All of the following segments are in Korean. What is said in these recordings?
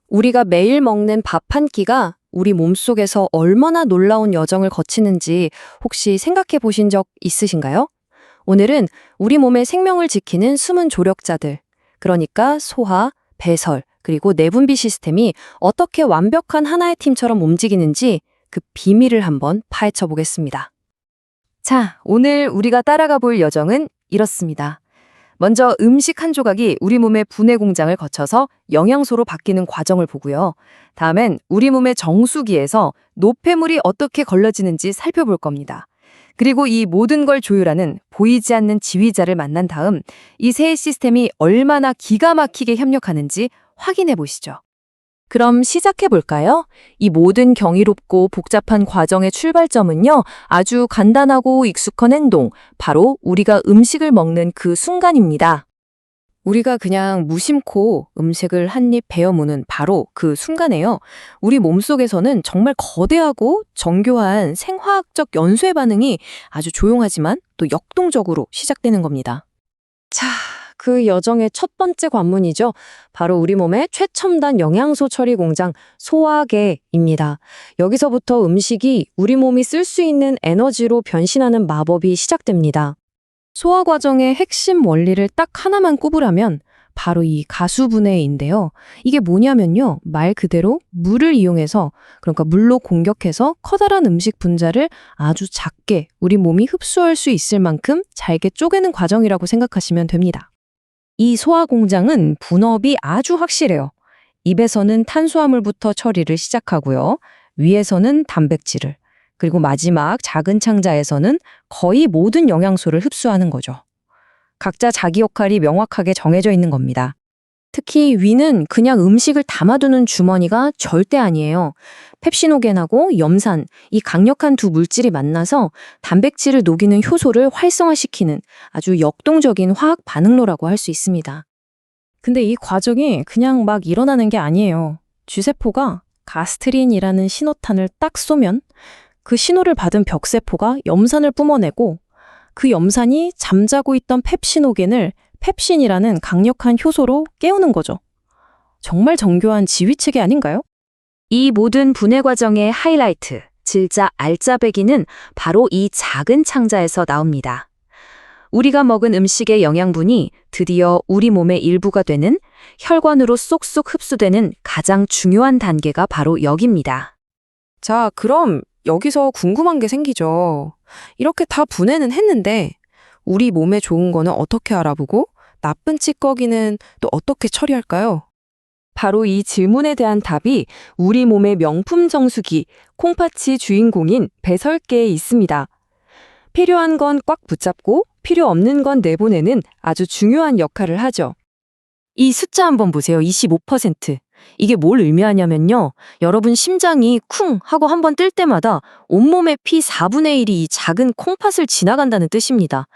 우리가 매일 먹는 밥 한 끼가 우리 몸속에서 얼마나 놀라운 여정을 거치는지 혹시 생각해 보신 적 있으신가요? 오늘은 우리 몸의 생명을 지키는 숨은 조력자들, 그러니까 소화, 배설, 그리고 내분비 시스템이 어떻게 완벽한 하나의 팀처럼 움직이는지 그 비밀을 한번 파헤쳐 보겠습니다. 자, 오늘 우리가 따라가 볼 여정은 이렇습니다. 먼저 음식 한 조각이 우리 몸의 분해 공장을 거쳐서 영양소로 바뀌는 과정을 보고요. 다음엔 우리 몸의 정수기에서 노폐물이 어떻게 걸러지는지 살펴볼 겁니다. 그리고 이 모든 걸 조율하는 보이지 않는 지휘자를 만난 다음 이 세 시스템이 얼마나 기가 막히게 협력하는지 확인해 보시죠. 그럼 시작해 볼까요? 이 모든 경이롭고 복잡한 과정의 출발점은요, 아주 간단하고 익숙한 행동, 바로 우리가 음식을 먹는 그 순간입니다. 우리가 그냥 무심코 음식을 한 입 베어 무는 바로 그 순간에요. 우리 몸속에서는 정말 거대하고 정교한 생화학적 연쇄 반응이 아주 조용하지만 또 역동적으로 시작되는 겁니다. 자, 그 여정의 첫 번째 관문이죠. 바로 우리 몸의 최첨단 영양소 처리 공장 소화계입니다. 여기서부터 음식이 우리 몸이 쓸 수 있는 에너지로 변신하는 마법이 시작됩니다. 소화 과정의 핵심 원리를 딱 하나만 꼽으라면 바로 이 가수분해인데요. 이게 뭐냐면요. 말 그대로 물을 이용해서, 그러니까 물로 공격해서 커다란 음식 분자를 아주 작게 우리 몸이 흡수할 수 있을 만큼 잘게 쪼개는 과정이라고 생각하시면 됩니다. 이 소화 공장은 분업이 아주 확실해요. 입에서는 탄수화물부터 처리를 시작하고요. 위에서는 단백질을, 그리고 마지막 작은 창자에서는 거의 모든 영양소를 흡수하는 거죠. 각자 자기 역할이 명확하게 정해져 있는 겁니다. 특히 위는 그냥 음식을 담아두는 주머니가 절대 아니에요. 펩시노겐하고 염산, 이 강력한 두 물질이 만나서 단백질을 녹이는 효소를 활성화시키는 아주 역동적인 화학 반응로라고 할 수 있습니다. 근데 이 과정이 그냥 막 일어나는 게 아니에요. 쥐세포가 가스트린이라는 신호탄을 딱 쏘면 그 신호를 받은 벽세포가 염산을 뿜어내고 그 염산이 잠자고 있던 펩시노겐을 펩신이라는 강력한 효소로 깨우는 거죠. 정말 정교한 지휘체계 아닌가요? 이 모든 분해 과정의 하이라이트, 진짜 알짜배기는 바로 이 작은 창자에서 나옵니다. 우리가 먹은 음식의 영양분이 드디어 우리 몸의 일부가 되는 혈관으로 쏙쏙 흡수되는 가장 중요한 단계가 바로 여기입니다. 자, 그럼 여기서 궁금한 게 생기죠. 이렇게 다 분해는 했는데 우리 몸에 좋은 거는 어떻게 알아보고 나쁜 찌꺼기는 또 어떻게 처리할까요? 바로 이 질문에 대한 답이 우리 몸의 명품 정수기, 콩팥이 주인공인 배설계에 있습니다. 필요한 건 꽉 붙잡고 필요 없는 건 내보내는 아주 중요한 역할을 하죠. 이 숫자 한번 보세요. 25%. 이게 뭘 의미하냐면요. 여러분 심장이 쿵 하고 한번 뜰 때마다 온몸의 피 4분의 1이 이 작은 콩팥을 지나간다는 뜻입니다.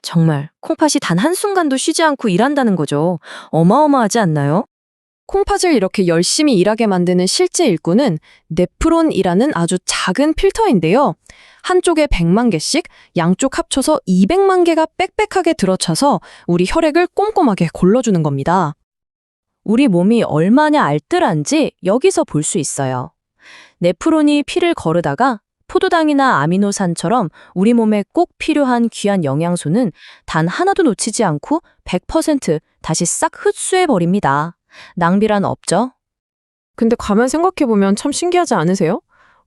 정말 콩팥이 단 한순간도 쉬지 않고 일한다는 거죠. 어마어마하지 않나요? 콩팥을 이렇게 열심히 일하게 만드는 실제 일꾼은 네프론이라는 아주 작은 필터인데요. 한쪽에 100만 개씩, 양쪽 합쳐서 200만 개가 빽빽하게 들어차서 우리 혈액을 꼼꼼하게 골라주는 겁니다. 우리 몸이 얼마나 알뜰한지 여기서 볼 수 있어요. 네프론이 피를 거르다가 포도당이나 아미노산처럼 우리 몸에 꼭 필요한 귀한 영양소는 단 하나도 놓치지 않고 100% 다시 싹 흡수해버립니다. 낭비란 없죠? 근데 가만 생각해보면 참 신기하지 않으세요?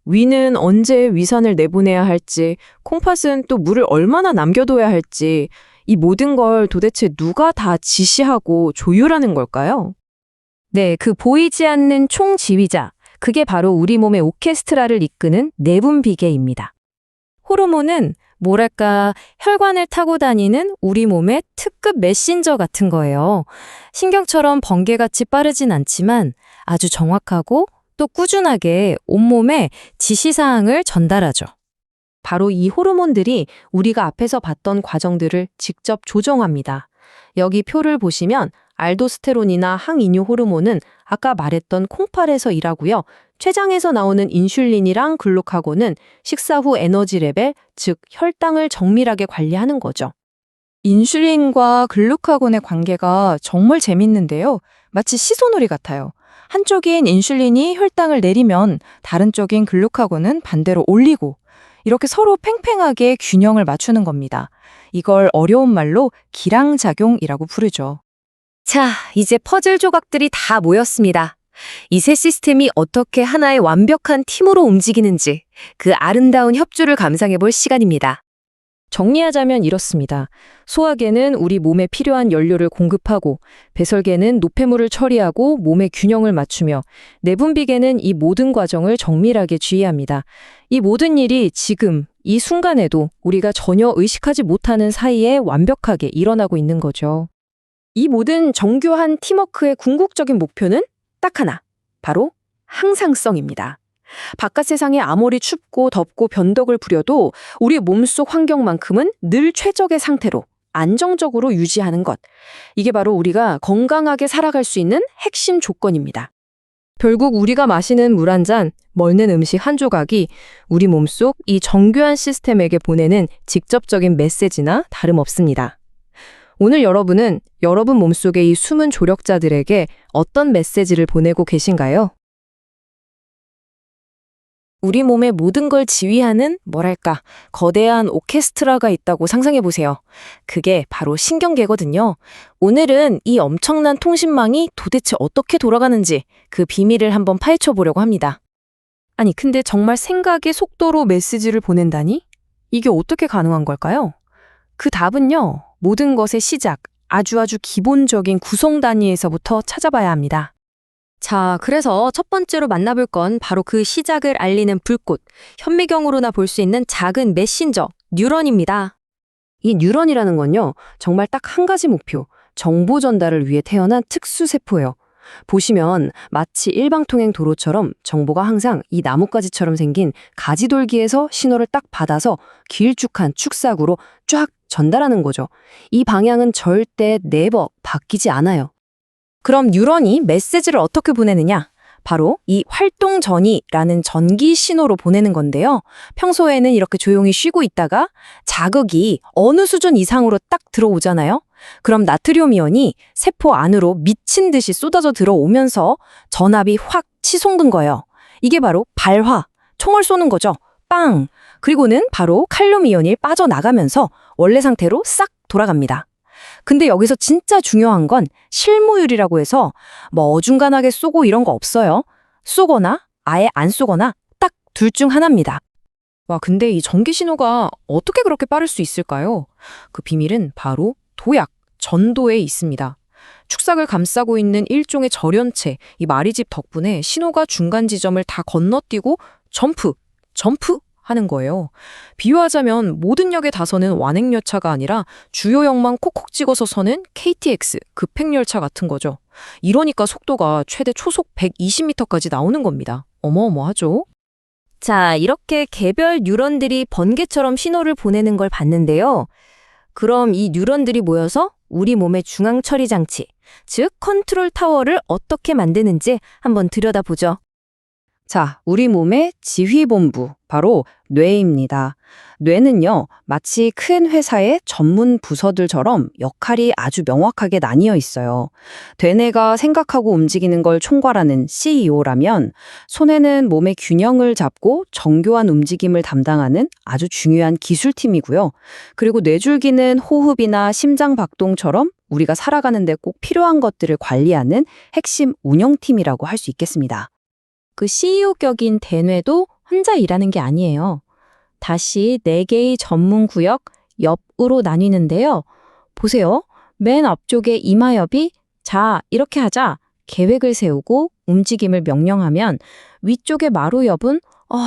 위는 언제 위산을 내보내야 할지, 콩팥은 또 물을 얼마나 남겨둬야 할지, 이 모든 걸 도대체 누가 다 지시하고 조율하는 걸까요? 네, 그 보이지 않는 총지휘자, 그게 바로 우리 몸의 오케스트라를 이끄는 내분비계입니다. 호르몬은 뭐랄까 혈관을 타고 다니는 우리 몸의 특급 메신저 같은 거예요. 신경처럼 번개같이 빠르진 않지만 아주 정확하고 또 꾸준하게 온몸에 지시사항을 전달하죠. 바로 이 호르몬들이 우리가 앞에서 봤던 과정들을 직접 조정합니다. 여기 표를 보시면 알도스테론이나 항인유 호르몬은 아까 말했던 콩팥에서 일하고요. 췌장에서 나오는 인슐린이랑 글루카곤은 식사 후 에너지 레벨, 즉 혈당을 정밀하게 관리하는 거죠. 인슐린과 글루카곤의 관계가 정말 재밌는데요. 마치 시소놀이 같아요. 한쪽인 인슐린이 혈당을 내리면 다른 쪽인 글루카곤은 반대로 올리고 이렇게 서로 팽팽하게 균형을 맞추는 겁니다. 이걸 어려운 말로 기량작용이라고 부르죠. 자, 이제 퍼즐 조각들이 다 모였습니다. 이 세 시스템이 어떻게 하나의 완벽한 팀으로 움직이는지 그 아름다운 협조를 감상해 볼 시간입니다. 정리하자면 이렇습니다. 소화계는 우리 몸에 필요한 연료를 공급하고, 배설계는 노폐물을 처리하고 몸의 균형을 맞추며, 내분비계는 이 모든 과정을 정밀하게 지휘합니다. 이 모든 일이 지금 이 순간에도 우리가 전혀 의식하지 못하는 사이에 완벽하게 일어나고 있는 거죠. 이 모든 정교한 팀워크의 궁극적인 목표는 딱 하나, 바로 항상성입니다. 바깥 세상이 아무리 춥고 덥고 변덕을 부려도 우리 몸속 환경만큼은 늘 최적의 상태로 안정적으로 유지하는 것. 이게 바로 우리가 건강하게 살아갈 수 있는 핵심 조건입니다. 결국 우리가 마시는 물 한 잔, 먹는 음식 한 조각이 우리 몸속 이 정교한 시스템에게 보내는 직접적인 메시지나 다름없습니다. 오늘 여러분은 여러분 몸속의 이 숨은 조력자들에게 어떤 메시지를 보내고 계신가요? 우리 몸의 모든 걸 지휘하는 뭐랄까 거대한 오케스트라가 있다고 상상해 보세요. 그게 바로 신경계거든요. 오늘은 이 엄청난 통신망이 도대체 어떻게 돌아가는지 그 비밀을 한번 파헤쳐 보려고 합니다. 아니, 근데 정말 생각의 속도로 메시지를 보낸다니? 이게 어떻게 가능한 걸까요? 그 답은요, 모든 것의 시작, 아주 기본적인 구성 단위에서부터 찾아봐야 합니다. 자, 그래서 첫 번째로 만나볼 건 바로 그 시작을 알리는 불꽃, 현미경으로나 볼 수 있는 작은 메신저, 뉴런입니다. 이 뉴런이라는 건요, 정말 딱 한 가지 목표, 정보 전달을 위해 태어난 특수세포예요. 보시면 마치 일방통행 도로처럼 정보가 항상 이 나뭇가지처럼 생긴 가지돌기에서 신호를 딱 받아서 길쭉한 축사구로 쫙 전달하는 거죠. 이 방향은 절대 네버 바뀌지 않아요. 그럼 뉴런이 메시지를 어떻게 보내느냐? 바로 이 활동 전이라는 전기 신호로 보내는 건데요. 평소에는 이렇게 조용히 쉬고 있다가 자극이 어느 수준 이상으로 딱 들어오잖아요. 그럼 나트륨 이온이 세포 안으로 미친 듯이 쏟아져 들어오면서 전압이 확 치솟는 거예요. 이게 바로 발화, 총을 쏘는 거죠. 빵! 그리고는 바로 칼륨 이온이 빠져나가면서 원래 상태로 싹 돌아갑니다. 근데 여기서 진짜 중요한 건 실무율이라고 해서 뭐 어중간하게 쏘고 이런 거 없어요. 쏘거나 아예 안 쏘거나 딱 둘 중 하나입니다. 와, 근데 이 전기 신호가 어떻게 그렇게 빠를 수 있을까요? 그 비밀은 바로 도약, 전도에 있습니다. 축삭을 감싸고 있는 일종의 절연체, 이 마리집 덕분에 신호가 중간 지점을 다 건너뛰고 점프 하는 거예요. 비유하자면 모든 역에 다 서는 완행열차가 아니라 주요 역만 콕콕 찍어서 서는 KTX, 급행열차 같은 거죠. 이러니까 속도가 최대 초속 120m까지 나오는 겁니다. 어마어마하죠? 자, 이렇게 개별 뉴런들이 번개처럼 신호를 보내는 걸 봤는데요. 그럼 이 뉴런들이 모여서 우리 몸의 중앙 처리 장치, 즉 컨트롤 타워를 어떻게 만드는지 한번 들여다보죠. 자, 우리 몸의 지휘본부, 바로 뇌입니다. 뇌는요, 마치 큰 회사의 전문 부서들처럼 역할이 아주 명확하게 나뉘어 있어요. 대뇌가 생각하고 움직이는 걸 총괄하는 CEO라면, 손에는 몸의 균형을 잡고 정교한 움직임을 담당하는 아주 중요한 기술팀이고요. 그리고 뇌줄기는 호흡이나 심장 박동처럼 우리가 살아가는데 꼭 필요한 것들을 관리하는 핵심 운영팀이라고 할 수 있겠습니다. 그 CEO격인 대뇌도 혼자 일하는 게 아니에요. 다시 4개의 전문 구역 옆으로 나뉘는데요. 보세요. 맨 앞쪽에 이마엽이 자, 이렇게 하자 계획을 세우고 움직임을 명령하면 위쪽의 마루엽은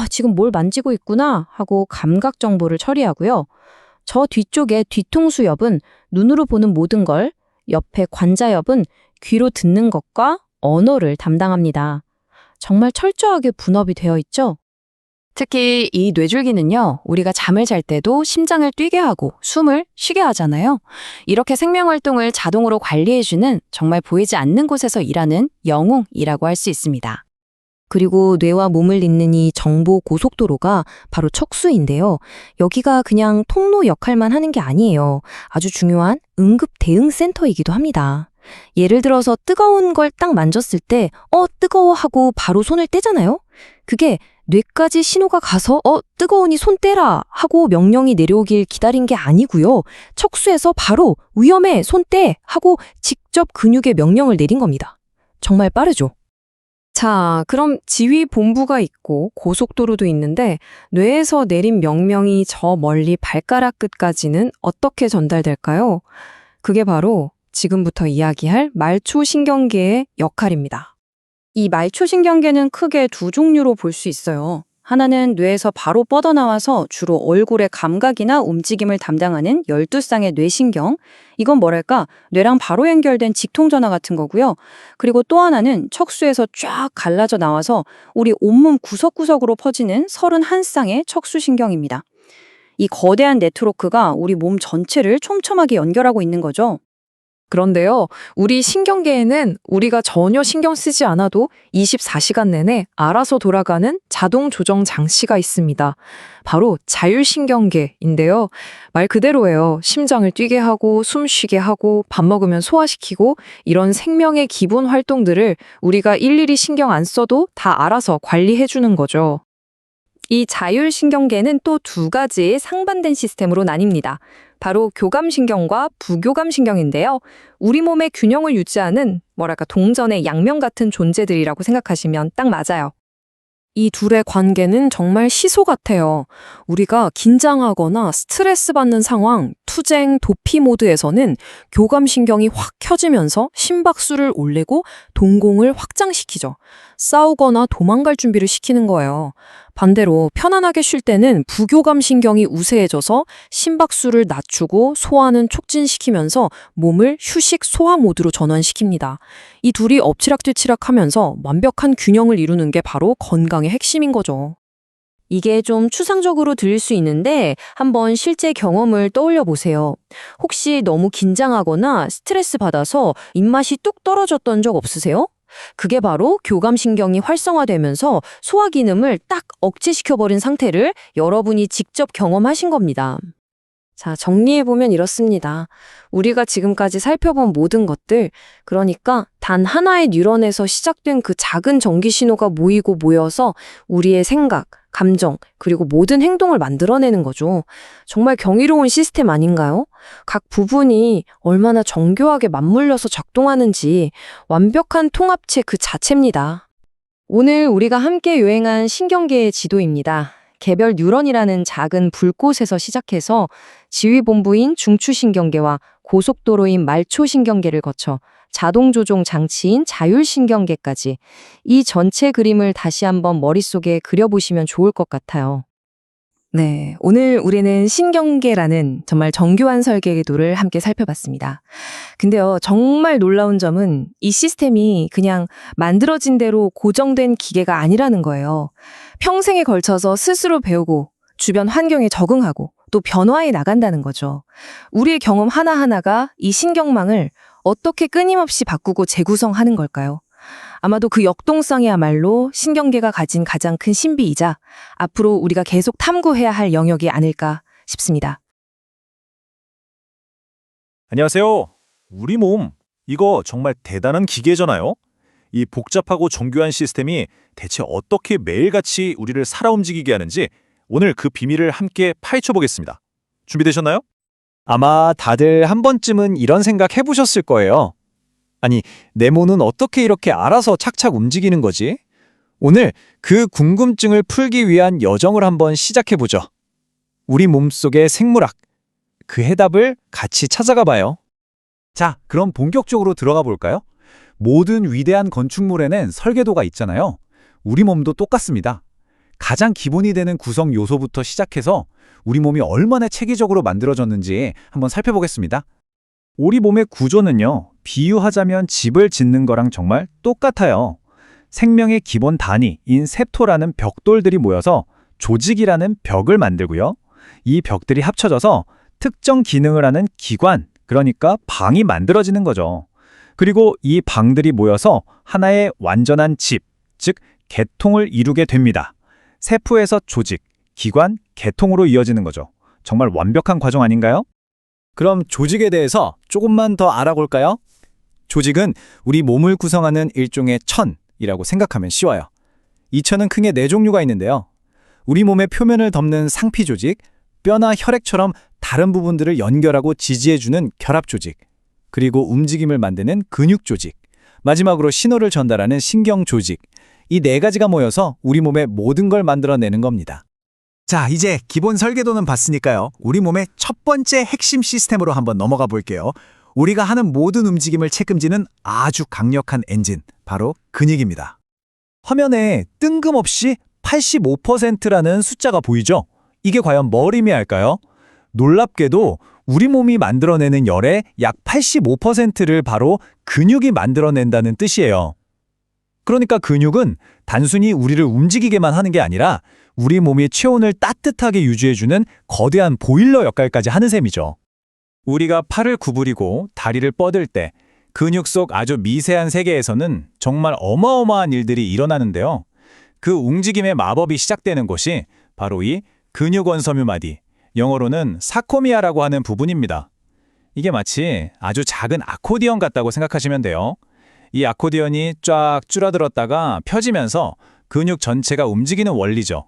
지금 뭘 만지고 있구나 하고 감각 정보를 처리하고요. 저 뒤쪽에 뒤통수엽은 눈으로 보는 모든 걸, 옆에 관자엽은 귀로 듣는 것과 언어를 담당합니다. 정말 철저하게 분업이 되어 있죠? 특히 이 뇌줄기는요, 우리가 잠을 잘 때도 심장을 뛰게 하고 숨을 쉬게 하잖아요. 이렇게 생명활동을 자동으로 관리해주는 정말 보이지 않는 곳에서 일하는 영웅이라고 할 수 있습니다. 그리고 뇌와 몸을 잇는 이 정보 고속도로가 바로 척수인데요. 여기가 그냥 통로 역할만 하는 게 아니에요. 아주 중요한 응급 대응 센터이기도 합니다. 예를 들어서 뜨거운 걸 딱 만졌을 때, 뜨거워 하고 바로 손을 떼잖아요? 그게 뇌까지 신호가 가서, 뜨거우니 손 떼라 하고 명령이 내려오길 기다린 게 아니고요. 척수에서 바로 위험해, 손 떼 하고 직접 근육에 명령을 내린 겁니다. 정말 빠르죠? 자, 그럼 지휘 본부가 있고 고속도로도 있는데 뇌에서 내린 명령이 저 멀리 발가락 끝까지는 어떻게 전달될까요? 그게 바로 지금부터 이야기할 말초신경계의 역할입니다. 이 말초신경계는 크게 두 종류로 볼 수 있어요. 하나는 뇌에서 바로 뻗어나와서 주로 얼굴의 감각이나 움직임을 담당하는 12쌍의 뇌신경. 이건 뭐랄까, 뇌랑 바로 연결된 직통전화 같은 거고요. 그리고 또 하나는 척수에서 쫙 갈라져 나와서 우리 온몸 구석구석으로 퍼지는 31쌍의 척수신경입니다. 이 거대한 네트워크가 우리 몸 전체를 촘촘하게 연결하고 있는 거죠. 그런데요, 우리 신경계에는 우리가 전혀 신경 쓰지 않아도 24시간 내내 알아서 돌아가는 자동 조정 장치가 있습니다. 바로 자율신경계인데요. 말 그대로예요. 심장을 뛰게 하고 숨 쉬게 하고 밥 먹으면 소화시키고 이런 생명의 기본 활동들을 우리가 일일이 신경 안 써도 다 알아서 관리해 주는 거죠. 이 자율신경계는 또 두 가지의 상반된 시스템으로 나뉩니다. 바로 교감신경과 부교감신경인데요. 우리 몸의 균형을 유지하는 동전의 양면 같은 존재들이라고 생각하시면 딱 맞아요. 이 둘의 관계는 정말 시소 같아요. 우리가 긴장하거나 스트레스 받는 상황, 투쟁, 도피 모드에서는 교감신경이 확 켜지면서 심박수를 올리고 동공을 확장시키죠. 싸우거나 도망갈 준비를 시키는 거예요. 반대로 편안하게 쉴 때는 부교감신경이 우세해져서 심박수를 낮추고 소화는 촉진시키면서 몸을 휴식 소화 모드로 전환시킵니다. 이 둘이 엎치락뒤치락하면서 완벽한 균형을 이루는 게 바로 건강의 핵심인 거죠. 이게 좀 추상적으로 들릴 수 있는데 한번 실제 경험을 떠올려 보세요. 혹시 너무 긴장하거나 스트레스 받아서 입맛이 뚝 떨어졌던 적 없으세요? 그게 바로 교감신경이 활성화되면서 소화 기능을 딱 억제시켜버린 상태를 여러분이 직접 경험하신 겁니다. 자, 정리해보면 이렇습니다. 우리가 지금까지 살펴본 모든 것들, 그러니까 단 하나의 뉴런에서 시작된 그 작은 전기 신호가 모이고 모여서 우리의 생각, 감정, 그리고 모든 행동을 만들어내는 거죠. 정말 경이로운 시스템 아닌가요? 각 부분이 얼마나 정교하게 맞물려서 작동하는지 완벽한 통합체 그 자체입니다. 오늘 우리가 함께 여행한 신경계의 지도입니다. 개별 뉴런이라는 작은 불꽃에서 시작해서 지휘본부인 중추신경계와 고속도로인 말초신경계를 거쳐 자동조종 장치인 자율신경계까지 이 전체 그림을 다시 한번 머릿속에 그려보시면 좋을 것 같아요. 네, 오늘 우리는 신경계라는 정말 정교한 설계의 도를 함께 살펴봤습니다. 근데요, 정말 놀라운 점은 이 시스템이 그냥 만들어진 대로 고정된 기계가 아니라는 거예요. 평생에 걸쳐서 스스로 배우고 주변 환경에 적응하고 또 변화해 나간다는 거죠. 우리의 경험 하나하나가 이 신경망을 어떻게 끊임없이 바꾸고 재구성하는 걸까요? 아마도 그 역동성이야말로 신경계가 가진 가장 큰 신비이자 앞으로 우리가 계속 탐구해야 할 영역이 아닐까 싶습니다. 안녕하세요. 우리 몸, 이거 정말 대단한 기계잖아요. 이 복잡하고 정교한 시스템이 대체 어떻게 매일같이 우리를 살아 움직이게 하는지 오늘 그 비밀을 함께 파헤쳐 보겠습니다. 준비되셨나요? 아마 다들 한 번쯤은 이런 생각 해보셨을 거예요. 아니, 내 몸은 어떻게 이렇게 알아서 착착 움직이는 거지? 오늘 그 궁금증을 풀기 위한 여정을 한번 시작해보죠. 우리 몸속의 생물학, 그 해답을 같이 찾아가 봐요. 자, 그럼 본격적으로 들어가 볼까요? 모든 위대한 건축물에는 설계도가 있잖아요. 우리 몸도 똑같습니다. 가장 기본이 되는 구성 요소부터 시작해서 우리 몸이 얼마나 체계적으로 만들어졌는지 한번 살펴보겠습니다. 우리 몸의 구조는요, 비유하자면 집을 짓는 거랑 정말 똑같아요. 생명의 기본 단위인 세포라는 벽돌들이 모여서 조직이라는 벽을 만들고요. 이 벽들이 합쳐져서 특정 기능을 하는 기관, 그러니까 방이 만들어지는 거죠. 그리고 이 방들이 모여서 하나의 완전한 집, 즉 개통을 이루게 됩니다. 세포에서 조직, 기관, 개통으로 이어지는 거죠. 정말 완벽한 과정 아닌가요? 그럼 조직에 대해서 조금만 더 알아볼까요? 조직은 우리 몸을 구성하는 일종의 천이라고 생각하면 쉬워요. 이 천은 크게 네 종류가 있는데요. 우리 몸의 표면을 덮는 상피 조직, 뼈나 혈액처럼 다른 부분들을 연결하고 지지해주는 결합 조직, 그리고 움직임을 만드는 근육 조직, 마지막으로 신호를 전달하는 신경 조직. 이 네 가지가 모여서 우리 몸의 모든 걸 만들어내는 겁니다. 자, 이제 기본 설계도는 봤으니까요. 우리 몸의 첫 번째 핵심 시스템으로 한번 넘어가 볼게요. 우리가 하는 모든 움직임을 책임지는 아주 강력한 엔진, 바로 근육입니다. 화면에 뜬금없이 85%라는 숫자가 보이죠? 이게 과연 뭘 의미할까요? 놀랍게도 우리 몸이 만들어내는 열의 약 85%를 바로 근육이 만들어낸다는 뜻이에요. 그러니까 근육은 단순히 우리를 움직이게만 하는 게 아니라 우리 몸의 체온을 따뜻하게 유지해주는 거대한 보일러 역할까지 하는 셈이죠. 우리가 팔을 구부리고 다리를 뻗을 때 근육 속 아주 미세한 세계에서는 정말 어마어마한 일들이 일어나는데요. 그 움직임의 마법이 시작되는 곳이 바로 이 근육원섬유마디, 영어로는 사코미아라고 하는 부분입니다. 이게 마치 아주 작은 아코디언 같다고 생각하시면 돼요. 이 아코디언이 쫙 줄어들었다가 펴지면서 근육 전체가 움직이는 원리죠.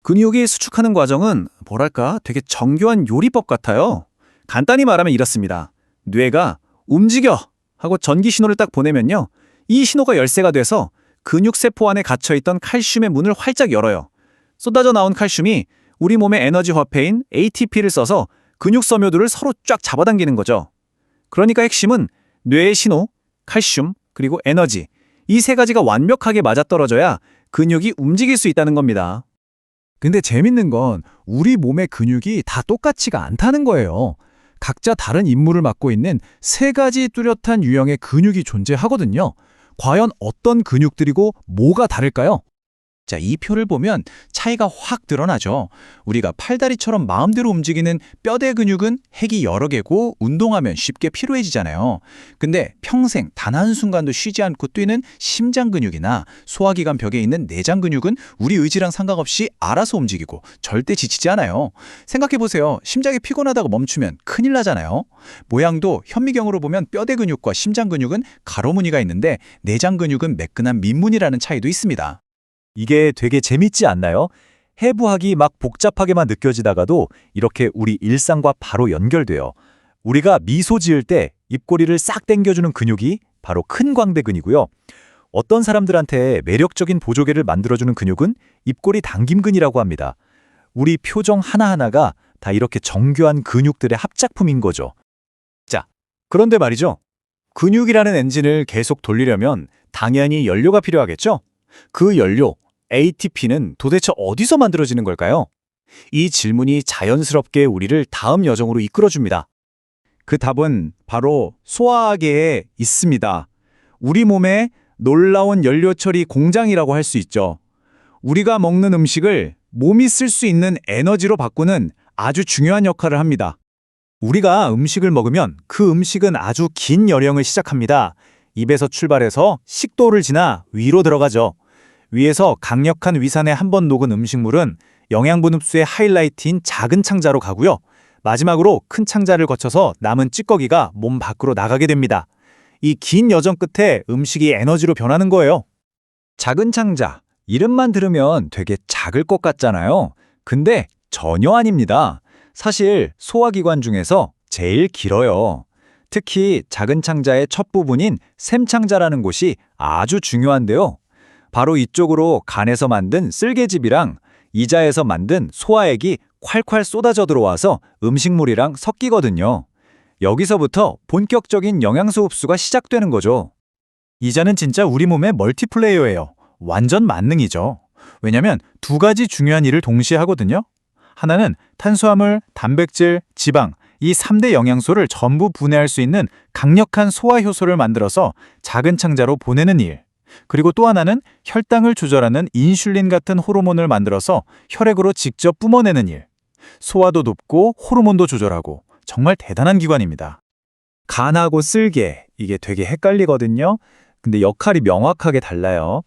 근육이 수축하는 과정은 뭐랄까 되게 정교한 요리법 같아요. 간단히 말하면 이렇습니다. 뇌가 움직여 하고 전기 신호를 딱 보내면요. 이 신호가 열쇠가 돼서 근육세포 안에 갇혀있던 칼슘의 문을 활짝 열어요. 쏟아져 나온 칼슘이 우리 몸의 에너지 화폐인 ATP를 써서 근육섬유들을 서로 쫙 잡아당기는 거죠. 그러니까 핵심은 뇌의 신호, 칼슘, 그리고 에너지, 이 세 가지가 완벽하게 맞아떨어져야 근육이 움직일 수 있다는 겁니다. 근데 재밌는 건 우리 몸의 근육이 다 똑같지가 않다는 거예요. 각자 다른 임무를 맡고 있는 세 가지 뚜렷한 유형의 근육이 존재하거든요. 과연 어떤 근육들이고 뭐가 다를까요? 자, 이 표를 보면 차이가 확 드러나죠. 우리가 팔다리처럼 마음대로 움직이는 뼈대 근육은 핵이 여러 개고 운동하면 쉽게 피로해지잖아요. 근데 평생 단 한순간도 쉬지 않고 뛰는 심장 근육이나 소화기관 벽에 있는 내장 근육은 우리 의지랑 상관없이 알아서 움직이고 절대 지치지 않아요. 생각해보세요. 심장이 피곤하다고 멈추면 큰일 나잖아요. 모양도 현미경으로 보면 뼈대 근육과 심장 근육은 가로무늬가 있는데 내장 근육은 매끈한 밑무늬라는 차이도 있습니다. 이게 되게 재밌지 않나요? 해부학이 막 복잡하게만 느껴지다가도 이렇게 우리 일상과 바로 연결돼요. 우리가 미소 지을 때 입꼬리를 싹 당겨주는 근육이 바로 큰 광대근이고요. 어떤 사람들한테 매력적인 보조개를 만들어주는 근육은 입꼬리 당김근이라고 합니다. 우리 표정 하나하나가 다 이렇게 정교한 근육들의 합작품인 거죠. 자, 그런데 말이죠. 근육이라는 엔진을 계속 돌리려면 당연히 연료가 필요하겠죠? 그 연료, ATP는 도대체 어디서 만들어지는 걸까요? 이 질문이 자연스럽게 우리를 다음 여정으로 이끌어줍니다. 그 답은 바로 소화계에 있습니다. 우리 몸의 놀라운 연료 처리 공장이라고 할 수 있죠. 우리가 먹는 음식을 몸이 쓸 수 있는 에너지로 바꾸는 아주 중요한 역할을 합니다. 우리가 음식을 먹으면 그 음식은 아주 긴 여령을 시작합니다. 입에서 출발해서 식도를 지나 위로 들어가죠. 위에서 강력한 위산에 한 번 녹은 음식물은 영양분 흡수의 하이라이트인 작은 창자로 가고요. 마지막으로 큰 창자를 거쳐서 남은 찌꺼기가 몸 밖으로 나가게 됩니다. 이 긴 여정 끝에 음식이 에너지로 변하는 거예요. 작은 창자, 이름만 들으면 되게 작을 것 같잖아요. 근데 전혀 아닙니다. 사실 소화기관 중에서 제일 길어요. 특히 작은 창자의 첫 부분인 샘창자라는 곳이 아주 중요한데요. 바로 이쪽으로 간에서 만든 쓸개즙이랑 이자에서 만든 소화액이 콸콸 쏟아져 들어와서 음식물이랑 섞이거든요. 여기서부터 본격적인 영양소 흡수가 시작되는 거죠. 이자는 진짜 우리 몸의 멀티플레이어예요. 완전 만능이죠. 왜냐면 두 가지 중요한 일을 동시에 하거든요. 하나는 탄수화물, 단백질, 지방, 이 3대 영양소를 전부 분해할 수 있는 강력한 소화 효소를 만들어서 작은 창자로 보내는 일. 그리고 또 하나는 혈당을 조절하는 인슐린 같은 호르몬을 만들어서 혈액으로 직접 뿜어내는 일. 소화도 돕고 호르몬도 조절하고 정말 대단한 기관입니다. 간하고 쓸개, 이게 되게 헷갈리거든요. 근데 역할이 명확하게 달라요.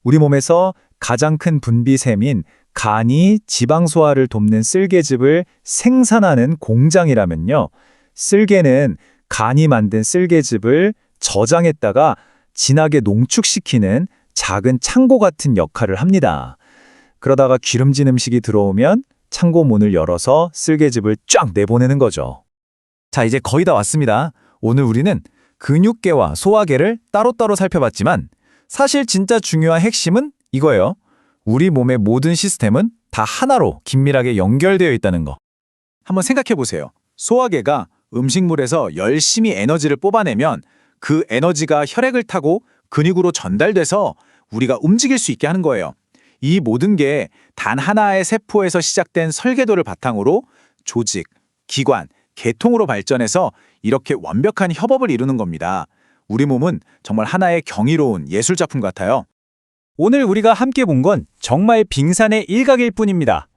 우리 몸에서 가장 큰 분비샘인 간이 지방 소화를 돕는 쓸개즙을 생산하는 공장이라면요. 쓸개는 간이 만든 쓸개즙을 저장했다가 진하게 농축시키는 작은 창고 같은 역할을 합니다. 그러다가 기름진 음식이 들어오면 창고 문을 열어서 쓸개즙을 쫙 내보내는 거죠. 자, 이제 거의 다 왔습니다. 오늘 우리는 근육계와 소화계를 따로따로 살펴봤지만 사실 진짜 중요한 핵심은 이거예요. 우리 몸의 모든 시스템은 다 하나로 긴밀하게 연결되어 있다는 거. 한번 생각해 보세요. 소화계가 음식물에서 열심히 에너지를 뽑아내면 그 에너지가 혈액을 타고 근육으로 전달돼서 우리가 움직일 수 있게 하는 거예요. 이 모든 게 단 하나의 세포에서 시작된 설계도를 바탕으로 조직, 기관, 계통으로 발전해서 이렇게 완벽한 협업을 이루는 겁니다. 우리 몸은 정말 하나의 경이로운 예술작품 같아요. 오늘 우리가 함께 본 건 정말 빙산의 일각일 뿐입니다.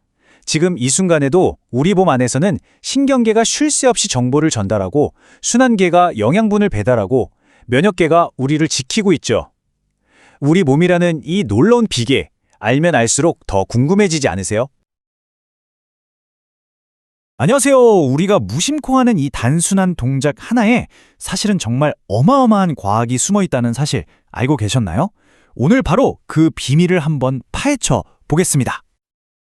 지금 이 순간에도 우리 몸 안에서는 신경계가 쉴 새 없이 정보를 전달하고 순환계가 영양분을 배달하고 면역계가 우리를 지키고 있죠. 우리 몸이라는 이 놀라운 비계, 알면 알수록 더 궁금해지지 않으세요? 안녕하세요. 우리가 무심코 하는 이 단순한 동작 하나에 사실은 정말 어마어마한 과학이 숨어 있다는 사실 알고 계셨나요? 오늘 바로 그 비밀을 한번 파헤쳐 보겠습니다.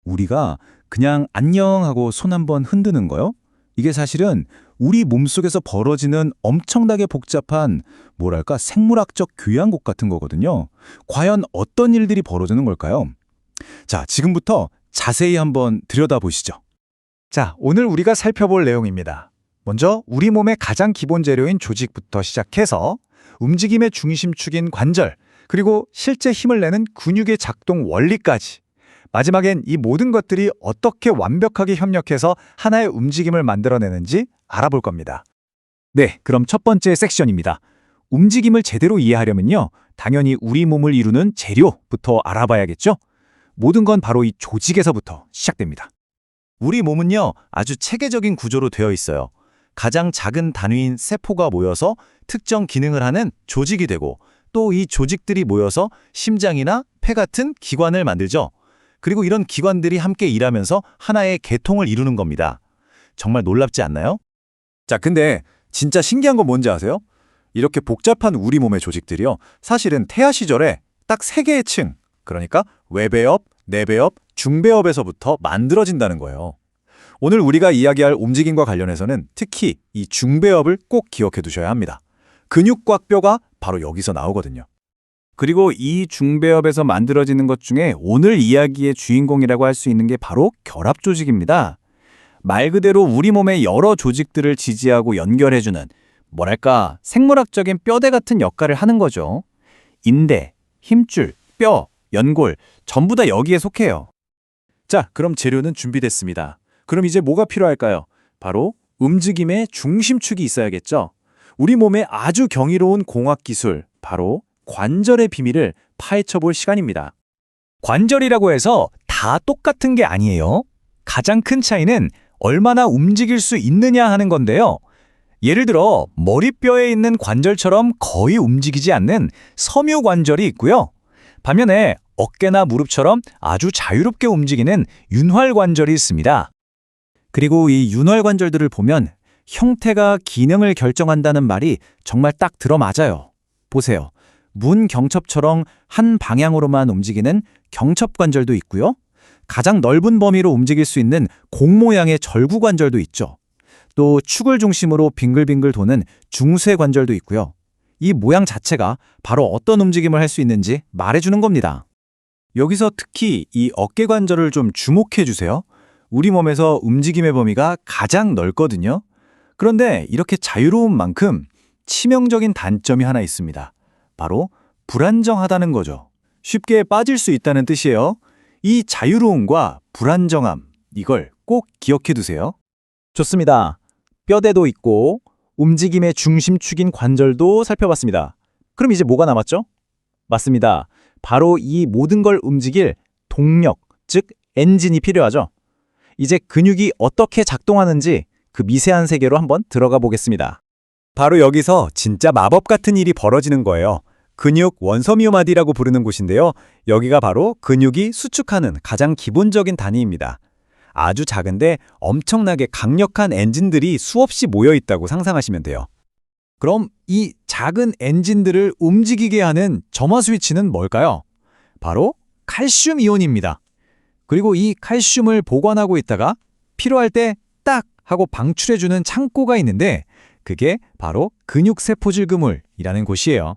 우리가 그냥 안녕 하고 손 한번 흔드는 거요? 이게 사실은 우리 몸속에서 벌어지는 엄청나게 복잡한 뭐랄까 생물학적 교양곡 같은 거거든요. 과연 어떤 일들이 벌어지는 걸까요? 자, 지금부터 자세히 한번 들여다보시죠. 자, 오늘 우리가 살펴볼 내용입니다. 먼저 우리 몸의 가장 기본 재료인 조직부터 시작해서 움직임의 중심축인 관절, 그리고 실제 힘을 내는 근육의 작동 원리까지. 마지막엔 이 모든 것들이 어떻게 완벽하게 협력해서 하나의 움직임을 만들어내는지 알아볼 겁니다. 네, 그럼 첫 번째 섹션입니다. 움직임을 제대로 이해하려면요, 당연히 우리 몸을 이루는 재료부터 알아봐야겠죠? 모든 건 바로 이 조직에서부터 시작됩니다. 우리 몸은요, 아주 체계적인 구조로 되어 있어요. 가장 작은 단위인 세포가 모여서 특정 기능을 하는 조직이 되고, 또 이 조직들이 모여서 심장이나 폐 같은 기관을 만들죠. 그리고 이런 기관들이 함께 일하면서 하나의 계통을 이루는 겁니다. 정말 놀랍지 않나요? 자, 근데 진짜 신기한 건 뭔지 아세요? 이렇게 복잡한 우리 몸의 조직들이요, 사실은 태아 시절에 딱 3개의 층, 그러니까 외배엽, 내배엽, 중배엽에서부터 만들어진다는 거예요. 오늘 우리가 이야기할 움직임과 관련해서는 특히 이 중배엽을 꼭 기억해 두셔야 합니다. 근육과 뼈가 바로 여기서 나오거든요. 그리고 이 중배엽에서 만들어지는 것 중에 오늘 이야기의 주인공이라고 할 수 있는 게 바로 결합 조직입니다. 말 그대로 우리 몸의 여러 조직들을 지지하고 연결해주는 뭐랄까 생물학적인 뼈대 같은 역할을 하는 거죠. 인대, 힘줄, 뼈, 연골 전부 다 여기에 속해요. 자, 그럼 재료는 준비됐습니다. 그럼 이제 뭐가 필요할까요? 바로 움직임의 중심축이 있어야겠죠. 우리 몸의 아주 경이로운 공학기술, 바로 관절의 비밀을 파헤쳐 볼 시간입니다. 관절이라고 해서 다 똑같은 게 아니에요. 가장 큰 차이는 얼마나 움직일 수 있느냐 하는 건데요. 예를 들어 머리뼈에 있는 관절처럼 거의 움직이지 않는 섬유관절이 있고요. 반면에 어깨나 무릎처럼 아주 자유롭게 움직이는 윤활관절이 있습니다. 그리고 이 윤활관절들을 보면 형태가 기능을 결정한다는 말이 정말 딱 들어맞아요. 보세요. 문 경첩처럼 한 방향으로만 움직이는 경첩관절도 있고요. 가장 넓은 범위로 움직일 수 있는 공 모양의 절구관절도 있죠. 또 축을 중심으로 빙글빙글 도는 중쇄관절도 있고요. 이 모양 자체가 바로 어떤 움직임을 할 수 있는지 말해주는 겁니다. 여기서 특히 이 어깨관절을 좀 주목해 주세요. 우리 몸에서 움직임의 범위가 가장 넓거든요. 그런데 이렇게 자유로운 만큼 치명적인 단점이 하나 있습니다. 바로 불안정하다는 거죠. 쉽게 빠질 수 있다는 뜻이에요. 이 자유로움과 불안정함, 이걸 꼭 기억해 두세요. 좋습니다. 뼈대도 있고 움직임의 중심축인 관절도 살펴봤습니다. 그럼 이제 뭐가 남았죠? 맞습니다. 바로 이 모든 걸 움직일 동력, 즉 엔진이 필요하죠. 이제 근육이 어떻게 작동하는지 그 미세한 세계로 한번 들어가 보겠습니다. 바로 여기서 진짜 마법 같은 일이 벌어지는 거예요. 근육 원섬유마디라고 부르는 곳인데요. 여기가 바로 근육이 수축하는 가장 기본적인 단위입니다. 아주 작은데 엄청나게 강력한 엔진들이 수없이 모여 있다고 상상하시면 돼요. 그럼 이 작은 엔진들을 움직이게 하는 점화 스위치는 뭘까요? 바로 칼슘 이온입니다. 그리고 이 칼슘을 보관하고 있다가 필요할 때 딱 하고 방출해주는 창고가 있는데 그게 바로 근육세포질 그물이라는 곳이에요.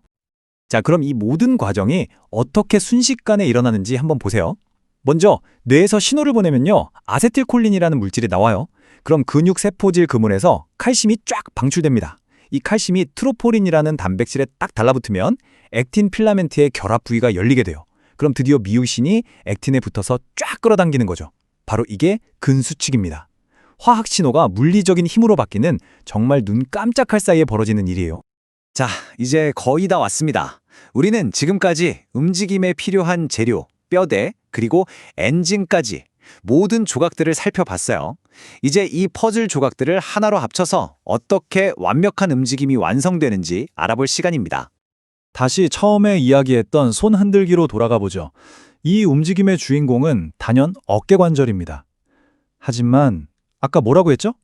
자, 그럼 이 모든 과정이 어떻게 순식간에 일어나는지 한번 보세요. 먼저 뇌에서 신호를 보내면요, 아세틸콜린이라는 물질이 나와요. 그럼 근육세포질 그물에서 칼슘이 쫙 방출됩니다. 이 칼슘이 트로포린이라는 단백질에 딱 달라붙으면 액틴 필라멘트의 결합 부위가 열리게 돼요. 그럼 드디어 미오신이 액틴에 붙어서 쫙 끌어당기는 거죠. 바로 이게 근수축입니다. 화학 신호가 물리적인 힘으로 바뀌는 정말 눈 깜짝할 사이에 벌어지는 일이에요. 자, 이제 거의 다 왔습니다. 우리는 지금까지 움직임에 필요한 재료, 뼈대, 그리고 엔진까지 모든 조각들을 살펴봤어요. 이제 이 퍼즐 조각들을 하나로 합쳐서 어떻게 완벽한 움직임이 완성되는지 알아볼 시간입니다. 다시 처음에 이야기했던 손 흔들기로 돌아가 보죠. 이 움직임의 주인공은 단연 어깨관절입니다. 하지만 아까 뭐라고 했죠?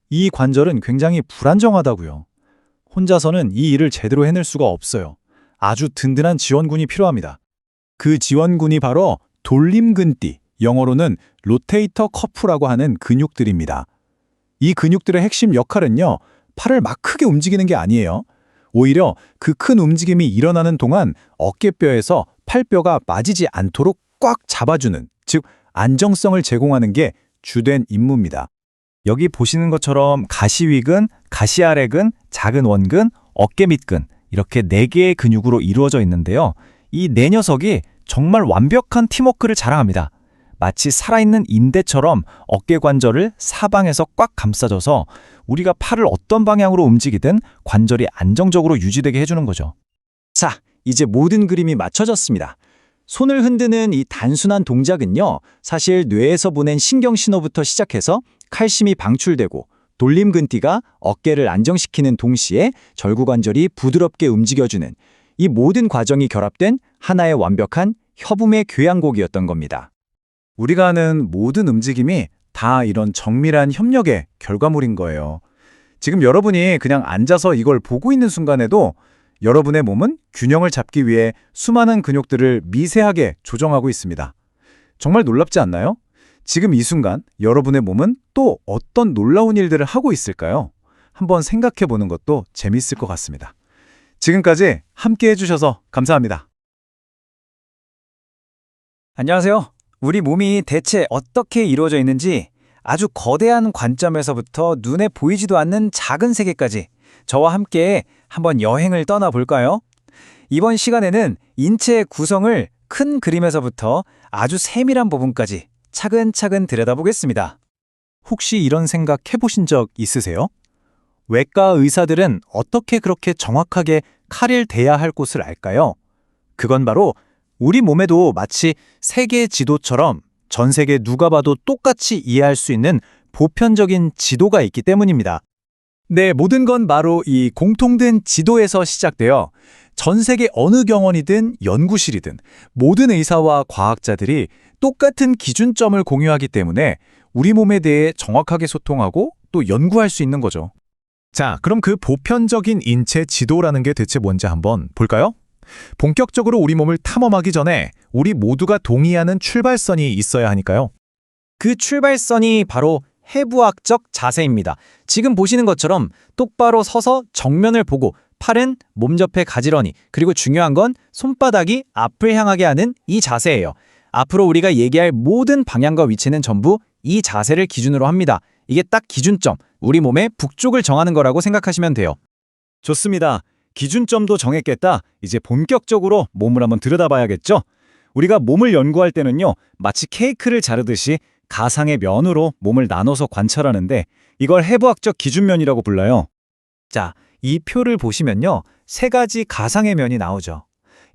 이 관절은 굉장히 불안정하다고요. 혼자서는 이 일을 제대로 해낼 수가 없어요. 아주 든든한 지원군이 필요합니다. 그 지원군이 바로 돌림근띠, 영어로는 로테이터 커프라고 하는 근육들입니다. 이 근육들의 핵심 역할은요, 팔을 막 크게 움직이는 게 아니에요. 오히려 그 큰 움직임이 일어나는 동안 어깨뼈에서 팔뼈가 빠지지 않도록 꽉 잡아주는, 즉 안정성을 제공하는 게 주된 임무입니다. 여기 보시는 것처럼 가시위근, 가시아래근, 작은 원근, 어깨 밑근 이렇게 4개의 근육으로 이루어져 있는데요. 이 4녀석이 정말 완벽한 팀워크를 자랑합니다. 마치 살아있는 인대처럼 어깨 관절을 사방에서 꽉 감싸줘서 우리가 팔을 어떤 방향으로 움직이든 관절이 안정적으로 유지되게 해주는 거죠. 자, 이제 모든 그림이 맞춰졌습니다. 손을 흔드는 이 단순한 동작은요, 사실 뇌에서 보낸 신경 신호부터 시작해서 칼슘이 방출되고 돌림근띠가 어깨를 안정시키는 동시에 절구관절이 부드럽게 움직여주는 이 모든 과정이 결합된 하나의 완벽한 협음의 교향곡이었던 겁니다. 우리가 하는 모든 움직임이 다 이런 정밀한 협력의 결과물인 거예요. 지금 여러분이 그냥 앉아서 이걸 보고 있는 순간에도 여러분의 몸은 균형을 잡기 위해 수많은 근육들을 미세하게 조정하고 있습니다. 정말 놀랍지 않나요? 지금 이 순간 여러분의 몸은 또 어떤 놀라운 일들을 하고 있을까요? 한번 생각해 보는 것도 재밌을 것 같습니다. 지금까지 함께 해주셔서 감사합니다. 안녕하세요. 우리 몸이 대체 어떻게 이루어져 있는지 아주 거대한 관점에서부터 눈에 보이지도 않는 작은 세계까지 저와 함께 한번 여행을 떠나볼까요? 이번 시간에는 인체의 구성을 큰 그림에서부터 아주 세밀한 부분까지 차근차근 들여다보겠습니다. 혹시 이런 생각 해보신 적 있으세요? 외과 의사들은 어떻게 그렇게 정확하게 칼을 대야 할 곳을 알까요? 그건 바로 우리 몸에도 마치 세계 지도처럼 전 세계 누가 봐도 똑같이 이해할 수 있는 보편적인 지도가 있기 때문입니다. 네, 모든 건 바로 이 공통된 지도에서 시작되어 전 세계 어느 병원이든 연구실이든 모든 의사와 과학자들이 똑같은 기준점을 공유하기 때문에 우리 몸에 대해 정확하게 소통하고 또 연구할 수 있는 거죠. 자, 그럼 그 보편적인 인체 지도라는 게 대체 뭔지 한번 볼까요? 본격적으로 우리 몸을 탐험하기 전에 우리 모두가 동의하는 출발선이 있어야 하니까요. 그 출발선이 바로 해부학적 자세입니다. 지금 보시는 것처럼 똑바로 서서 정면을 보고 팔은 몸 옆에 가지런히, 그리고 중요한 건 손바닥이 앞을 향하게 하는 이 자세예요. 앞으로 우리가 얘기할 모든 방향과 위치는 전부 이 자세를 기준으로 합니다. 이게 딱 기준점, 우리 몸의 북쪽을 정하는 거라고 생각하시면 돼요. 좋습니다. 기준점도 정했겠다. 이제 본격적으로 몸을 한번 들여다봐야겠죠? 우리가 몸을 연구할 때는요, 마치 케이크를 자르듯이 가상의 면으로 몸을 나눠서 관찰하는데 이걸 해부학적 기준면이라고 불러요. 자, 이 표를 보시면요, 3가지 가상의 면이 나오죠.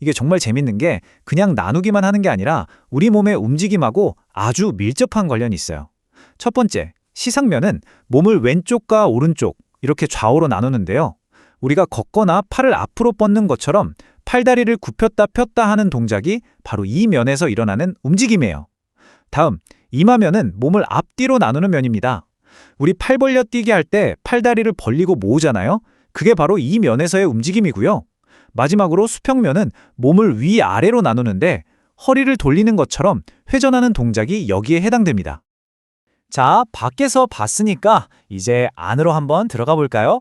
이게 정말 재밌는 게 그냥 나누기만 하는 게 아니라 우리 몸의 움직임하고 아주 밀접한 관련이 있어요. 첫 번째, 시상면은 몸을 왼쪽과 오른쪽 이렇게 좌우로 나누는데요. 우리가 걷거나 팔을 앞으로 뻗는 것처럼 팔다리를 굽혔다 폈다 하는 동작이 바로 이 면에서 일어나는 움직임이에요. 다음, 이마면은 몸을 앞뒤로 나누는 면입니다. 우리 팔 벌려 뛰기 할 때 팔다리를 벌리고 모으잖아요. 그게 바로 이 면에서의 움직임이고요. 마지막으로 수평면은 몸을 위아래로 나누는데 허리를 돌리는 것처럼 회전하는 동작이 여기에 해당됩니다. 자, 밖에서 봤으니까 이제 안으로 한번 들어가 볼까요?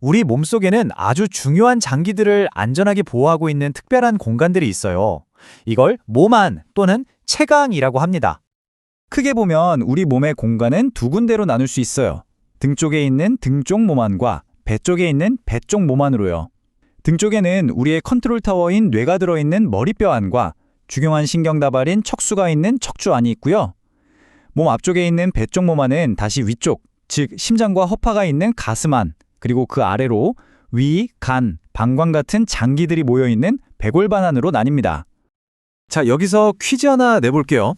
우리 몸속에는 아주 중요한 장기들을 안전하게 보호하고 있는 특별한 공간들이 있어요. 이걸 몸안 또는 체강이라고 합니다. 크게 보면 우리 몸의 공간은 두 군데로 나눌 수 있어요. 등 쪽에 있는 등 쪽 몸안과 배 쪽에 있는 배 쪽 몸안으로요. 등 쪽에는 우리의 컨트롤 타워인 뇌가 들어있는 머리뼈 안과 중요한 신경다발인 척수가 있는 척추 안이 있고요. 몸 앞쪽에 있는 배 쪽 몸안은 다시 위쪽, 즉 심장과 허파가 있는 가슴 안, 그리고 그 아래로 위, 간, 방광 같은 장기들이 모여있는 배골반 안으로 나뉩니다. 자, 여기서 퀴즈 하나 내볼게요.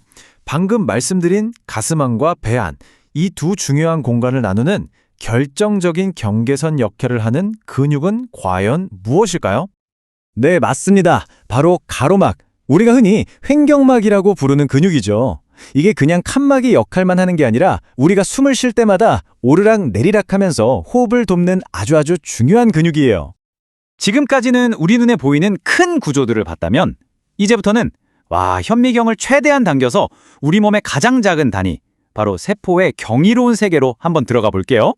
방금 말씀드린 가슴안과 배안, 이 두 중요한 공간을 나누는 결정적인 경계선 역할을 하는 근육은 과연 무엇일까요? 네, 맞습니다. 바로 가로막, 우리가 흔히 횡격막이라고 부르는 근육이죠. 이게 그냥 칸막이 역할만 하는 게 아니라 우리가 숨을 쉴 때마다 오르락 내리락 하면서 호흡을 돕는 아주 중요한 근육이에요. 지금까지는 우리 눈에 보이는 큰 구조들을 봤다면 이제부터는 현미경을 최대한 당겨서 우리 몸의 가장 작은 단위, 바로 세포의 경이로운 세계로 한번 들어가 볼게요.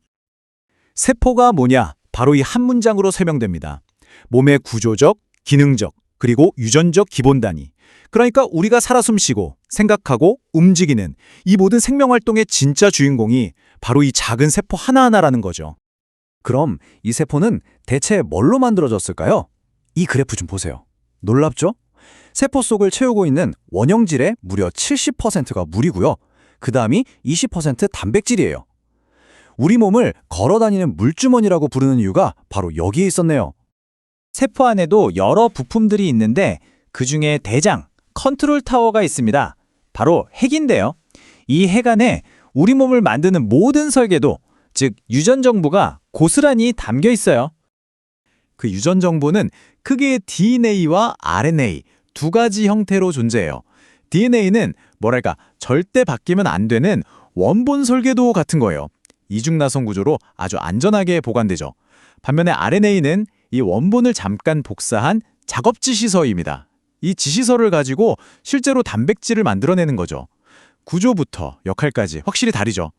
세포가 뭐냐? 바로 이 한 문장으로 설명됩니다. 몸의 구조적, 기능적, 그리고 유전적 기본 단위. 그러니까 우리가 살아 숨쉬고 생각하고 움직이는 이 모든 생명활동의 진짜 주인공이 바로 이 작은 세포 하나하나라는 거죠. 그럼 이 세포는 대체 뭘로 만들어졌을까요? 이 그래프 좀 보세요. 놀랍죠? 세포 속을 채우고 있는 원형질의 무려 70%가 물이고요. 그 다음이 20% 단백질이에요. 우리 몸을 걸어다니는 물주머니라고 부르는 이유가 바로 여기에 있었네요. 세포 안에도 여러 부품들이 있는데 그중에 대장, 컨트롤 타워가 있습니다. 바로 핵인데요. 이 핵 안에 우리 몸을 만드는 모든 설계도, 즉 유전 정보가 고스란히 담겨 있어요. 그 유전 정보는 크게 DNA와 RNA 두 가지 형태로 존재해요. DNA는 절대 바뀌면 안 되는 원본 설계도 같은 거예요. 이중나선 구조로 아주 안전하게 보관되죠. 반면에 RNA는 이 원본을 잠깐 복사한 작업 지시서입니다. 이 지시서를 가지고 실제로 단백질을 만들어내는 거죠. 구조부터 역할까지 확실히 다르죠.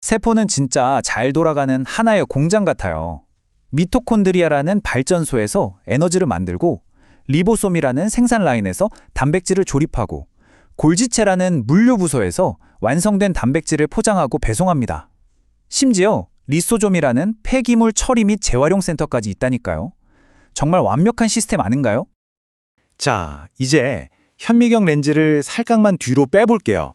세포는 진짜 잘 돌아가는 하나의 공장 같아요. 미토콘드리아라는 발전소에서 에너지를 만들고, 리보솜이라는 생산 라인에서 단백질을 조립하고, 골지체라는 물류 부서에서 완성된 단백질을 포장하고 배송합니다. 심지어 리소좀이라는 폐기물 처리 및 재활용 센터까지 있다니까요. 정말 완벽한 시스템 아닌가요? 자, 이제 현미경 렌즈를 살짝만 뒤로 빼볼게요.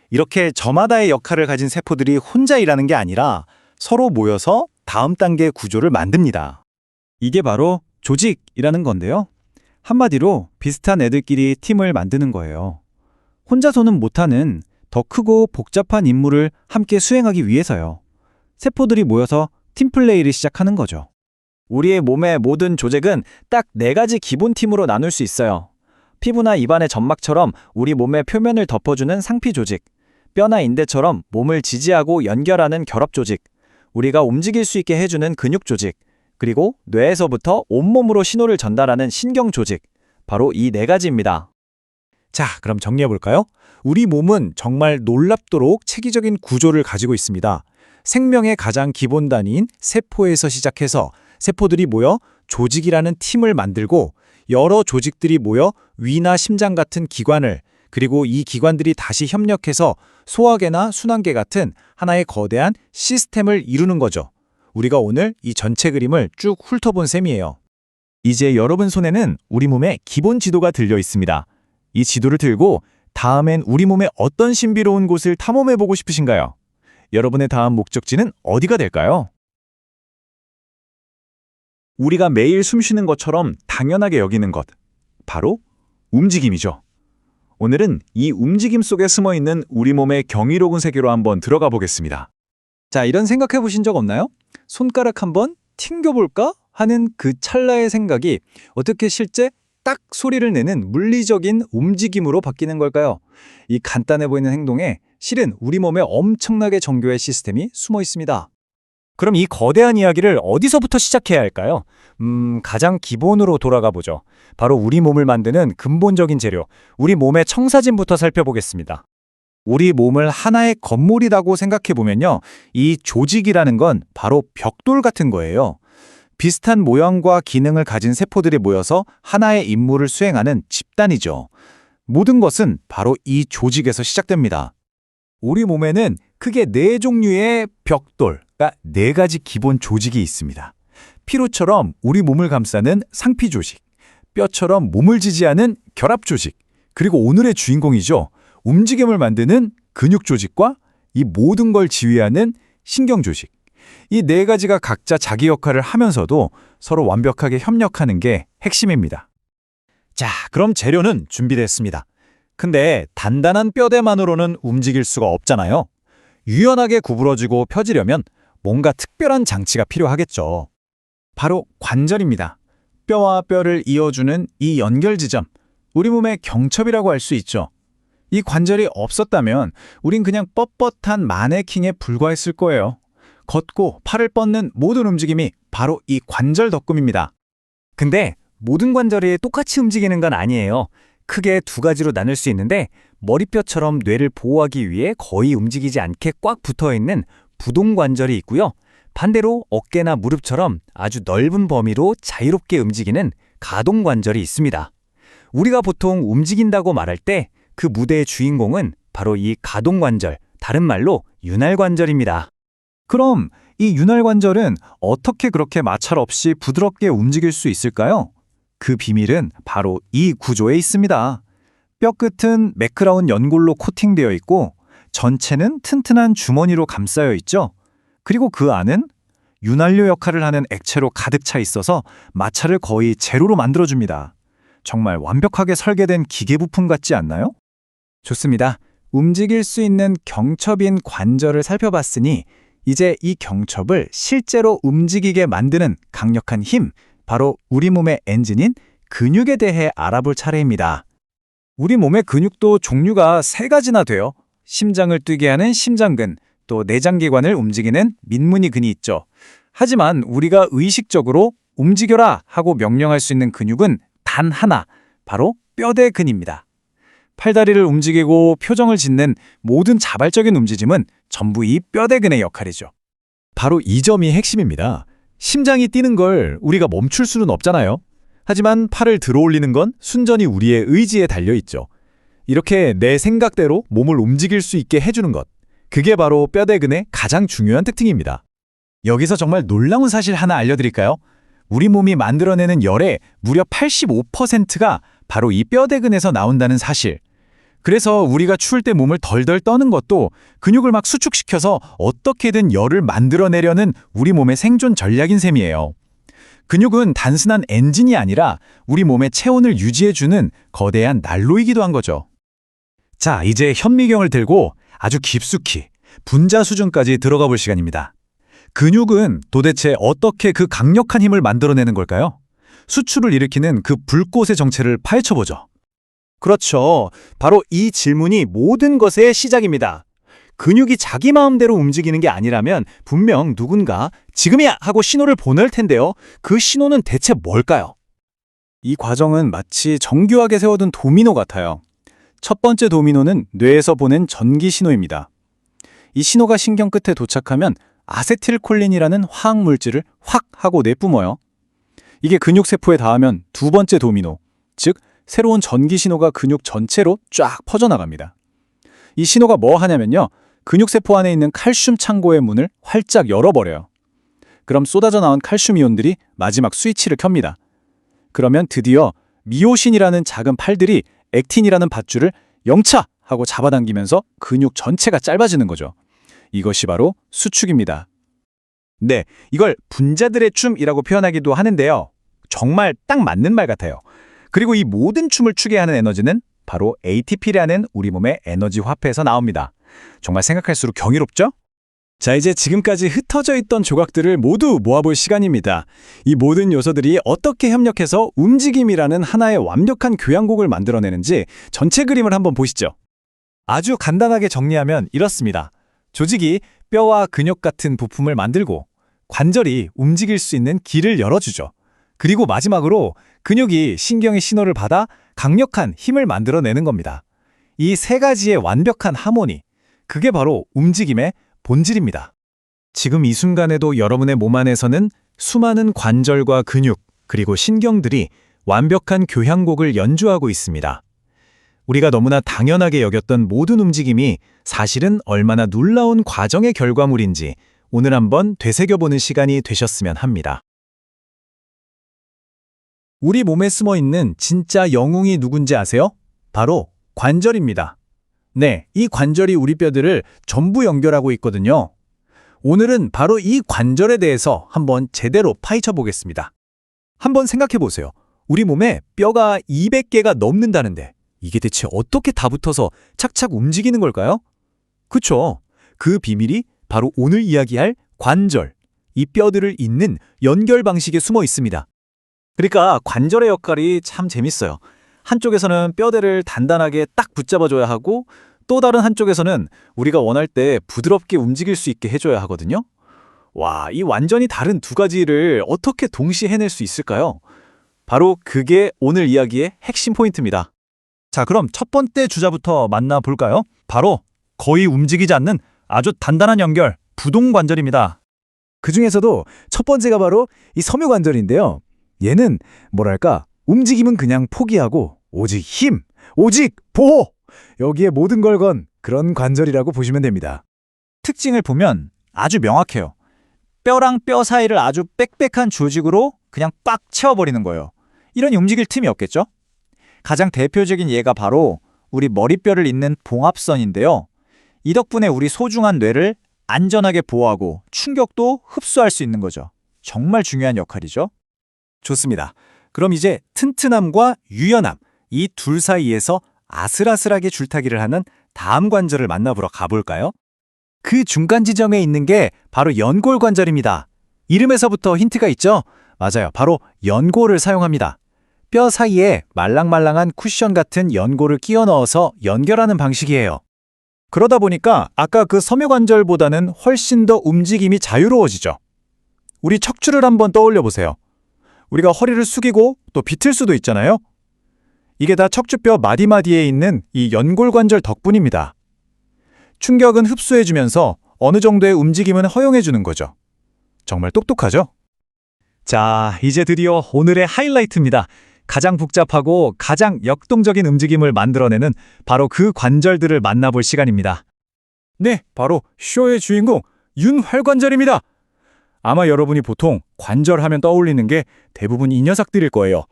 이렇게 저마다의 역할을 가진 세포들이 혼자 일하는 게 아니라 서로 모여서 다음 단계 구조를 만듭니다. 이게 바로 조직이라는 건데요. 한마디로 비슷한 애들끼리 팀을 만드는 거예요. 혼자서는 못하는 더 크고 복잡한 임무를 함께 수행하기 위해서요. 세포들이 모여서 팀플레이를 시작하는 거죠. 우리의 몸의 모든 조직은 딱 4가지 기본 팀으로 나눌 수 있어요. 피부나 입안의 점막처럼 우리 몸의 표면을 덮어주는 상피 조직, 뼈나 인대처럼 몸을 지지하고 연결하는 결합 조직, 우리가 움직일 수 있게 해주는 근육 조직, 그리고 뇌에서부터 온몸으로 신호를 전달하는 신경 조직, 바로 이 4가지입니다. 자, 그럼 정리해볼까요? 우리 몸은 정말 놀랍도록 체계적인 구조를 가지고 있습니다. 생명의 가장 기본 단위인 세포에서 시작해서 세포들이 모여 조직이라는 팀을 만들고, 여러 조직들이 모여 위나 심장 같은 기관을, 그리고 이 기관들이 다시 협력해서 소화계나 순환계 같은 하나의 거대한 시스템을 이루는 거죠. 우리가 오늘 이 전체 그림을 쭉 훑어본 셈이에요. 이제 여러분 손에는 우리 몸의 기본 지도가 들려 있습니다. 이 지도를 들고 다음엔 우리 몸의 어떤 신비로운 곳을 탐험해보고 싶으신가요? 여러분의 다음 목적지는 어디가 될까요? 우리가 매일 숨쉬는 것처럼 당연하게 여기는 것, 바로 움직임이죠. 오늘은 이 움직임 속에 숨어있는 우리 몸의 경이로운 세계로 한번 들어가 보겠습니다. 자, 이런 생각해 보신 적 없나요? 손가락 한번 튕겨볼까 하는 그 찰나의 생각이 어떻게 실제 딱 소리를 내는 물리적인 움직임으로 바뀌는 걸까요? 이 간단해 보이는 행동에 실은 우리 몸에 엄청나게 정교의 시스템이 숨어 있습니다. 그럼 이 거대한 이야기를 어디서부터 시작해야 할까요? 가장 기본으로 돌아가 보죠. 바로 우리 몸을 만드는 근본적인 재료, 우리 몸의 청사진부터 살펴보겠습니다. 우리 몸을 하나의 건물이라고 생각해 보면요. 이 조직이라는 건 바로 벽돌 같은 거예요. 비슷한 모양과 기능을 가진 세포들이 모여서 하나의 임무를 수행하는 집단이죠. 모든 것은 바로 이 조직에서 시작됩니다. 우리 몸에는 크게 4종류의 벽돌, 그러니까 4가지 기본 조직이 있습니다. 피로처럼 우리 몸을 감싸는 상피 조직, 뼈처럼 몸을 지지하는 결합 조직, 그리고 오늘의 주인공이죠. 움직임을 만드는 근육 조직과 이 모든 걸 지휘하는 신경 조직. 이 4가지가 각자 자기 역할을 하면서도 서로 완벽하게 협력하는 게 핵심입니다. 자, 그럼 재료는 준비됐습니다. 근데 단단한 뼈대만으로는 움직일 수가 없잖아요. 유연하게 구부러지고 펴지려면 뭔가 특별한 장치가 필요하겠죠. 바로 관절입니다. 뼈와 뼈를 이어주는 이 연결 지점, 우리 몸의 경첩이라고 할 수 있죠. 이 관절이 없었다면 우린 그냥 뻣뻣한 마네킹에 불과했을 거예요. 걷고 팔을 뻗는 모든 움직임이 바로 이 관절 덕분입니다. 근데 모든 관절이 똑같이 움직이는 건 아니에요. 크게 2가지로 나눌 수 있는데 머리뼈처럼 뇌를 보호하기 위해 거의 움직이지 않게 꽉 붙어있는 부동관절이 있고요. 반대로 어깨나 무릎처럼 아주 넓은 범위로 자유롭게 움직이는 가동관절이 있습니다. 우리가 보통 움직인다고 말할 때 그 무대의 주인공은 바로 이 가동관절, 다른 말로 윤활관절입니다. 그럼 이 윤활관절은 어떻게 그렇게 마찰 없이 부드럽게 움직일 수 있을까요? 그 비밀은 바로 이 구조에 있습니다. 뼈끝은 매끄러운 연골로 코팅되어 있고 전체는 튼튼한 주머니로 감싸여 있죠. 그리고 그 안은 윤활유 역할을 하는 액체로 가득 차 있어서 마찰을 거의 제로로 만들어줍니다. 정말 완벽하게 설계된 기계 부품 같지 않나요? 좋습니다. 움직일 수 있는 경첩인 관절을 살펴봤으니 이제 이 경첩을 실제로 움직이게 만드는 강력한 힘, 바로 우리 몸의 엔진인 근육에 대해 알아볼 차례입니다. 우리 몸의 근육도 종류가 3가지나 돼요. 심장을 뛰게 하는 심장근, 또 내장기관을 움직이는 민문이근이 있죠. 하지만 우리가 의식적으로 움직여라 하고 명령할 수 있는 근육은 단 하나, 바로 뼈대근입니다. 팔다리를 움직이고 표정을 짓는 모든 자발적인 움직임은 전부 이 뼈대근의 역할이죠. 바로 이 점이 핵심입니다. 심장이 뛰는 걸 우리가 멈출 수는 없잖아요. 하지만 팔을 들어올리는 건 순전히 우리의 의지에 달려있죠. 이렇게 내 생각대로 몸을 움직일 수 있게 해주는 것. 그게 바로 뼈대근의 가장 중요한 특징입니다. 여기서 정말 놀라운 사실 하나 알려드릴까요? 우리 몸이 만들어내는 열의 무려 85%가 바로 이 뼈대근에서 나온다는 사실. 그래서 우리가 추울 때 몸을 덜덜 떠는 것도 근육을 막 수축시켜서 어떻게든 열을 만들어내려는 우리 몸의 생존 전략인 셈이에요. 근육은 단순한 엔진이 아니라 우리 몸의 체온을 유지해주는 거대한 난로이기도 한 거죠. 자, 이제 현미경을 들고 아주 깊숙이 분자 수준까지 들어가 볼 시간입니다. 근육은 도대체 어떻게 그 강력한 힘을 만들어내는 걸까요? 수출을 일으키는 그 불꽃의 정체를 파헤쳐보죠. 그렇죠. 바로 이 질문이 모든 것의 시작입니다. 근육이 자기 마음대로 움직이는 게 아니라면 분명 누군가 지금이야 하고 신호를 보낼 텐데요. 그 신호는 대체 뭘까요? 이 과정은 마치 정교하게 세워둔 도미노 같아요. 첫 번째 도미노는 뇌에서 보낸 전기 신호입니다. 이 신호가 신경 끝에 도착하면 아세틸콜린이라는 화학 물질을 확 하고 내뿜어요. 이게 근육세포에 닿으면 두 번째 도미노, 즉 새로운 전기 신호가 근육 전체로 쫙 퍼져나갑니다. 이 신호가 뭐 하냐면요. 근육세포 안에 있는 칼슘 창고의 문을 활짝 열어버려요. 그럼 쏟아져 나온 칼슘 이온들이 마지막 스위치를 켭니다. 그러면 드디어 미오신이라는 작은 팔들이 액틴이라는 밧줄을 영차 하고 잡아당기면서 근육 전체가 짧아지는 거죠. 이것이 바로 수축입니다. 네, 이걸 분자들의 춤이라고 표현하기도 하는데요. 정말 딱 맞는 말 같아요. 그리고 이 모든 춤을 추게 하는 에너지는 바로 ATP라는 우리 몸의 에너지 화폐에서 나옵니다. 정말 생각할수록 경이롭죠? 자, 이제 지금까지 흩어져 있던 조각들을 모두 모아볼 시간입니다. 이 모든 요소들이 어떻게 협력해서 움직임이라는 하나의 완벽한 교향곡을 만들어내는지 전체 그림을 한번 보시죠. 아주 간단하게 정리하면 이렇습니다. 조직이 뼈와 근육 같은 부품을 만들고 관절이 움직일 수 있는 길을 열어주죠. 그리고 마지막으로 근육이 신경의 신호를 받아 강력한 힘을 만들어내는 겁니다. 이 세 가지의 완벽한 하모니, 그게 바로 움직임의 본질입니다. 지금 이 순간에도 여러분의 몸 안에서는 수많은 관절과 근육, 그리고 신경들이 완벽한 교향곡을 연주하고 있습니다. 우리가 너무나 당연하게 여겼던 모든 움직임이 사실은 얼마나 놀라운 과정의 결과물인지 오늘 한번 되새겨보는 시간이 되셨으면 합니다. 우리 몸에 숨어 있는 진짜 영웅이 누군지 아세요? 바로 관절입니다. 네, 이 관절이 우리 뼈들을 전부 연결하고 있거든요. 오늘은 바로 이 관절에 대해서 한번 제대로 파헤쳐 보겠습니다. 한번 생각해 보세요. 우리 몸에 뼈가 200개가 넘는다는데 이게 대체 어떻게 다 붙어서 착착 움직이는 걸까요? 그쵸? 그 비밀이 바로 오늘 이야기할 관절, 이 뼈들을 잇는 연결 방식에 숨어 있습니다. 그러니까 관절의 역할이 참 재밌어요. 한쪽에서는 뼈대를 단단하게 딱 붙잡아줘야 하고 또 다른 한쪽에서는 우리가 원할 때 부드럽게 움직일 수 있게 해줘야 하거든요. 와, 이 완전히 다른 두 가지를 어떻게 동시에 해낼 수 있을까요? 바로 그게 오늘 이야기의 핵심 포인트입니다. 자, 그럼 첫 번째 주자부터 만나볼까요? 바로 거의 움직이지 않는 아주 단단한 연결, 부동관절입니다. 그 중에서도 첫 번째가 바로 이 섬유관절인데요. 얘는 뭐랄까, 움직임은 그냥 포기하고 오직 힘, 오직 보호! 여기에 모든 걸 건 그런 관절이라고 보시면 됩니다. 특징을 보면 아주 명확해요. 뼈랑 뼈 사이를 아주 빽빽한 조직으로 그냥 꽉 채워버리는 거예요. 이런 움직일 틈이 없겠죠? 가장 대표적인 예가 바로 우리 머리뼈를 잇는 봉합선인데요. 이 덕분에 우리 소중한 뇌를 안전하게 보호하고 충격도 흡수할 수 있는 거죠. 정말 중요한 역할이죠. 좋습니다. 그럼 이제 튼튼함과 유연함, 이 둘 사이에서 아슬아슬하게 줄타기를 하는 다음 관절을 만나보러 가볼까요? 그 중간 지점에 있는 게 바로 연골관절입니다. 이름에서부터 힌트가 있죠? 맞아요. 바로 연골을 사용합니다. 뼈 사이에 말랑말랑한 쿠션 같은 연골을 끼워 넣어서 연결하는 방식이에요. 그러다 보니까 아까 그 섬유관절보다는 훨씬 더 움직임이 자유로워지죠. 우리 척추를 한번 떠올려 보세요. 우리가 허리를 숙이고 또 비틀 수도 있잖아요. 이게 다 척추뼈 마디마디에 있는 이 연골관절 덕분입니다. 충격은 흡수해주면서 어느 정도의 움직임은 허용해주는 거죠. 정말 똑똑하죠? 자, 이제 드디어 오늘의 하이라이트입니다. 가장 복잡하고 가장 역동적인 움직임을 만들어내는 바로 그 관절들을 만나볼 시간입니다. 네, 바로 쇼의 주인공 윤활관절입니다. 아마 여러분이 보통 관절하면 떠올리는 게 대부분 이 녀석들일 거예요.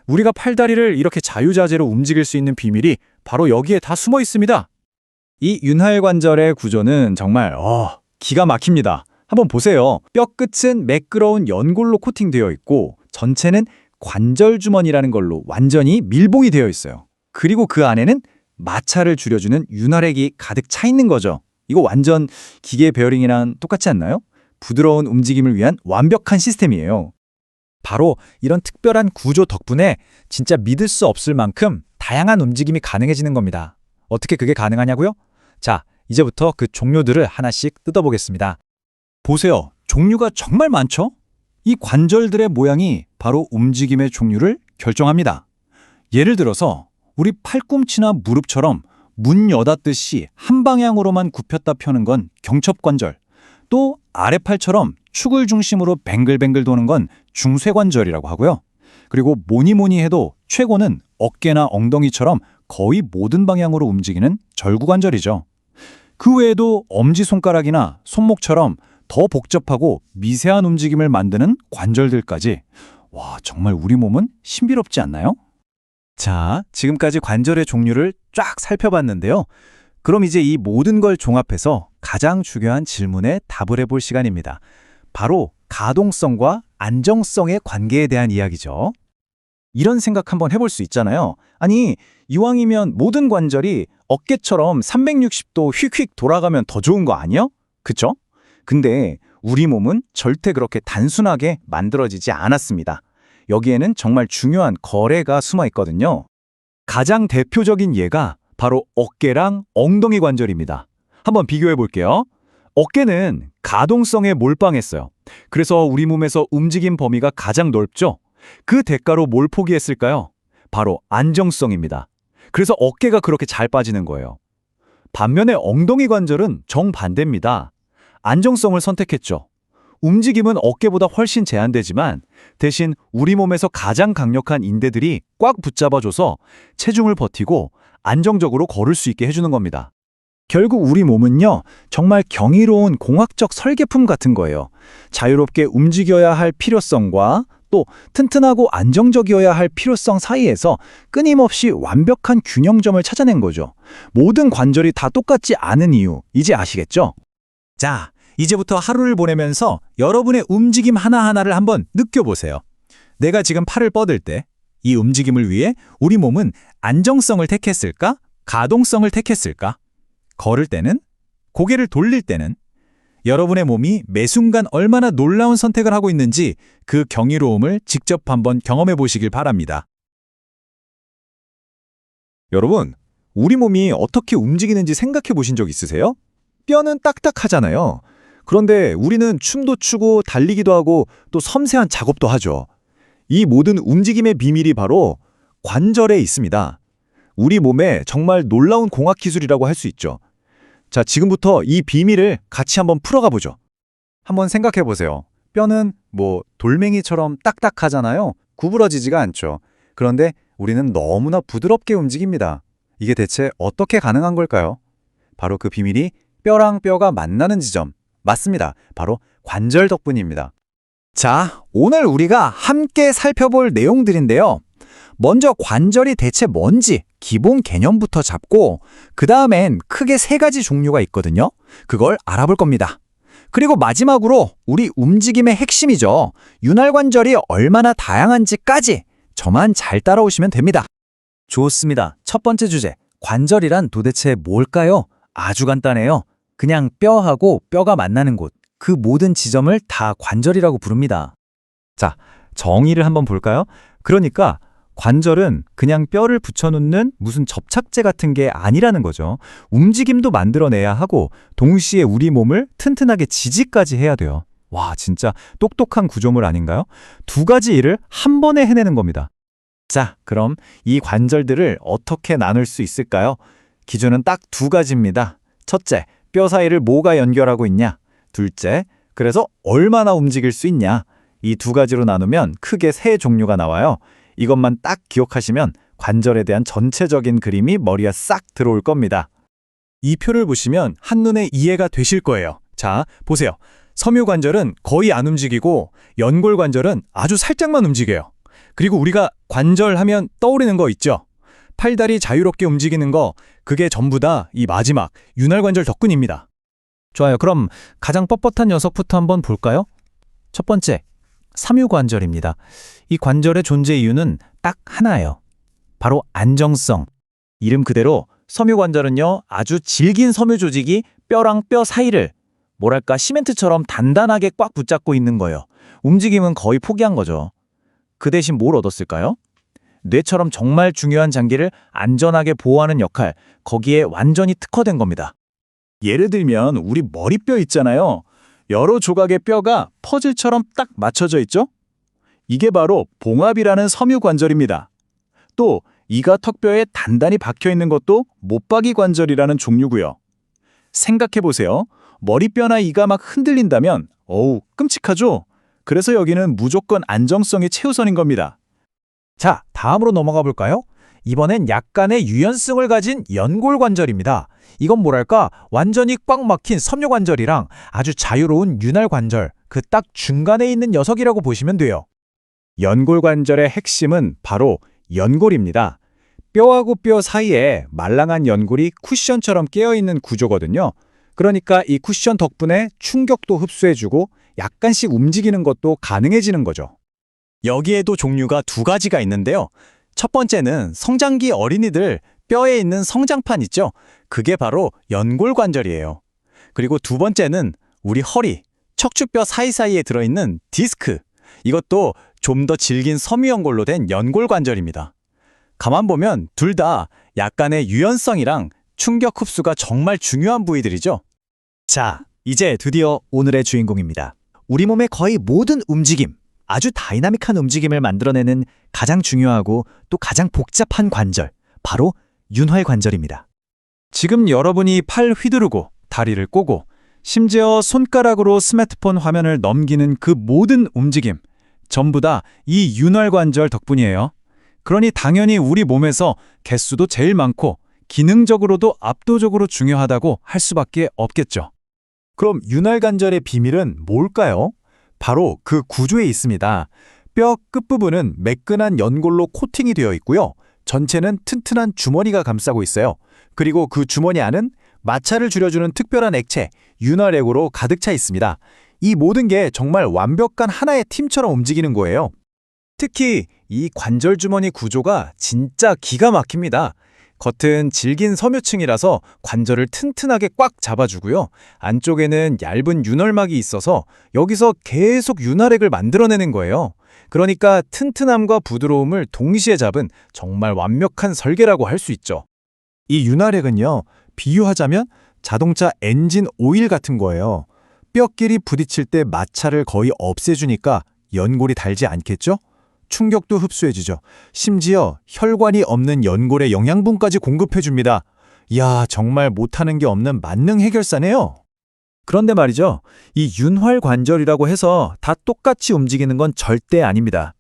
우리가 팔다리를 이렇게 자유자재로 움직일 수 있는 비밀이 바로 여기에 다 숨어 있습니다. 이 윤활관절의 구조는 정말 기가 막힙니다. 한번 보세요. 뼈 끝은 매끄러운 연골로 코팅되어 있고 전체는 관절 주머니라는 걸로 완전히 밀봉이 되어 있어요. 그리고 그 안에는 마찰을 줄여주는 윤활액이 가득 차 있는 거죠. 이거 완전 기계 베어링이랑 똑같지 않나요? 부드러운 움직임을 위한 완벽한 시스템이에요. 바로 이런 특별한 구조 덕분에 진짜 믿을 수 없을 만큼 다양한 움직임이 가능해지는 겁니다. 어떻게 그게 가능하냐고요? 자, 이제부터 그 종류들을 하나씩 뜯어보겠습니다. 보세요. 종류가 정말 많죠? 이 관절들의 모양이 바로 움직임의 종류를 결정합니다. 예를 들어서 우리 팔꿈치나 무릎처럼 문 여닫듯이 한 방향으로만 굽혔다 펴는 건 경첩관절, 또 아래팔처럼 축을 중심으로 뱅글뱅글 도는 건 중쇄관절이라고 하고요. 그리고 뭐니 해도 최고는 어깨나 엉덩이처럼 거의 모든 방향으로 움직이는 절구관절이죠. 그 외에도 엄지손가락이나 손목처럼 더 복잡하고 미세한 움직임을 만드는 관절들까지. 와, 정말 우리 몸은 신비롭지 않나요? 자, 지금까지 관절의 종류를 쫙 살펴봤는데요. 그럼 이제 이 모든 걸 종합해서 가장 중요한 질문에 답을 해볼 시간입니다. 바로 가동성과 안정성의 관계에 대한 이야기죠. 이런 생각 한번 해볼 수 있잖아요. 아니, 이왕이면 모든 관절이 어깨처럼 360도 휙휙 돌아가면 더 좋은 거 아니요? 그쵸? 근데 우리 몸은 절대 그렇게 단순하게 만들어지지 않았습니다. 여기에는 정말 중요한 거래가 숨어 있거든요. 가장 대표적인 예가 바로 어깨랑 엉덩이 관절입니다. 한번 비교해 볼게요. 어깨는 가동성에 몰빵했어요. 그래서 우리 몸에서 움직임 범위가 가장 넓죠? 그 대가로 뭘 포기했을까요? 바로 안정성입니다. 그래서 어깨가 그렇게 잘 빠지는 거예요. 반면에 엉덩이 관절은 정반대입니다. 안정성을 선택했죠. 움직임은 어깨보다 훨씬 제한되지만 대신 우리 몸에서 가장 강력한 인대들이 꽉 붙잡아줘서 체중을 버티고 안정적으로 걸을 수 있게 해주는 겁니다. 결국 우리 몸은요, 정말 경이로운 공학적 설계품 같은 거예요. 자유롭게 움직여야 할 필요성과 또 튼튼하고 안정적이어야 할 필요성 사이에서 끊임없이 완벽한 균형점을 찾아낸 거죠. 모든 관절이 다 똑같지 않은 이유, 이제 아시겠죠? 자, 이제부터 하루를 보내면서 여러분의 움직임 하나하나를 한번 느껴보세요. 내가 지금 팔을 뻗을 때 이 움직임을 위해 우리 몸은 안정성을 택했을까? 가동성을 택했을까? 걸을 때는? 고개를 돌릴 때는? 여러분의 몸이 매 순간 얼마나 놀라운 선택을 하고 있는지 그 경이로움을 직접 한번 경험해 보시길 바랍니다. 여러분, 우리 몸이 어떻게 움직이는지 생각해 보신 적 있으세요? 뼈는 딱딱하잖아요. 그런데 우리는 춤도 추고 달리기도 하고 또 섬세한 작업도 하죠. 이 모든 움직임의 비밀이 바로 관절에 있습니다. 우리 몸에 정말 놀라운 공학 기술이라고 할 수 있죠. 자, 지금부터 이 비밀을 같이 한번 풀어가 보죠. 한번 생각해 보세요. 뼈는 돌멩이처럼 딱딱하잖아요. 구부러지지가 않죠. 그런데 우리는 너무나 부드럽게 움직입니다. 이게 대체 어떻게 가능한 걸까요? 바로 그 비밀이 뼈랑 뼈가 만나는 지점. 맞습니다. 바로 관절 덕분입니다. 자, 오늘 우리가 함께 살펴볼 내용들인데요. 먼저 관절이 대체 뭔지 기본 개념부터 잡고 그 다음엔 크게 3가지 종류가 있거든요. 그걸 알아볼 겁니다. 그리고 마지막으로 우리 움직임의 핵심이죠. 윤활관절이 얼마나 다양한지까지 저만 잘 따라오시면 됩니다. 좋습니다. 첫 번째 주제, 관절이란 도대체 뭘까요? 아주 간단해요. 그냥 뼈하고 뼈가 만나는 곳, 그 모든 지점을 다 관절이라고 부릅니다. 자, 정의를 한번 볼까요? 그러니까 관절은 그냥 뼈를 붙여놓는 무슨 접착제 같은 게 아니라는 거죠. 움직임도 만들어내야 하고 동시에 우리 몸을 튼튼하게 지지까지 해야 돼요. 와, 진짜 똑똑한 구조물 아닌가요? 2가지 일을 한 번에 해내는 겁니다. 자, 그럼 이 관절들을 어떻게 나눌 수 있을까요? 기준은 딱 2가지입니다. 첫째, 뼈 사이를 뭐가 연결하고 있냐? 둘째, 그래서 얼마나 움직일 수 있냐? 이 2가지로 나누면 크게 3 종류가 나와요. 이것만 딱 기억하시면 관절에 대한 전체적인 그림이 머리에 싹 들어올 겁니다. 이 표를 보시면 한눈에 이해가 되실 거예요. 자, 보세요. 섬유관절은 거의 안 움직이고 연골관절은 아주 살짝만 움직여요. 그리고 우리가 관절 하면 떠오르는 거 있죠? 팔다리 자유롭게 움직이는 거, 그게 전부 다 이 마지막 윤활관절 덕분입니다. 좋아요. 그럼 가장 뻣뻣한 녀석부터 한번 볼까요? 첫 번째, 삼유관절입니다. 이 관절의 존재 이유는 딱 하나예요. 바로 안정성. 이름 그대로 섬유관절은요, 아주 질긴 섬유 조직이 뼈랑 뼈 사이를 뭐랄까 시멘트처럼 단단하게 꽉 붙잡고 있는 거예요. 움직임은 거의 포기한 거죠. 그 대신 뭘 얻었을까요? 뇌처럼 정말 중요한 장기를 안전하게 보호하는 역할, 거기에 완전히 특화된 겁니다. 예를 들면 우리 머리뼈 있잖아요. 여러 조각의 뼈가 퍼즐처럼 딱 맞춰져 있죠? 이게 바로 봉합이라는 섬유관절입니다. 또 이가 턱뼈에 단단히 박혀 있는 것도 못박이 관절이라는 종류고요. 생각해보세요. 머리뼈나 이가 막 흔들린다면 어우, 끔찍하죠? 그래서 여기는 무조건 안정성이 최우선인 겁니다. 자, 다음으로 넘어가 볼까요? 이번엔 약간의 유연성을 가진 연골관절입니다. 이건 뭐랄까 완전히 꽉 막힌 섬유관절이랑 아주 자유로운 윤활관절, 그 딱 중간에 있는 녀석이라고 보시면 돼요. 연골관절의 핵심은 바로 연골입니다. 뼈하고 뼈 사이에 말랑한 연골이 쿠션처럼 깨어있는 구조거든요. 그러니까 이 쿠션 덕분에 충격도 흡수해주고 약간씩 움직이는 것도 가능해지는 거죠. 여기에도 종류가 2가지가 있는데요. 첫 번째는 성장기 어린이들 뼈에 있는 성장판 있죠? 그게 바로 연골관절이에요. 그리고 2번째는 우리 허리, 척추뼈 사이사이에 들어있는 디스크. 이것도 좀 더 질긴 섬유연골로 된 연골관절입니다. 가만 보면 둘 다 약간의 유연성이랑 충격 흡수가 정말 중요한 부위들이죠. 자, 이제 드디어 오늘의 주인공입니다. 우리 몸의 거의 모든 움직임, 아주 다이나믹한 움직임을 만들어내는 가장 중요하고 또 가장 복잡한 관절, 바로 윤활관절입니다. 지금 여러분이 팔 휘두르고 다리를 꼬고 심지어 손가락으로 스마트폰 화면을 넘기는 그 모든 움직임, 전부 다 이 윤활관절 덕분이에요. 그러니 당연히 우리 몸에서 개수도 제일 많고 기능적으로도 압도적으로 중요하다고 할 수밖에 없겠죠. 그럼 윤활관절의 비밀은 뭘까요? 바로 그 구조에 있습니다. 뼈 끝부분은 매끈한 연골로 코팅이 되어 있고요. 전체는 튼튼한 주머니가 감싸고 있어요. 그리고 그 주머니 안은 마찰을 줄여주는 특별한 액체, 윤활액으로 가득 차 있습니다. 이 모든 게 정말 완벽한 하나의 팀처럼 움직이는 거예요. 특히 이 관절 주머니 구조가 진짜 기가 막힙니다. 겉은 질긴 섬유층이라서 관절을 튼튼하게 꽉 잡아주고요. 안쪽에는 얇은 윤활막이 있어서 여기서 계속 윤활액을 만들어내는 거예요. 그러니까 튼튼함과 부드러움을 동시에 잡은 정말 완벽한 설계라고 할 수 있죠. 이 윤활액은요, 비유하자면 자동차 엔진 오일 같은 거예요. 뼈끼리 부딪힐 때 마찰을 거의 없애주니까 연골이 닳지 않겠죠? 충격도 흡수해주죠. 심지어 혈관이 없는 연골에 영양분까지 공급해줍니다. 이야, 정말 못하는 게 없는 만능 해결사네요. 그런데 말이죠. 이 윤활관절이라고 해서 다 똑같이 움직이는 건 절대 아닙니다.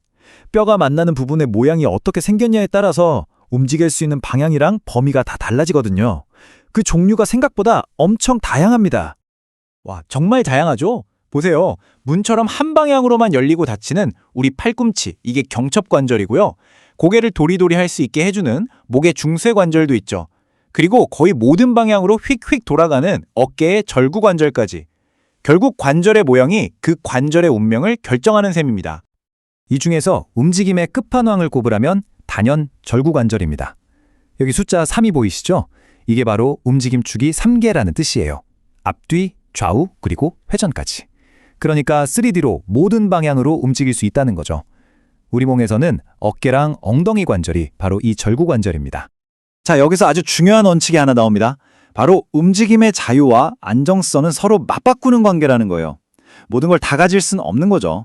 뼈가 만나는 부분의 모양이 어떻게 생겼냐에 따라서 움직일 수 있는 방향이랑 범위가 다 달라지거든요. 그 종류가 생각보다 엄청 다양합니다. 와, 정말 다양하죠? 보세요. 문처럼 한 방향으로만 열리고 닫히는 우리 팔꿈치, 이게 경첩관절이고요. 고개를 도리도리 할 수 있게 해주는 목의 중쇄관절도 있죠. 그리고 거의 모든 방향으로 휙휙 돌아가는 어깨의 절구관절까지. 결국 관절의 모양이 그 관절의 운명을 결정하는 셈입니다. 이 중에서 움직임의 끝판왕을 꼽으라면 단연 절구관절입니다. 여기 숫자 3이 보이시죠? 이게 바로 움직임 축이 3개라는 뜻이에요. 앞뒤, 좌우, 그리고 회전까지. 그러니까 3D로 모든 방향으로 움직일 수 있다는 거죠. 우리 몸에서는 어깨랑 엉덩이 관절이 바로 이 절구관절입니다. 자, 여기서 아주 중요한 원칙이 하나 나옵니다. 바로 움직임의 자유와 안정성은 서로 맞바꾸는 관계라는 거예요. 모든 걸 다 가질 수는 없는 거죠.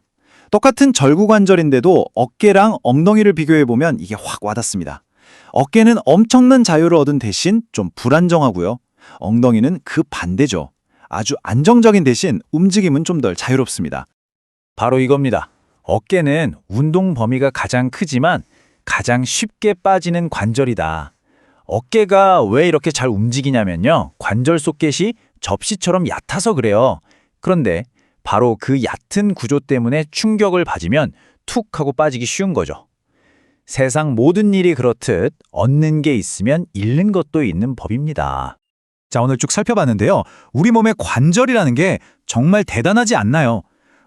똑같은 절구관절인데도 어깨랑 엉덩이를 비교해보면 이게 확 와닿습니다. 어깨는 엄청난 자유를 얻은 대신 좀 불안정하고요. 엉덩이는 그 반대죠. 아주 안정적인 대신 움직임은 좀 덜 자유롭습니다. 바로 이겁니다. 어깨는 운동 범위가 가장 크지만 가장 쉽게 빠지는 관절이다. 어깨가 왜 이렇게 잘 움직이냐면요. 관절 소켓이 접시처럼 얕아서 그래요. 그런데 바로 그 얕은 구조 때문에 충격을 받으면 툭 하고 빠지기 쉬운 거죠. 세상 모든 일이 그렇듯 얻는 게 있으면 잃는 것도 있는 법입니다. 자, 오늘 쭉 살펴봤는데요. 우리 몸의 관절이라는 게 정말 대단하지 않나요?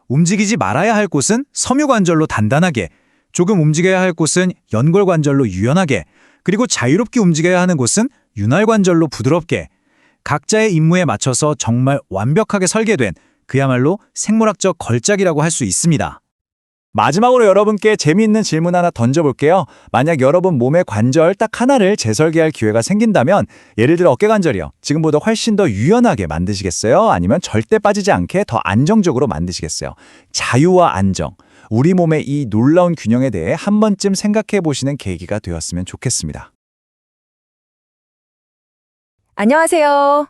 움직이지 말아야 할 곳은 섬유관절로 단단하게, 조금 움직여야 할 곳은 연골관절로 유연하게, 그리고 자유롭게 움직여야 하는 곳은 윤활관절로 부드럽게, 각자의 임무에 맞춰서 정말 완벽하게 설계된 그야말로 생물학적 걸작이라고 할 수 있습니다. 마지막으로 여러분께 재미있는 질문 하나 던져볼게요. 만약 여러분 몸의 관절 딱 하나를 재설계할 기회가 생긴다면, 예를 들어 어깨관절이요. 지금보다 훨씬 더 유연하게 만드시겠어요? 아니면 절대 빠지지 않게 더 안정적으로 만드시겠어요? 자유와 안정, 우리 몸의 이 놀라운 균형에 대해 한 번쯤 생각해 보시는 계기가 되었으면 좋겠습니다. 안녕하세요.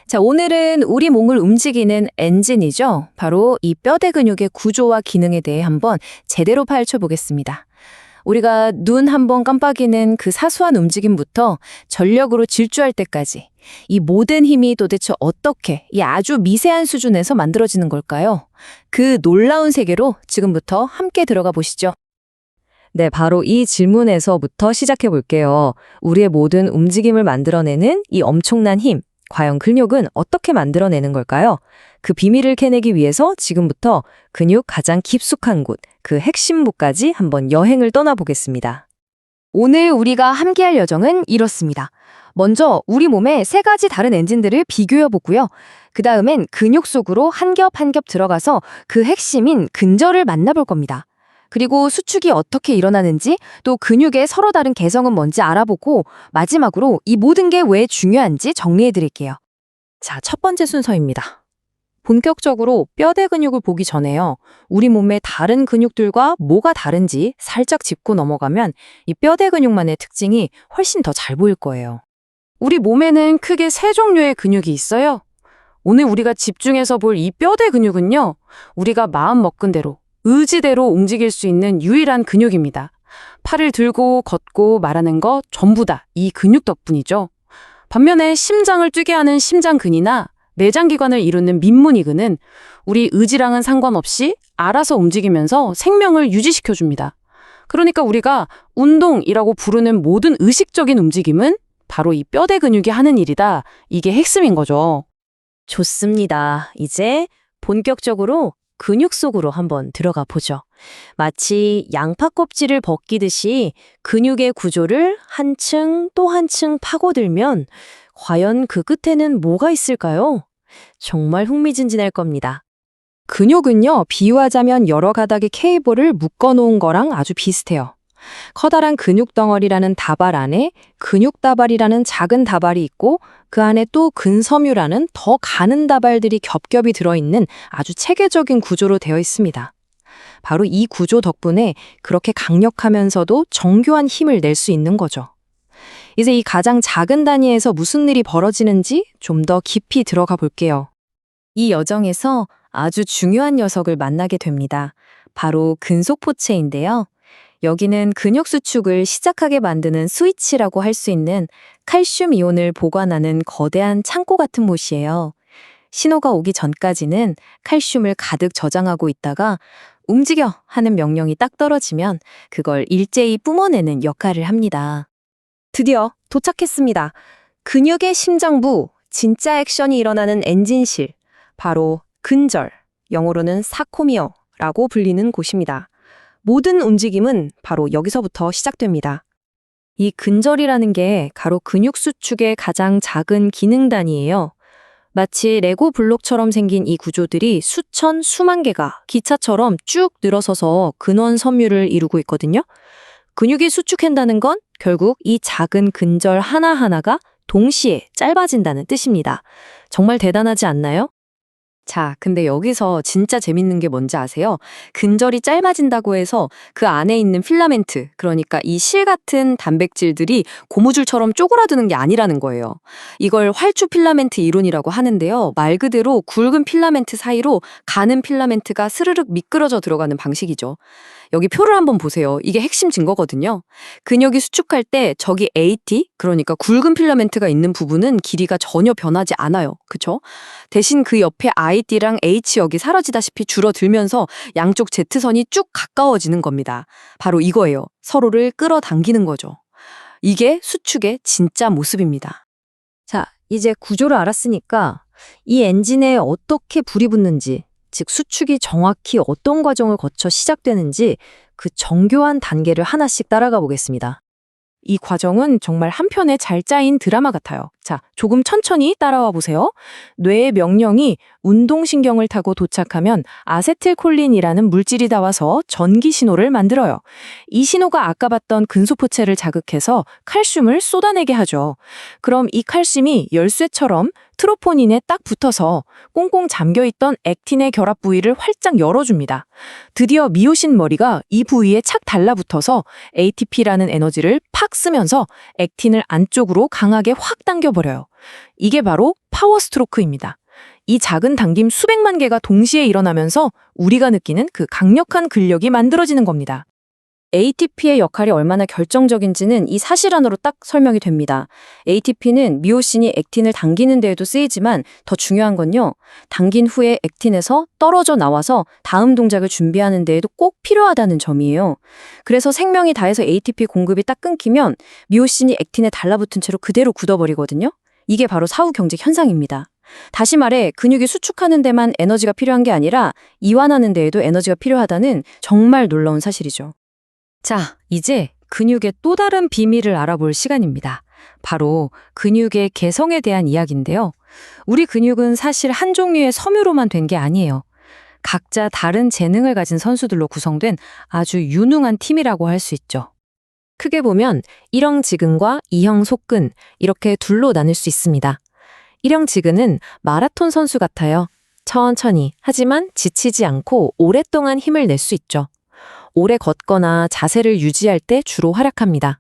자, 오늘은 우리 몸을 움직이는 엔진이죠. 바로 이 뼈대 근육의 구조와 기능에 대해 한번 제대로 파헤쳐 보겠습니다. 우리가 눈 한번 깜빡이는 그 사소한 움직임부터 전력으로 질주할 때까지 이 모든 힘이 도대체 어떻게 이 아주 미세한 수준에서 만들어지는 걸까요? 그 놀라운 세계로 지금부터 함께 들어가 보시죠. 네, 바로 이 질문에서부터 시작해 볼게요. 우리의 모든 움직임을 만들어내는 이 엄청난 힘, 과연 근육은 어떻게 만들어내는 걸까요? 그 비밀을 캐내기 위해서 지금부터 근육 가장 깊숙한 곳, 그 핵심부까지 한번 여행을 떠나보겠습니다. 오늘 우리가 함께할 여정은 이렇습니다. 먼저 우리 몸의 세 가지 다른 엔진들을 비교해 보고요. 그 다음엔 근육 속으로 한 겹 한 겹 들어가서 그 핵심인 근절을 만나볼 겁니다. 그리고 수축이 어떻게 일어나는지, 또 근육의 서로 다른 개성은 뭔지 알아보고 마지막으로 이 모든 게 왜 중요한지 정리해 드릴게요. 자, 첫 번째 순서입니다. 본격적으로 뼈대 근육을 보기 전에요. 우리 몸의 다른 근육들과 뭐가 다른지 살짝 짚고 넘어가면 이 뼈대 근육만의 특징이 훨씬 더 잘 보일 거예요. 우리 몸에는 크게 세 종류의 근육이 있어요. 오늘 우리가 집중해서 볼 이 뼈대 근육은요, 우리가 마음 먹은 대로, 의지대로 움직일 수 있는 유일한 근육입니다. 팔을 들고 걷고 말하는 거 전부 다 이 근육 덕분이죠. 반면에 심장을 뛰게 하는 심장근이나 내장기관을 이루는 민문이근은 우리 의지랑은 상관없이 알아서 움직이면서 생명을 유지시켜줍니다. 그러니까 우리가 운동이라고 부르는 모든 의식적인 움직임은 바로 이 뼈대 근육이 하는 일이다. 이게 핵심인 거죠. 좋습니다. 이제 본격적으로 근육 속으로 한번 들어가 보죠. 마치 양파 껍질을 벗기듯이 근육의 구조를 한 층 또 한 층 파고들면 과연 그 끝에는 뭐가 있을까요? 정말 흥미진진할 겁니다. 근육은요, 비유하자면 여러 가닥의 케이블을 묶어놓은 거랑 아주 비슷해요. 커다란 근육 덩어리라는 다발 안에 근육 다발이라는 작은 다발이 있고 그 안에 또 근섬유라는 더 가는 다발들이 겹겹이 들어있는 아주 체계적인 구조로 되어 있습니다. 바로 이 구조 덕분에 그렇게 강력하면서도 정교한 힘을 낼 수 있는 거죠. 이제 이 가장 작은 단위에서 무슨 일이 벌어지는지 좀 더 깊이 들어가 볼게요. 이 여정에서 아주 중요한 녀석을 만나게 됩니다. 바로 근속포체인데요. 여기는 근육 수축을 시작하게 만드는 스위치라고 할 수 있는 칼슘 이온을 보관하는 거대한 창고 같은 곳이에요. 신호가 오기 전까지는 칼슘을 가득 저장하고 있다가 움직여 하는 명령이 딱 떨어지면 그걸 일제히 뿜어내는 역할을 합니다. 드디어 도착했습니다. 근육의 심장부, 진짜 액션이 일어나는 엔진실, 바로 근절, 영어로는 사코미어라고 불리는 곳입니다. 모든 움직임은 바로 여기서부터 시작됩니다. 이 근절이라는 게 바로 근육 수축의 가장 작은 기능 단위예요. 마치 레고 블록처럼 생긴 이 구조들이 수천, 수만 개가 기차처럼 쭉 늘어서서 근원 섬유를 이루고 있거든요. 근육이 수축한다는 건 결국 이 작은 근절 하나하나가 동시에 짧아진다는 뜻입니다. 정말 대단하지 않나요? 자, 근데 여기서 진짜 재밌는 게 뭔지 아세요? 근절이 짧아진다고 해서 그 안에 있는 필라멘트, 그러니까 이 실 같은 단백질들이 고무줄처럼 쪼그라드는 게 아니라는 거예요. 이걸 활주 필라멘트 이론이라고 하는데요. 말 그대로 굵은 필라멘트 사이로 가는 필라멘트가 스르륵 미끄러져 들어가는 방식이죠. 여기 표를 한번 보세요. 이게 핵심 증거거든요. 근육이 수축할 때 저기 AT, 그러니까 굵은 필라멘트가 있는 부분은 길이가 전혀 변하지 않아요. 그쵸? 대신 그 옆에 ID랑 H역이 사라지다시피 줄어들면서 양쪽 Z선이 쭉 가까워지는 겁니다. 바로 이거예요. 서로를 끌어당기는 거죠. 이게 수축의 진짜 모습입니다. 자, 이제 구조를 알았으니까 이 엔진에 어떻게 불이 붙는지, 즉 수축이 정확히 어떤 과정을 거쳐 시작되는지 그 정교한 단계를 하나씩 따라가 보겠습니다. 이 과정은 정말 한 편의 잘 짜인 드라마 같아요. 자, 조금 천천히 따라와 보세요. 뇌의 명령이 운동신경을 타고 도착하면 아세틸콜린이라는 물질이 닿아서 전기 신호를 만들어요. 이 신호가 아까 봤던 근소포체를 자극해서 칼슘을 쏟아내게 하죠. 그럼 이 칼슘이 열쇠처럼 트로포닌에 딱 붙어서 꽁꽁 잠겨있던 액틴의 결합 부위를 활짝 열어줍니다. 드디어 미오신 머리가 이 부위에 착 달라붙어서 ATP라는 에너지를 팍 쓰면서 액틴을 안쪽으로 강하게 확 당겨버려요. 이게 바로 파워 스트로크입니다. 이 작은 당김 수백만 개가 동시에 일어나면서 우리가 느끼는 그 강력한 근력이 만들어지는 겁니다. ATP의 역할이 얼마나 결정적인지는 이 사실 안으로 딱 설명이 됩니다. ATP는 미오신이 액틴을 당기는 데에도 쓰이지만 더 중요한 건요. 당긴 후에 액틴에서 떨어져 나와서 다음 동작을 준비하는 데에도 꼭 필요하다는 점이에요. 그래서 생명이 다해서 ATP 공급이 딱 끊기면 미오신이 액틴에 달라붙은 채로 그대로 굳어버리거든요. 이게 바로 사후경직 현상입니다. 다시 말해 근육이 수축하는 데만 에너지가 필요한 게 아니라 이완하는 데에도 에너지가 필요하다는 정말 놀라운 사실이죠. 자, 이제 근육의 또 다른 비밀을 알아볼 시간입니다. 바로 근육의 개성에 대한 이야기인데요. 우리 근육은 사실 한 종류의 섬유로만 된 게 아니에요. 각자 다른 재능을 가진 선수들로 구성된 아주 유능한 팀이라고 할 수 있죠. 크게 보면 1형 지근과 2형 속근 이렇게 둘로 나눌 수 있습니다. 1형 지근은 마라톤 선수 같아요. 천천히, 하지만 지치지 않고 오랫동안 힘을 낼 수 있죠. 오래 걷거나 자세를 유지할 때 주로 활약합니다.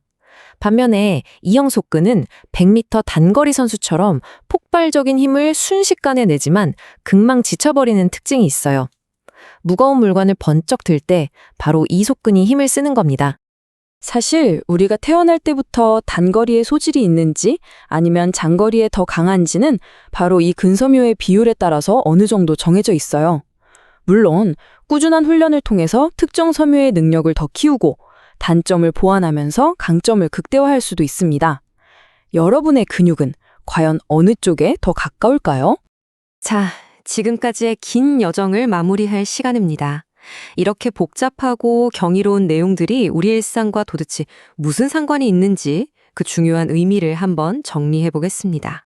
반면에 이영속근은 100m 단거리 선수처럼 폭발적인 힘을 순식간에 내지만 금방 지쳐버리는 특징이 있어요. 무거운 물건을 번쩍 들 때 바로 이 속근이 힘을 쓰는 겁니다. 사실 우리가 태어날 때부터 단거리에 소질이 있는지 아니면 장거리에 더 강한지는 바로 이 근섬유의 비율에 따라서 어느 정도 정해져 있어요. 물론 꾸준한 훈련을 통해서 특정 섬유의 능력을 더 키우고 단점을 보완하면서 강점을 극대화할 수도 있습니다. 여러분의 근육은 과연 어느 쪽에 더 가까울까요? 자, 지금까지의 긴 여정을 마무리할 시간입니다. 이렇게 복잡하고 경이로운 내용들이 우리 일상과 도대체 무슨 상관이 있는지 그 중요한 의미를 한번 정리해 보겠습니다.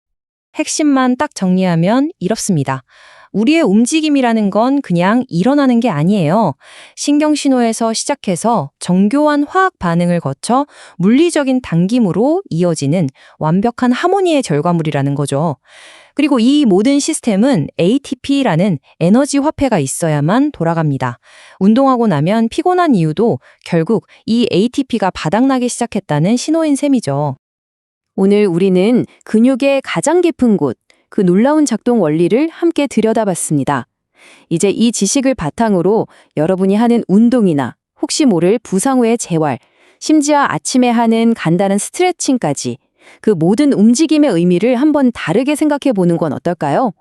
핵심만 딱 정리하면 이렇습니다. 우리의 움직임이라는 건 그냥 일어나는 게 아니에요. 신경신호에서 시작해서 정교한 화학 반응을 거쳐 물리적인 당김으로 이어지는 완벽한 하모니의 결과물이라는 거죠. 그리고 이 모든 시스템은 ATP라는 에너지 화폐가 있어야만 돌아갑니다. 운동하고 나면 피곤한 이유도 결국 이 ATP가 바닥나기 시작했다는 신호인 셈이죠. 오늘 우리는 근육의 가장 깊은 곳, 그 놀라운 작동 원리를 함께 들여다봤습니다. 이제 이 지식을 바탕으로 여러분이 하는 운동이나 혹시 모를 부상 후의 재활, 심지어 아침에 하는 간단한 스트레칭까지 그 모든 움직임의 의미를 한번 다르게 생각해 보는 건 어떨까요?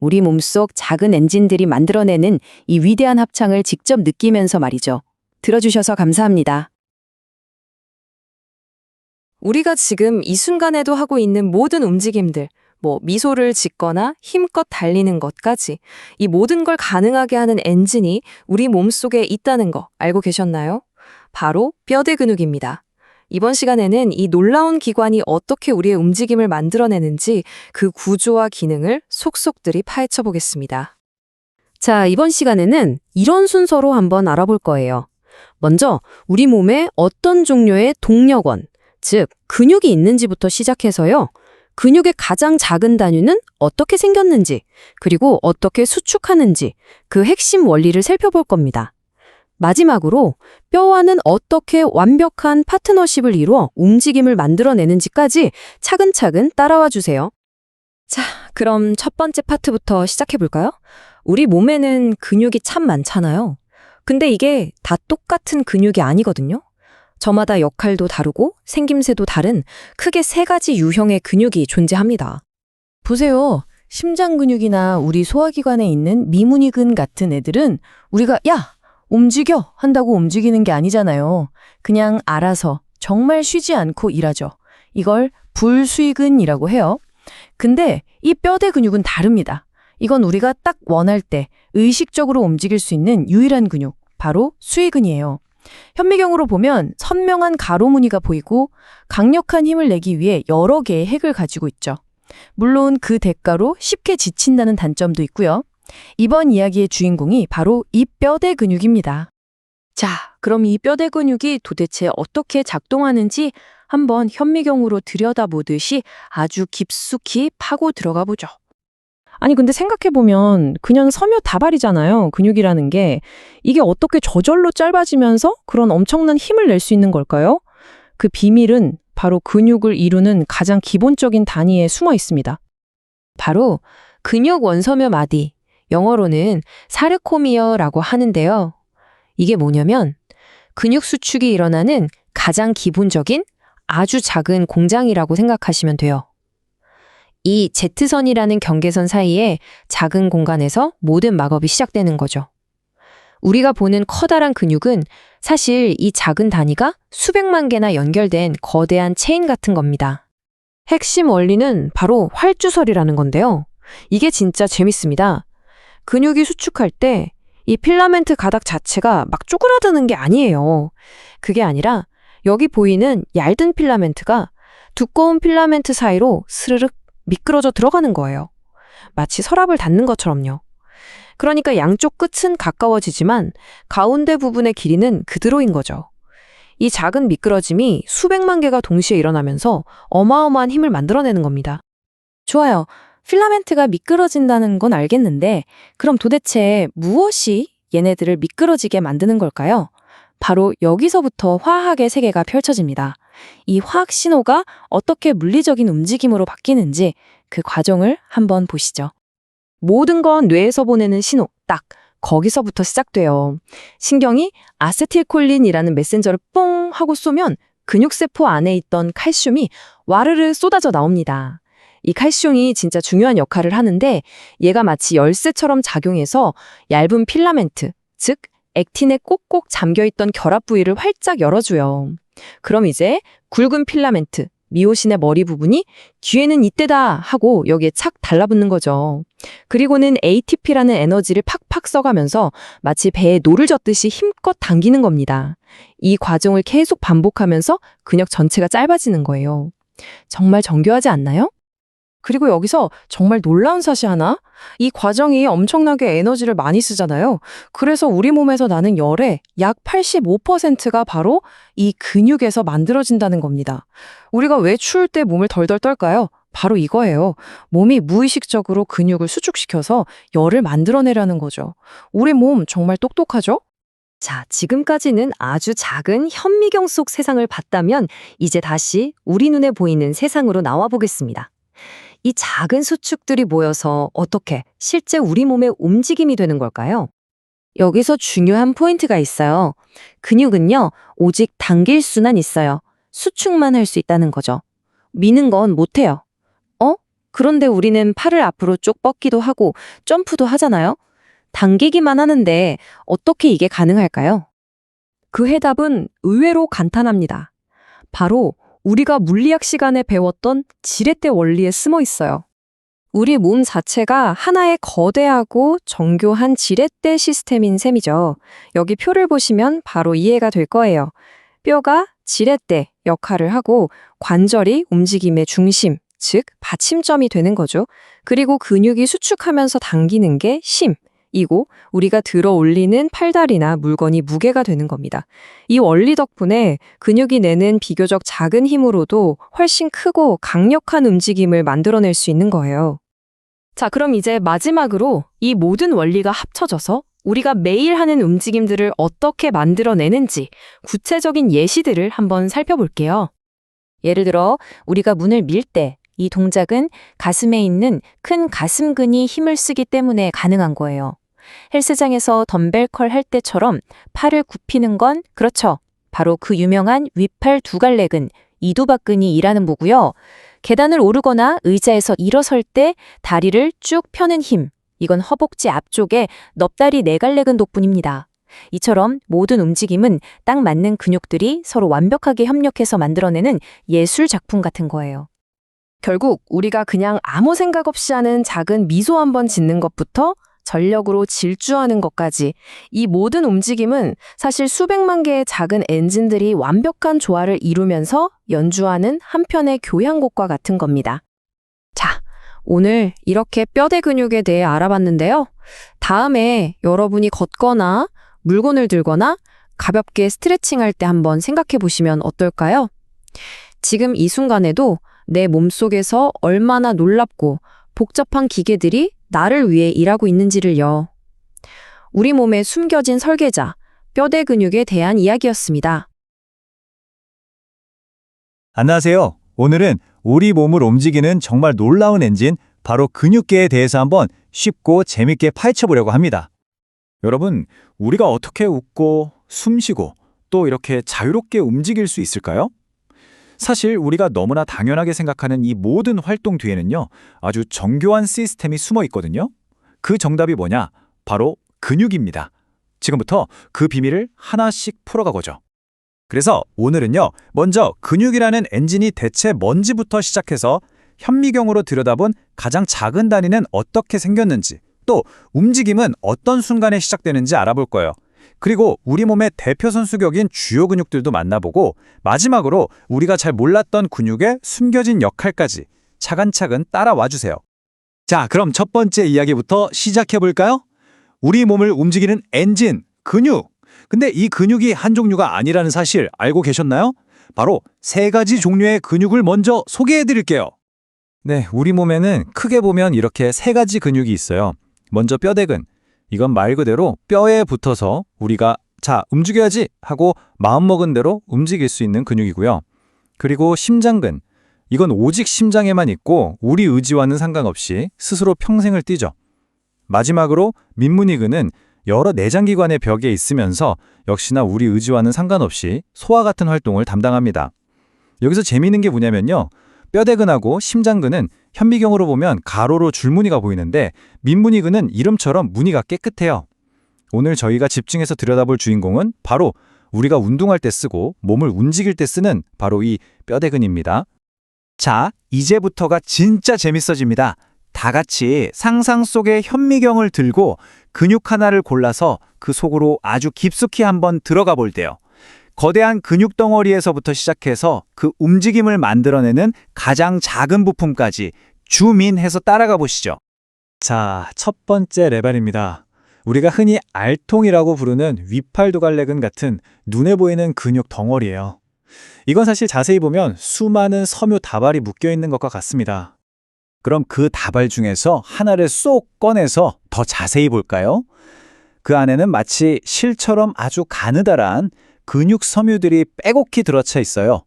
우리 몸속 작은 엔진들이 만들어내는 이 위대한 합창을 직접 느끼면서 말이죠. 들어주셔서 감사합니다. 우리가 지금 이 순간에도 하고 있는 모든 움직임들, 미소를 짓거나 힘껏 달리는 것까지 이 모든 걸 가능하게 하는 엔진이 우리 몸속에 있다는 거 알고 계셨나요? 바로 뼈대 근육입니다. 이번 시간에는 이 놀라운 기관이 어떻게 우리의 움직임을 만들어내는지 그 구조와 기능을 속속들이 파헤쳐 보겠습니다. 자, 이번 시간에는 이런 순서로 한번 알아볼 거예요. 먼저 우리 몸에 어떤 종류의 동력원, 즉 근육이 있는지부터 시작해서요. 근육의 가장 작은 단위는 어떻게 생겼는지, 그리고 어떻게 수축하는지 그 핵심 원리를 살펴볼 겁니다. 마지막으로 뼈와는 어떻게 완벽한 파트너십을 이루어 움직임을 만들어내는지까지 차근차근 따라와 주세요. 자, 그럼 첫 번째 파트부터 시작해 볼까요? 우리 몸에는 근육이 참 많잖아요. 근데 이게 다 똑같은 근육이 아니거든요. 저마다 역할도 다르고 생김새도 다른 크게 3가지 유형의 근육이 존재합니다. 보세요. 심장 근육이나 우리 소화기관에 있는 미문이근 같은 애들은 우리가 야! 움직여! 한다고 움직이는 게 아니잖아요. 그냥 알아서 정말 쉬지 않고 일하죠. 이걸 불수의근이라고 해요. 근데 이 뼈대 근육은 다릅니다. 이건 우리가 딱 원할 때 의식적으로 움직일 수 있는 유일한 근육, 바로 수의근이에요. 현미경으로 보면 선명한 가로무늬가 보이고 강력한 힘을 내기 위해 여러 개의 핵을 가지고 있죠. 물론 그 대가로 쉽게 지친다는 단점도 있고요. 이번 이야기의 주인공이 바로 이 뼈대 근육입니다. 자, 그럼 이 뼈대 근육이 도대체 어떻게 작동하는지 한번 현미경으로 들여다보듯이 아주 깊숙이 파고 들어가 보죠. 아니 근데 생각해보면 그냥 섬유 다발이잖아요. 근육이라는 게. 이게 어떻게 저절로 짧아지면서 그런 엄청난 힘을 낼 수 있는 걸까요? 그 비밀은 바로 근육을 이루는 가장 기본적인 단위에 숨어 있습니다. 바로 근육 원섬유 마디, 영어로는 사르코미어라고 하는데요. 이게 뭐냐면 근육 수축이 일어나는 가장 기본적인 아주 작은 공장이라고 생각하시면 돼요. 이 Z선이라는 경계선 사이에 작은 공간에서 모든 막업이 시작되는 거죠. 우리가 보는 커다란 근육은 사실 이 작은 단위가 수백만 개나 연결된 거대한 체인 같은 겁니다. 핵심 원리는 바로 활주설이라는 건데요. 이게 진짜 재밌습니다. 근육이 수축할 때 이 필라멘트 가닥 자체가 막 쪼그라드는 게 아니에요. 그게 아니라 여기 보이는 얇은 필라멘트가 두꺼운 필라멘트 사이로 스르륵 미끄러져 들어가는 거예요. 마치 서랍을 닫는 것처럼요. 그러니까 양쪽 끝은 가까워지지만 가운데 부분의 길이는 그대로인 거죠. 이 작은 미끄러짐이 수백만 개가 동시에 일어나면서 어마어마한 힘을 만들어내는 겁니다. 좋아요. 필라멘트가 미끄러진다는 건 알겠는데, 그럼 도대체 무엇이 얘네들을 미끄러지게 만드는 걸까요? 바로 여기서부터 화학의 세계가 펼쳐집니다. 이 화학 신호가 어떻게 물리적인 움직임으로 바뀌는지 그 과정을 한번 보시죠. 모든 건 뇌에서 보내는 신호, 딱 거기서부터 시작돼요. 신경이 아세틸콜린이라는 메신저를 뽕 하고 쏘면 근육세포 안에 있던 칼슘이 와르르 쏟아져 나옵니다. 이 칼슘이 진짜 중요한 역할을 하는데 얘가 마치 열쇠처럼 작용해서 얇은 필라멘트, 즉 액틴에 꼭꼭 잠겨있던 결합 부위를 활짝 열어줘요. 그럼 이제 굵은 필라멘트, 미오신의 머리 부분이 기회는 이때다 하고 여기에 착 달라붙는 거죠. 그리고는 ATP라는 에너지를 팍팍 써가면서 마치 배에 노를 젓듯이 힘껏 당기는 겁니다. 이 과정을 계속 반복하면서 근육 전체가 짧아지는 거예요. 정말 정교하지 않나요? 그리고 여기서 정말 놀라운 사실 하나? 이 과정이 엄청나게 에너지를 많이 쓰잖아요. 그래서 우리 몸에서 나는 열의 약 85%가 바로 이 근육에서 만들어진다는 겁니다. 우리가 왜 추울 때 몸을 덜덜 떨까요? 바로 이거예요. 몸이 무의식적으로 근육을 수축시켜서 열을 만들어내려는 거죠. 우리 몸 정말 똑똑하죠? 자, 지금까지는 아주 작은 현미경 속 세상을 봤다면 이제 다시 우리 눈에 보이는 세상으로 나와 보겠습니다. 이 작은 수축들이 모여서 어떻게 실제 우리 몸의 움직임이 되는 걸까요? 여기서 중요한 포인트가 있어요. 근육은요, 오직 당길 수만 있어요. 수축만 할 수 있다는 거죠. 미는 건 못해요. 그런데 우리는 팔을 앞으로 쭉 뻗기도 하고 점프도 하잖아요. 당기기만 하는데 어떻게 이게 가능할까요? 그 해답은 의외로 간단합니다. 바로 우리가 물리학 시간에 배웠던 지렛대 원리에 숨어 있어요. 우리 몸 자체가 하나의 거대하고 정교한 지렛대 시스템인 셈이죠. 여기 표를 보시면 바로 이해가 될 거예요. 뼈가 지렛대 역할을 하고 관절이 움직임의 중심, 즉 받침점이 되는 거죠. 그리고 근육이 수축하면서 당기는 게 힘. 이고 우리가 들어 올리는 팔다리나 물건이 무게가 되는 겁니다. 이 원리 덕분에 근육이 내는 비교적 작은 힘으로도 훨씬 크고 강력한 움직임을 만들어낼 수 있는 거예요. 자, 그럼 이제 마지막으로 이 모든 원리가 합쳐져서 우리가 매일 하는 움직임들을 어떻게 만들어내는지 구체적인 예시들을 한번 살펴볼게요. 예를 들어 우리가 문을 밀 때 이 동작은 가슴에 있는 큰 가슴근이 힘을 쓰기 때문에 가능한 거예요. 헬스장에서 덤벨 컬 할 때처럼 팔을 굽히는 건 그렇죠. 바로 그 유명한 윗팔 두갈래근, 이두박근이 일하는 부고요. 계단을 오르거나 의자에서 일어설 때 다리를 쭉 펴는 힘, 이건 허벅지 앞쪽에 넙다리 네갈래근 돋뿐입니다. 이처럼 모든 움직임은 딱 맞는 근육들이 서로 완벽하게 협력해서 만들어내는 예술 작품 같은 거예요. 결국 우리가 그냥 아무 생각 없이 하는 작은 미소 한번 짓는 것부터 전력으로 질주하는 것까지 이 모든 움직임은 사실 수백만 개의 작은 엔진들이 완벽한 조화를 이루면서 연주하는 한편의 교향곡과 같은 겁니다. 자, 오늘 이렇게 뼈대 근육에 대해 알아봤는데요. 다음에 여러분이 걷거나 물건을 들거나 가볍게 스트레칭할 때 한번 생각해 보시면 어떨까요? 지금 이 순간에도 내 몸속에서 얼마나 놀랍고 복잡한 기계들이 나를 위해 일하고 있는지를요. 우리 몸에 숨겨진 설계자, 뼈대 근육에 대한 이야기였습니다. 안녕하세요. 오늘은 우리 몸을 움직이는 정말 놀라운 엔진, 바로 근육계에 대해서 한번 쉽고 재밌게 파헤쳐보려고 합니다. 여러분, 우리가 어떻게 웃고 숨쉬고 또 이렇게 자유롭게 움직일 수 있을까요? 사실 우리가 너무나 당연하게 생각하는 이 모든 활동 뒤에는요, 아주 정교한 시스템이 숨어 있거든요. 그 정답이 뭐냐? 바로 근육입니다. 지금부터 그 비밀을 하나씩 풀어가 보죠. 그래서 오늘은요, 먼저 근육이라는 엔진이 대체 뭔지부터 시작해서 현미경으로 들여다본 가장 작은 단위는 어떻게 생겼는지, 또 움직임은 어떤 순간에 시작되는지 알아볼 거예요. 그리고 우리 몸의 대표 선수격인 주요 근육들도 만나보고, 마지막으로 우리가 잘 몰랐던 근육의 숨겨진 역할까지 차근차근 따라와 주세요. 자, 그럼 첫 번째 이야기부터 시작해 볼까요? 우리 몸을 움직이는 엔진, 근육. 근데 이 근육이 한 종류가 아니라는 사실 알고 계셨나요? 바로 3가지 종류의 근육을 먼저 소개해 드릴게요. 네, 우리 몸에는 크게 보면 이렇게 세 가지 근육이 있어요. 먼저 뼈대근. 이건 말 그대로 뼈에 붙어서 우리가 자, 움직여야지 하고 마음먹은 대로 움직일 수 있는 근육이고요. 그리고 심장근. 이건 오직 심장에만 있고 우리 의지와는 상관없이 스스로 평생을 뛰죠. 마지막으로 민문이근은 여러 내장기관의 벽에 있으면서 역시나 우리 의지와는 상관없이 소와 같은 활동을 담당합니다. 여기서 재미있는 게 뭐냐면요. 뼈대근하고 심장근은 현미경으로 보면 가로로 줄무늬가 보이는데 민문이근은 이름처럼 무늬가 깨끗해요. 오늘 저희가 집중해서 들여다볼 주인공은 바로 우리가 운동할 때 쓰고 몸을 움직일 때 쓰는 바로 이 뼈대근입니다. 자, 이제부터가 진짜 재밌어집니다. 다 같이 상상 속의 현미경을 들고 근육 하나를 골라서 그 속으로 아주 깊숙이 한번 들어가 볼 때요. 거대한 근육 덩어리에서부터 시작해서 그 움직임을 만들어내는 가장 작은 부품까지 줌인해서 따라가 보시죠. 자, 첫 번째 레벨입니다. 우리가 흔히 알통이라고 부르는 위팔두갈래근 같은 눈에 보이는 근육 덩어리예요. 이건 사실 자세히 보면 수많은 섬유 다발이 묶여 있는 것과 같습니다. 그럼 그 다발 중에서 하나를 쏙 꺼내서 더 자세히 볼까요? 그 안에는 마치 실처럼 아주 가느다란 근육 섬유들이 빼곡히 들어차 있어요.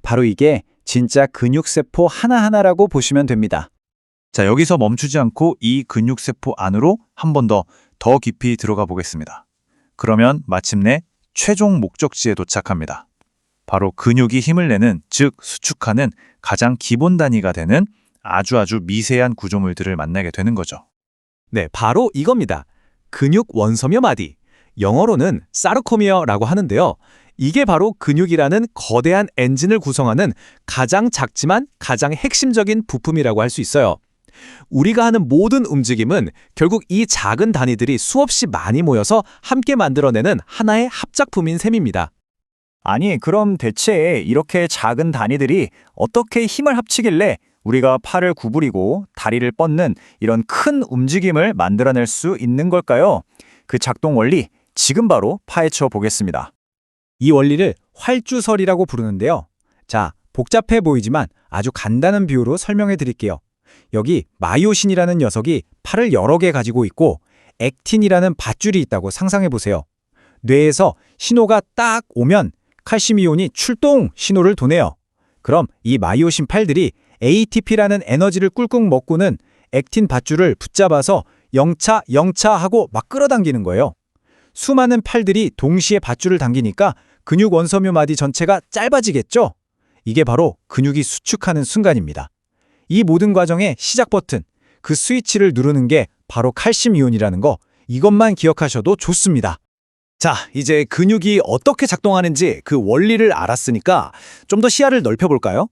바로 이게 진짜 근육세포 하나하나라고 보시면 됩니다. 자, 여기서 멈추지 않고 이 근육세포 안으로 한 번 더 깊이 들어가 보겠습니다. 그러면 마침내 최종 목적지에 도착합니다. 바로 근육이 힘을 내는, 즉 수축하는 가장 기본 단위가 되는 아주 미세한 구조물들을 만나게 되는 거죠. 네, 바로 이겁니다. 근육 원섬유 마디. 영어로는 사르코미어라고 하는데요. 이게 바로 근육이라는 거대한 엔진을 구성하는 가장 작지만 가장 핵심적인 부품이라고 할 수 있어요. 우리가 하는 모든 움직임은 결국 이 작은 단위들이 수없이 많이 모여서 함께 만들어내는 하나의 합작품인 셈입니다. 아니, 그럼 대체 이렇게 작은 단위들이 어떻게 힘을 합치길래 우리가 팔을 구부리고 다리를 뻗는 이런 큰 움직임을 만들어낼 수 있는 걸까요? 그 작동 원리 지금 바로 파헤쳐 보겠습니다. 이 원리를 활주설이라고 부르는데요. 자, 복잡해 보이지만 아주 간단한 비유로 설명해 드릴게요. 여기 마이오신이라는 녀석이 팔을 여러 개 가지고 있고 액틴이라는 밧줄이 있다고 상상해 보세요. 뇌에서 신호가 딱 오면 칼슘 이온이 출동 신호를 보내요. 그럼 이 마이오신 팔들이 ATP라는 에너지를 꿀꺽 먹고는 액틴 밧줄을 붙잡아서 영차 하고 막 끌어당기는 거예요. 수많은 팔들이 동시에 밧줄을 당기니까 근육 원섬유 마디 전체가 짧아지겠죠? 이게 바로 근육이 수축하는 순간입니다. 이 모든 과정의 시작 버튼, 그 스위치를 누르는 게 바로 칼슘 이온이라는 거, 이것만 기억하셔도 좋습니다. 자, 이제 근육이 어떻게 작동하는지 그 원리를 알았으니까 좀 더 시야를 넓혀볼까요?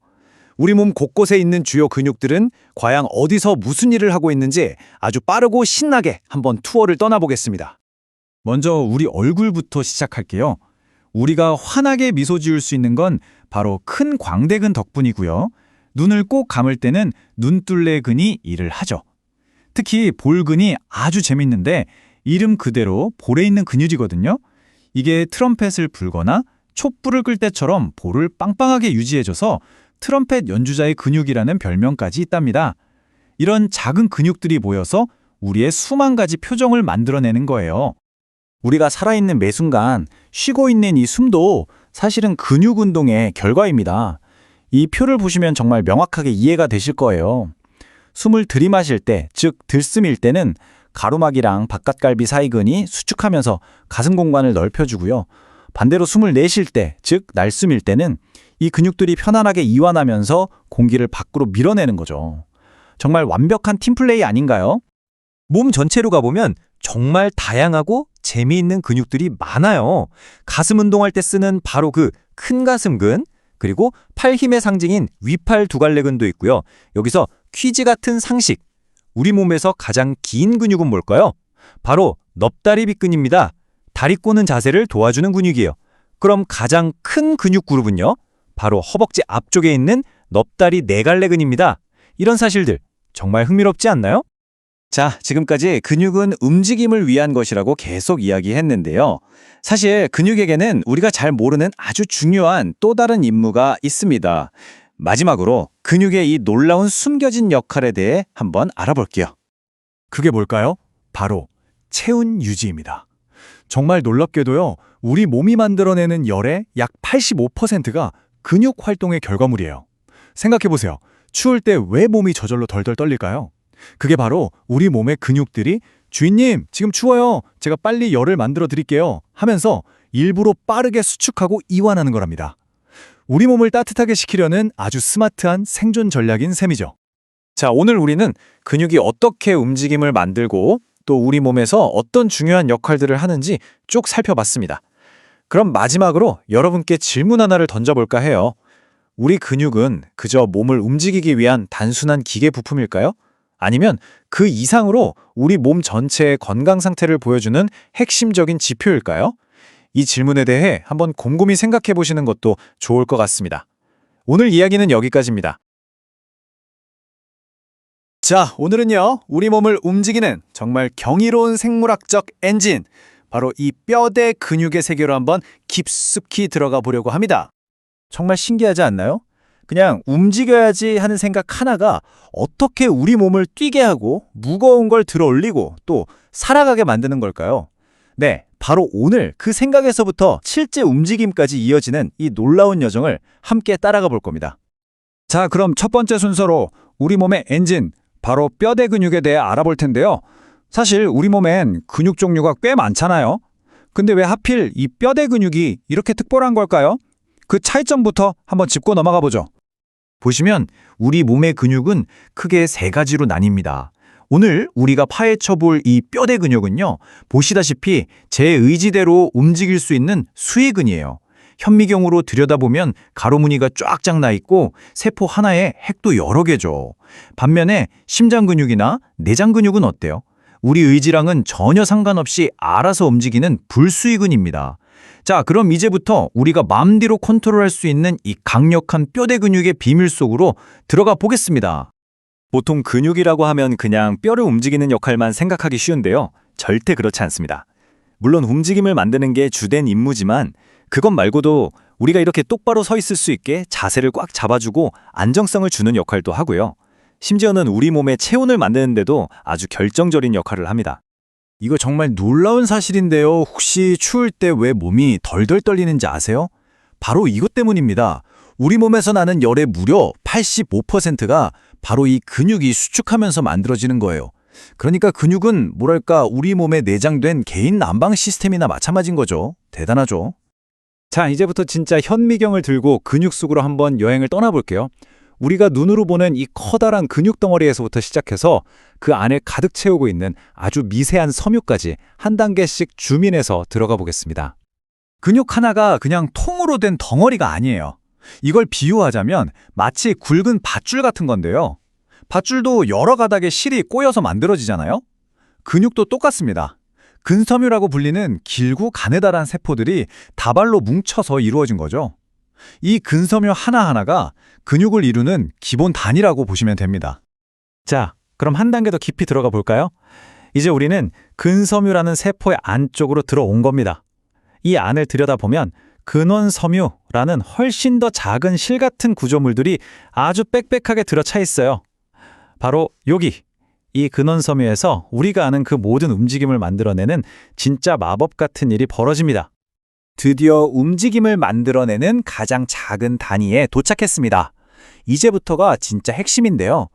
우리 몸 곳곳에 있는 주요 근육들은 과연 어디서 무슨 일을 하고 있는지 아주 빠르고 신나게 한번 투어를 떠나보겠습니다. 먼저 우리 얼굴부터 시작할게요. 우리가 환하게 미소 지을 수 있는 건 바로 큰 광대근 덕분이고요. 눈을 꼭 감을 때는 눈둘레근이 일을 하죠. 특히 볼근이 아주 재밌는데 이름 그대로 볼에 있는 근육이거든요. 이게 트럼펫을 불거나 촛불을 끌 때처럼 볼을 빵빵하게 유지해줘서 트럼펫 연주자의 근육이라는 별명까지 있답니다. 이런 작은 근육들이 모여서 우리의 수만 가지 표정을 만들어내는 거예요. 우리가 살아있는 매 순간 쉬고 있는 이 숨도 사실은 근육 운동의 결과입니다. 이 표를 보시면 정말 명확하게 이해가 되실 거예요. 숨을 들이마실 때, 즉 들숨일 때는 가로막이랑 바깥갈비 사이근이 수축하면서 가슴 공간을 넓혀주고요. 반대로 숨을 내쉴 때, 즉 날숨일 때는 이 근육들이 편안하게 이완하면서 공기를 밖으로 밀어내는 거죠. 정말 완벽한 팀플레이 아닌가요? 몸 전체로 가보면 정말 다양하고 재미있는 근육들이 많아요. 가슴 운동할 때 쓰는 바로 그 큰 가슴근, 그리고 팔 힘의 상징인 위팔 두갈래근도 있고요. 여기서 퀴즈 같은 상식. 우리 몸에서 가장 긴 근육은 뭘까요? 바로 넙다리빗근입니다. 다리 꼬는 자세를 도와주는 근육이에요. 그럼 가장 큰 근육 그룹은요? 바로 허벅지 앞쪽에 있는 넙다리 네갈래근입니다. 이런 사실들 정말 흥미롭지 않나요? 자, 지금까지 근육은 움직임을 위한 것이라고 계속 이야기했는데요. 사실 근육에게는 우리가 잘 모르는 아주 중요한 또 다른 임무가 있습니다. 마지막으로 근육의 이 놀라운 숨겨진 역할에 대해 한번 알아볼게요. 그게 뭘까요? 바로 체온 유지입니다. 정말 놀랍게도요, 우리 몸이 만들어내는 열의 약 85%가 근육 활동의 결과물이에요. 생각해보세요. 추울 때 왜 몸이 저절로 덜덜 떨릴까요? 그게 바로 우리 몸의 근육들이 주인님, 지금 추워요. 제가 빨리 열을 만들어 드릴게요. 하면서 일부러 빠르게 수축하고 이완하는 거랍니다. 우리 몸을 따뜻하게 시키려는 아주 스마트한 생존 전략인 셈이죠. 자, 오늘 우리는 근육이 어떻게 움직임을 만들고 또 우리 몸에서 어떤 중요한 역할들을 하는지 쭉 살펴봤습니다. 그럼 마지막으로 여러분께 질문 하나를 던져볼까 해요. 우리 근육은 그저 몸을 움직이기 위한 단순한 기계 부품일까요? 아니면 그 이상으로 우리 몸 전체의 건강 상태를 보여주는 핵심적인 지표일까요? 이 질문에 대해 한번 곰곰이 생각해 보시는 것도 좋을 것 같습니다. 오늘 이야기는 여기까지입니다. 자, 오늘은요, 우리 몸을 움직이는 정말 경이로운 생물학적 엔진, 바로 이 뼈대 근육의 세계로 한번 깊숙이 들어가 보려고 합니다. 정말 신기하지 않나요? 그냥 움직여야지 하는 생각 하나가 어떻게 우리 몸을 뛰게 하고 무거운 걸 들어 올리고 또 살아가게 만드는 걸까요? 네, 바로 오늘 그 생각에서부터 실제 움직임까지 이어지는 이 놀라운 여정을 함께 따라가 볼 겁니다. 자, 그럼 첫 번째 순서로 우리 몸의 엔진, 바로 뼈대 근육에 대해 알아볼 텐데요. 사실 우리 몸엔 근육 종류가 꽤 많잖아요. 근데 왜 하필 이 뼈대 근육이 이렇게 특별한 걸까요? 그 차이점부터 한번 짚고 넘어가 보죠. 보시면 우리 몸의 근육은 크게 세 가지로 나뉩니다. 오늘 우리가 파헤쳐 볼 이 뼈대 근육은요, 보시다시피 제 의지대로 움직일 수 있는 수의근이에요. 현미경으로 들여다보면 가로무늬가 쫙쫙 나 있고 세포 하나에 핵도 여러 개죠. 반면에 심장 근육이나 내장 근육은 어때요? 우리 의지랑은 전혀 상관없이 알아서 움직이는 불수의근입니다. 자, 그럼 이제부터 우리가 마음대로 컨트롤할 수 있는 이 강력한 뼈대 근육의 비밀 속으로 들어가 보겠습니다. 보통 근육이라고 하면 그냥 뼈를 움직이는 역할만 생각하기 쉬운데요. 절대 그렇지 않습니다. 물론 움직임을 만드는 게 주된 임무지만 그것 말고도 우리가 이렇게 똑바로 서 있을 수 있게 자세를 꽉 잡아주고 안정성을 주는 역할도 하고요. 심지어는 우리 몸의 체온을 만드는데도 아주 결정적인 역할을 합니다. 이거 정말 놀라운 사실인데요. 혹시 추울 때 왜 몸이 덜덜 떨리는지 아세요? 바로 이것 때문입니다. 우리 몸에서 나는 열의 무려 85%가 바로 이 근육이 수축하면서 만들어지는 거예요. 그러니까 근육은 뭐랄까 우리 몸에 내장된 개인 난방 시스템이나 마찬가지인 거죠. 대단하죠. 자, 이제부터 진짜 현미경을 들고 근육 속으로 한번 여행을 떠나볼게요. 우리가 눈으로 보는 이 커다란 근육 덩어리에서부터 시작해서 그 안을 가득 채우고 있는 아주 미세한 섬유까지 한 단계씩 줌인해서 들어가 보겠습니다. 근육 하나가 그냥 통으로 된 덩어리가 아니에요. 이걸 비유하자면 마치 굵은 밧줄 같은 건데요. 밧줄도 여러 가닥의 실이 꼬여서 만들어지잖아요. 근육도 똑같습니다. 근섬유라고 불리는 길고 가느다란 세포들이 다발로 뭉쳐서 이루어진 거죠. 이 근섬유 하나하나가 근육을 이루는 기본 단위라고 보시면 됩니다. 자, 그럼 한 단계 더 깊이 들어가 볼까요? 이제 우리는 근섬유라는 세포의 안쪽으로 들어온 겁니다. 이 안을 들여다보면 근원섬유라는 훨씬 더 작은 실 같은 구조물들이 아주 빽빽하게 들어차 있어요. 바로 여기, 이 근원섬유에서 우리가 아는 그 모든 움직임을 만들어내는 진짜 마법 같은 일이 벌어집니다. 드디어 움직임을 만들어내는 가장 작은 단위에 도착했습니다. 이제부터가 진짜 핵심인데요.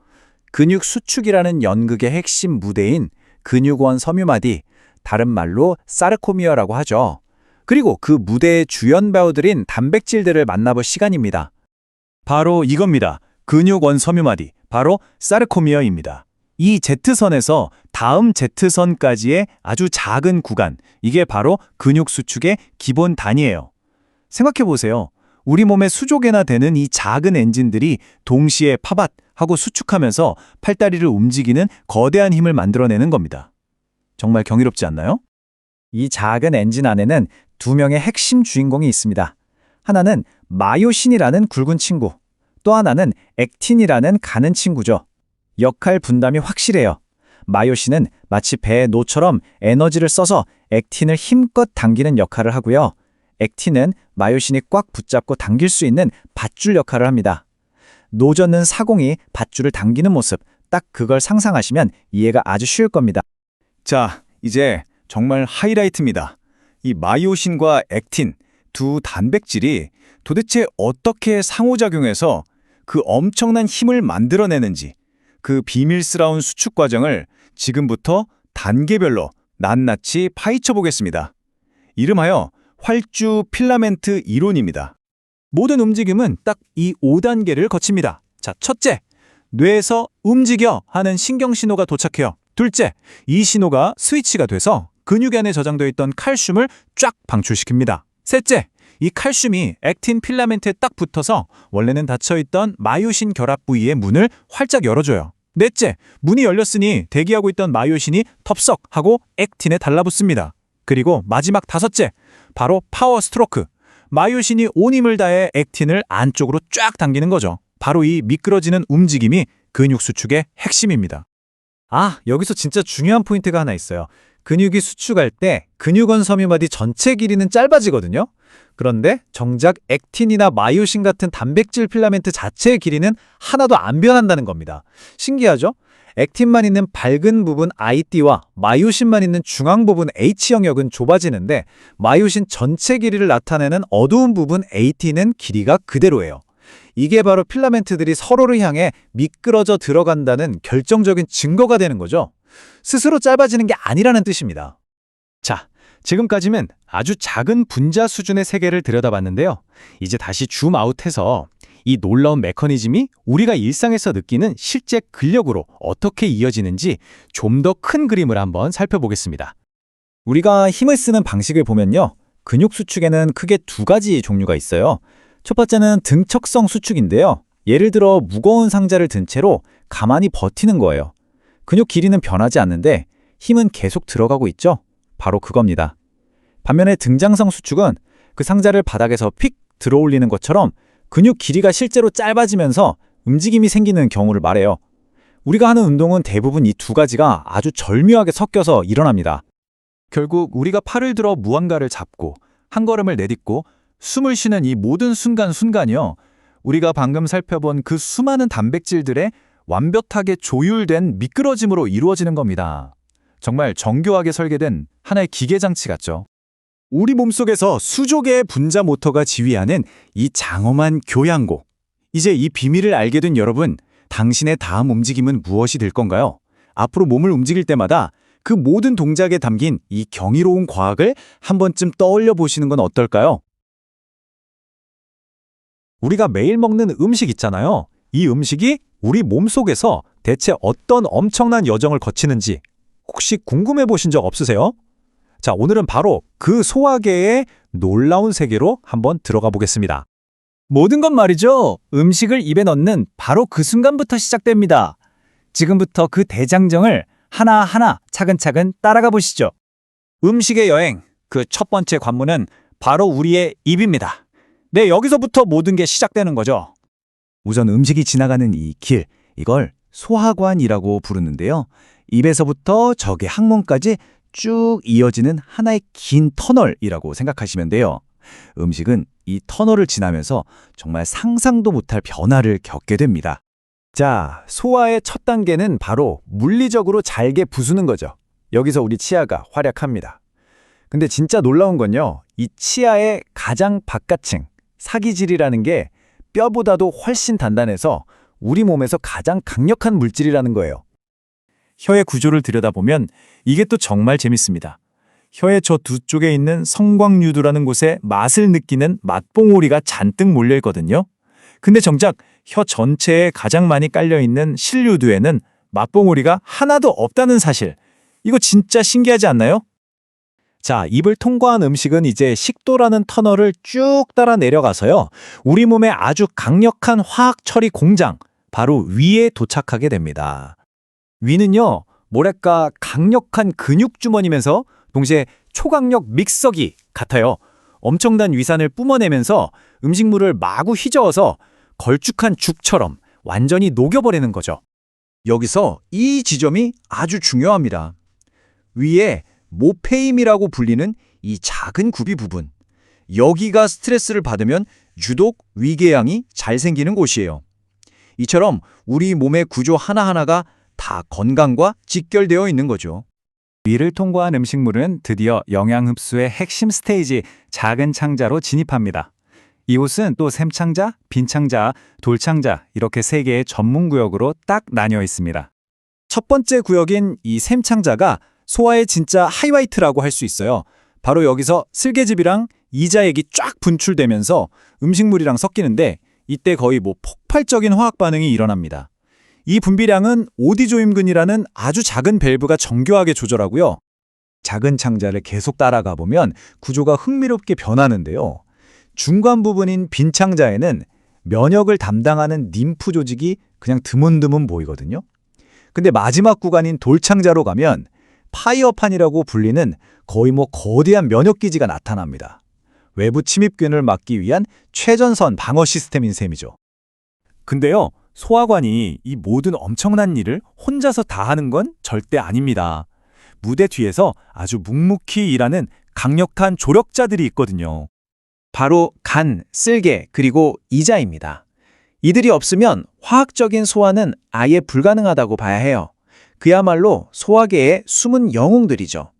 근육 수축이라는 연극의 핵심 무대인 근육원 섬유마디, 다른 말로 사르코미어라고 하죠. 그리고 그 무대의 주연 배우들인 단백질들을 만나볼 시간입니다. 바로 이겁니다. 근육원 섬유마디, 바로 사르코미어입니다. 이 Z선에서 다음 Z선까지의 아주 작은 구간, 이게 바로 근육 수축의 기본 단위예요. 생각해보세요. 우리 몸의 수조개나 되는 이 작은 엔진들이 동시에 파밭 하고 수축하면서 팔다리를 움직이는 거대한 힘을 만들어내는 겁니다. 정말 경이롭지 않나요? 이 작은 엔진 안에는 두 명의 핵심 주인공이 있습니다. 하나는 마요신이라는 굵은 친구, 또 하나는 액틴이라는 가는 친구죠. 역할 분담이 확실해요. 마요신은 마치 배의 노처럼 에너지를 써서 액틴을 힘껏 당기는 역할을 하고요. 액틴은 마요신이 꽉 붙잡고 당길 수 있는 밧줄 역할을 합니다. 노젓는 사공이 밧줄을 당기는 모습, 딱 그걸 상상하시면 이해가 아주 쉬울 겁니다. 자, 이제 정말 하이라이트입니다. 이 마이오신과 액틴 두 단백질이 도대체 어떻게 상호작용해서 그 엄청난 힘을 만들어내는지 그 비밀스러운 수축 과정을 지금부터 단계별로 낱낱이 파헤쳐 보겠습니다. 이름하여 활주 필라멘트 이론입니다. 모든 움직임은 딱 이 5단계를 거칩니다. 자, 첫째, 뇌에서 움직여 하는 신경 신호가 도착해요. 둘째, 이 신호가 스위치가 돼서 근육 안에 저장되어 있던 칼슘을 쫙 방출시킵니다. 셋째, 이 칼슘이 액틴 필라멘트에 딱 붙어서 원래는 닫혀있던 마이오신 결합 부위의 문을 활짝 열어줘요. 넷째, 문이 열렸으니 대기하고 있던 마이오신이 텁썩 하고 액틴에 달라붙습니다. 그리고 마지막 다섯째, 바로 파워 스트로크. 마이오신이 온 힘을 다해 액틴을 안쪽으로 쫙 당기는 거죠. 바로 이 미끄러지는 움직임이 근육 수축의 핵심입니다. 아, 여기서 진짜 중요한 포인트가 하나 있어요. 근육이 수축할 때 근육원 섬유마디 전체 길이는 짧아지거든요. 그런데 정작 액틴이나 마이오신 같은 단백질 필라멘트 자체의 길이는 하나도 안 변한다는 겁니다. 신기하죠? 액틴만 있는 밝은 부분 IT와 마이오신만 있는 중앙 부분 H 영역은 좁아지는데 마이오신 전체 길이를 나타내는 어두운 부분 AT는 길이가 그대로예요. 이게 바로 필라멘트들이 서로를 향해 미끄러져 들어간다는 결정적인 증거가 되는 거죠. 스스로 짧아지는 게 아니라는 뜻입니다. 자, 지금까지는 아주 작은 분자 수준의 세계를 들여다봤는데요. 이제 다시 줌아웃해서 이 놀라운 메커니즘이 우리가 일상에서 느끼는 실제 근력으로 어떻게 이어지는지 좀 더 큰 그림을 한번 살펴보겠습니다. 우리가 힘을 쓰는 방식을 보면요. 근육 수축에는 크게 두 가지 종류가 있어요. 첫 번째는 등척성 수축인데요. 예를 들어 무거운 상자를 든 채로 가만히 버티는 거예요. 근육 길이는 변하지 않는데 힘은 계속 들어가고 있죠? 바로 그겁니다. 반면에 등장성 수축은 그 상자를 바닥에서 픽 들어올리는 것처럼 근육 길이가 실제로 짧아지면서 움직임이 생기는 경우를 말해요. 우리가 하는 운동은 대부분 이 두 가지가 아주 절묘하게 섞여서 일어납니다. 결국 우리가 팔을 들어 무언가를 잡고 한 걸음을 내딛고 숨을 쉬는 이 모든 순간순간이요. 우리가 방금 살펴본 그 수많은 단백질들의 완벽하게 조율된 미끄러짐으로 이루어지는 겁니다. 정말 정교하게 설계된 하나의 기계장치 같죠. 우리 몸속에서 수조 개의 분자 모터가 지휘하는 이 장엄한 교양곡. 이제 이 비밀을 알게 된 여러분, 당신의 다음 움직임은 무엇이 될 건가요? 앞으로 몸을 움직일 때마다 그 모든 동작에 담긴 이 경이로운 과학을 한 번쯤 떠올려 보시는 건 어떨까요? 우리가 매일 먹는 음식 있잖아요. 이 음식이 우리 몸속에서 대체 어떤 엄청난 여정을 거치는지 혹시 궁금해 보신 적 없으세요? 자, 오늘은 바로 그 소화계의 놀라운 세계로 한번 들어가 보겠습니다. 모든 건 말이죠. 음식을 입에 넣는 바로 그 순간부터 시작됩니다. 지금부터 그 대장정을 하나하나 차근차근 따라가 보시죠. 음식의 여행, 그 첫 번째 관문은 바로 우리의 입입니다. 네, 여기서부터 모든 게 시작되는 거죠. 우선 음식이 지나가는 이 길, 이걸 소화관이라고 부르는데요. 입에서부터 저기 항문까지 쭉 이어지는 하나의 긴 터널이라고 생각하시면 돼요. 음식은 이 터널을 지나면서 정말 상상도 못할 변화를 겪게 됩니다. 자, 소화의 첫 단계는 바로 물리적으로 잘게 부수는 거죠. 여기서 우리 치아가 활약합니다. 근데 진짜 놀라운 건요. 이 치아의 가장 바깥층, 사기질이라는 게 뼈보다도 훨씬 단단해서 우리 몸에서 가장 강력한 물질이라는 거예요. 혀의 구조를 들여다보면 이게 또 정말 재밌습니다. 혀의 저 두 쪽에 있는 성광유두라는 곳에 맛을 느끼는 맛봉오리가 잔뜩 몰려 있거든요. 근데 정작 혀 전체에 가장 많이 깔려 있는 실유두에는 맛봉오리가 하나도 없다는 사실. 이거 진짜 신기하지 않나요? 자, 입을 통과한 음식은 이제 식도라는 터널을 쭉 따라 내려가서요. 우리 몸의 아주 강력한 화학 처리 공장, 바로 위에 도착하게 됩니다. 위는요, 뭐랄까 강력한 근육 주머니면서 동시에 초강력 믹서기 같아요. 엄청난 위산을 뿜어내면서 음식물을 마구 휘저어서 걸쭉한 죽처럼 완전히 녹여버리는 거죠. 여기서 이 지점이 아주 중요합니다. 위에 모페임이라고 불리는 이 작은 굽이 부분. 여기가 스트레스를 받으면 유독 위궤양이 잘 생기는 곳이에요. 이처럼 우리 몸의 구조 하나하나가 다 건강과 직결되어 있는 거죠. 위를 통과한 음식물은 드디어 영양 흡수의 핵심 스테이지 작은 창자로 진입합니다. 이곳은 또 샘창자, 빈창자, 돌창자 이렇게 세 개의 전문 구역으로 딱 나뉘어 있습니다. 첫 번째 구역인 이 샘창자가 소화의 진짜 하이라이트라고 할 수 있어요. 바로 여기서 쓸개즙이랑 이자액이 쫙 분출되면서 음식물이랑 섞이는데 이때 거의 폭발적인 화학 반응이 일어납니다. 이 분비량은 오디조임근이라는 아주 작은 밸브가 정교하게 조절하고요. 작은 창자를 계속 따라가 보면 구조가 흥미롭게 변하는데요. 중간 부분인 빈 창자에는 면역을 담당하는 림프 조직이 그냥 드문드문 보이거든요. 근데 마지막 구간인 돌창자로 가면 파이어판이라고 불리는 거의 거대한 면역기지가 나타납니다. 외부 침입균을 막기 위한 최전선 방어 시스템인 셈이죠. 근데요, 소화관이 이 모든 엄청난 일을 혼자서 다 하는 건 절대 아닙니다. 무대 뒤에서 아주 묵묵히 일하는 강력한 조력자들이 있거든요. 바로 간, 쓸개, 그리고 이자입니다. 이들이 없으면 화학적인 소화는 아예 불가능하다고 봐야 해요. 그야말로 소화계의 숨은 영웅들이죠.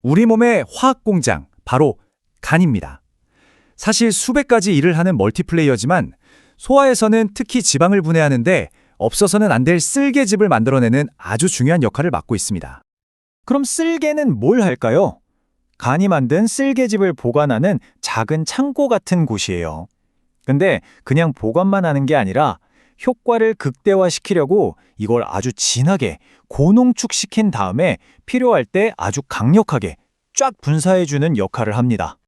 우리 몸의 화학 공장, 바로 간입니다. 사실 수백 가지 일을 하는 멀티플레이어지만 소화에서는 특히 지방을 분해하는데 없어서는 안 될 쓸개즙을 만들어내는 아주 중요한 역할을 맡고 있습니다. 그럼 쓸개는 뭘 할까요? 간이 만든 쓸개즙을 보관하는 작은 창고 같은 곳이에요. 근데 그냥 보관만 하는 게 아니라 효과를 극대화시키려고 이걸 아주 진하게 고농축시킨 다음에 필요할 때 아주 강력하게 쫙 분사해주는 역할을 합니다.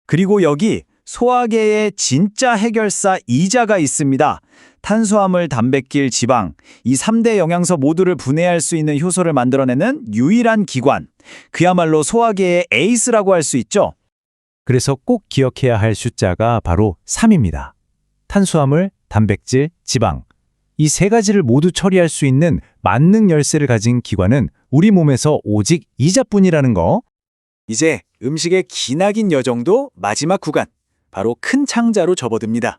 그리고 여기 소화계의 진짜 해결사 이자가 있습니다. 탄수화물, 단백질, 지방, 이 3대 영양소 모두를 분해할 수 있는 효소를 만들어내는 유일한 기관. 그야말로 소화계의 에이스라고 할 수 있죠. 그래서 꼭 기억해야 할 숫자가 바로 3입니다. 탄수화물, 단백질, 지방. 이 세 가지를 모두 처리할 수 있는 만능 열쇠를 가진 기관은 우리 몸에서 오직 이자뿐이라는 거. 이제 음식의 기나긴 여정도 마지막 구간, 바로 큰 창자로 접어듭니다.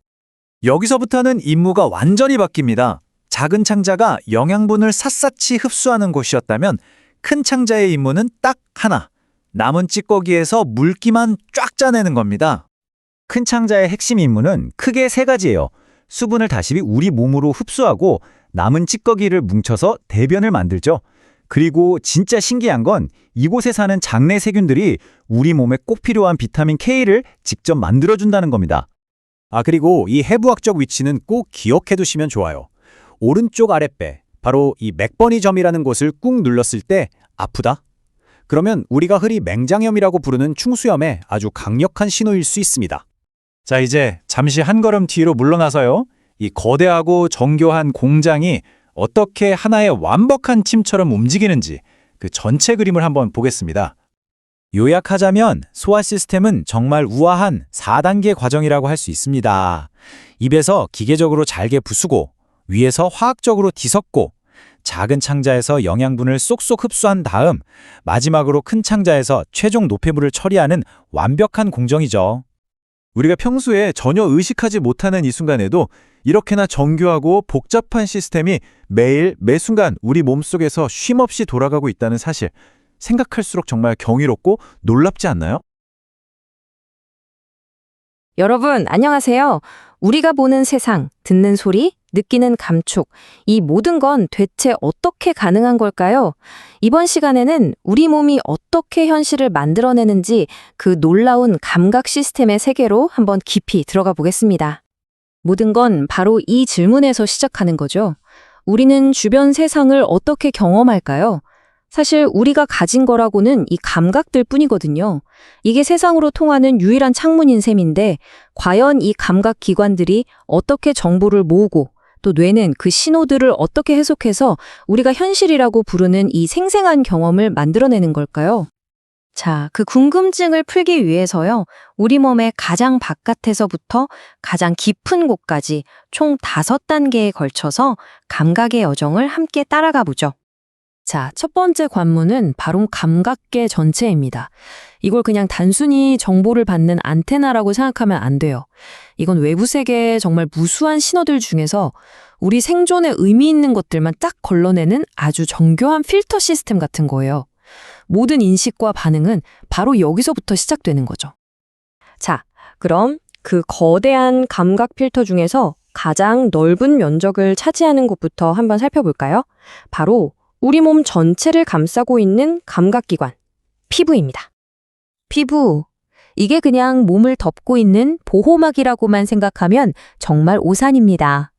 여기서부터는 임무가 완전히 바뀝니다. 작은 창자가 영양분을 샅샅이 흡수하는 곳이었다면 큰 창자의 임무는 딱 하나, 남은 찌꺼기에서 물기만 쫙 짜내는 겁니다. 큰 창자의 핵심 임무는 크게 세 가지예요. 수분을 다시 우리 몸으로 흡수하고 남은 찌꺼기를 뭉쳐서 대변을 만들죠. 그리고 진짜 신기한 건 이곳에 사는 장내 세균들이 우리 몸에 꼭 필요한 비타민 K를 직접 만들어준다는 겁니다. 그리고 이 해부학적 위치는 꼭 기억해 두시면 좋아요. 오른쪽 아랫배, 바로 이 맥버니 점이라는 곳을 꾹 눌렀을 때 아프다? 그러면 우리가 흔히 맹장염이라고 부르는 충수염의 아주 강력한 신호일 수 있습니다. 자, 이제 잠시 한 걸음 뒤로 물러나서요. 이 거대하고 정교한 공장이 어떻게 하나의 완벽한 팀처럼 움직이는지 그 전체 그림을 한번 보겠습니다. 요약하자면 소화 시스템은 정말 우아한 4단계 과정이라고 할 수 있습니다. 입에서 기계적으로 잘게 부수고 위에서 화학적으로 뒤섞고 작은 창자에서 영양분을 쏙쏙 흡수한 다음 마지막으로 큰 창자에서 최종 노폐물을 처리하는 완벽한 공정이죠. 우리가 평소에 전혀 의식하지 못하는 이 순간에도 이렇게나 정교하고 복잡한 시스템이 매일 매순간 우리 몸속에서 쉼없이 돌아가고 있다는 사실, 생각할수록 정말 경이롭고 놀랍지 않나요? 여러분, 안녕하세요. 우리가 보는 세상, 듣는 소리, 느끼는 감촉, 이 모든 건 대체 어떻게 가능한 걸까요? 이번 시간에는 우리 몸이 어떻게 현실을 만들어내는지 그 놀라운 감각 시스템의 세계로 한번 깊이 들어가 보겠습니다. 모든 건 바로 이 질문에서 시작하는 거죠. 우리는 주변 세상을 어떻게 경험할까요? 사실 우리가 가진 거라고는 이 감각들 뿐이거든요. 이게 세상으로 통하는 유일한 창문인 셈인데 과연 이 감각 기관들이 어떻게 정보를 모으고 또 뇌는 그 신호들을 어떻게 해석해서 우리가 현실이라고 부르는 이 생생한 경험을 만들어내는 걸까요? 자, 그 궁금증을 풀기 위해서요. 우리 몸의 가장 바깥에서부터 가장 깊은 곳까지 총 5단계에 걸쳐서 감각의 여정을 함께 따라가 보죠. 자, 첫 번째 관문은 바로 감각계 전체입니다. 이걸 그냥 단순히 정보를 받는 안테나라고 생각하면 안 돼요. 이건 외부 세계의 정말 무수한 신호들 중에서 우리 생존에 의미 있는 것들만 딱 걸러내는 아주 정교한 필터 시스템 같은 거예요. 모든 인식과 반응은 바로 여기서부터 시작되는 거죠. 자, 그럼 그 거대한 감각 필터 중에서 가장 넓은 면적을 차지하는 곳부터 한번 살펴볼까요? 바로 우리 몸 전체를 감싸고 있는 감각기관, 피부입니다. 피부, 이게 그냥 몸을 덮고 있는 보호막이라고만 생각하면 정말 오산입니다.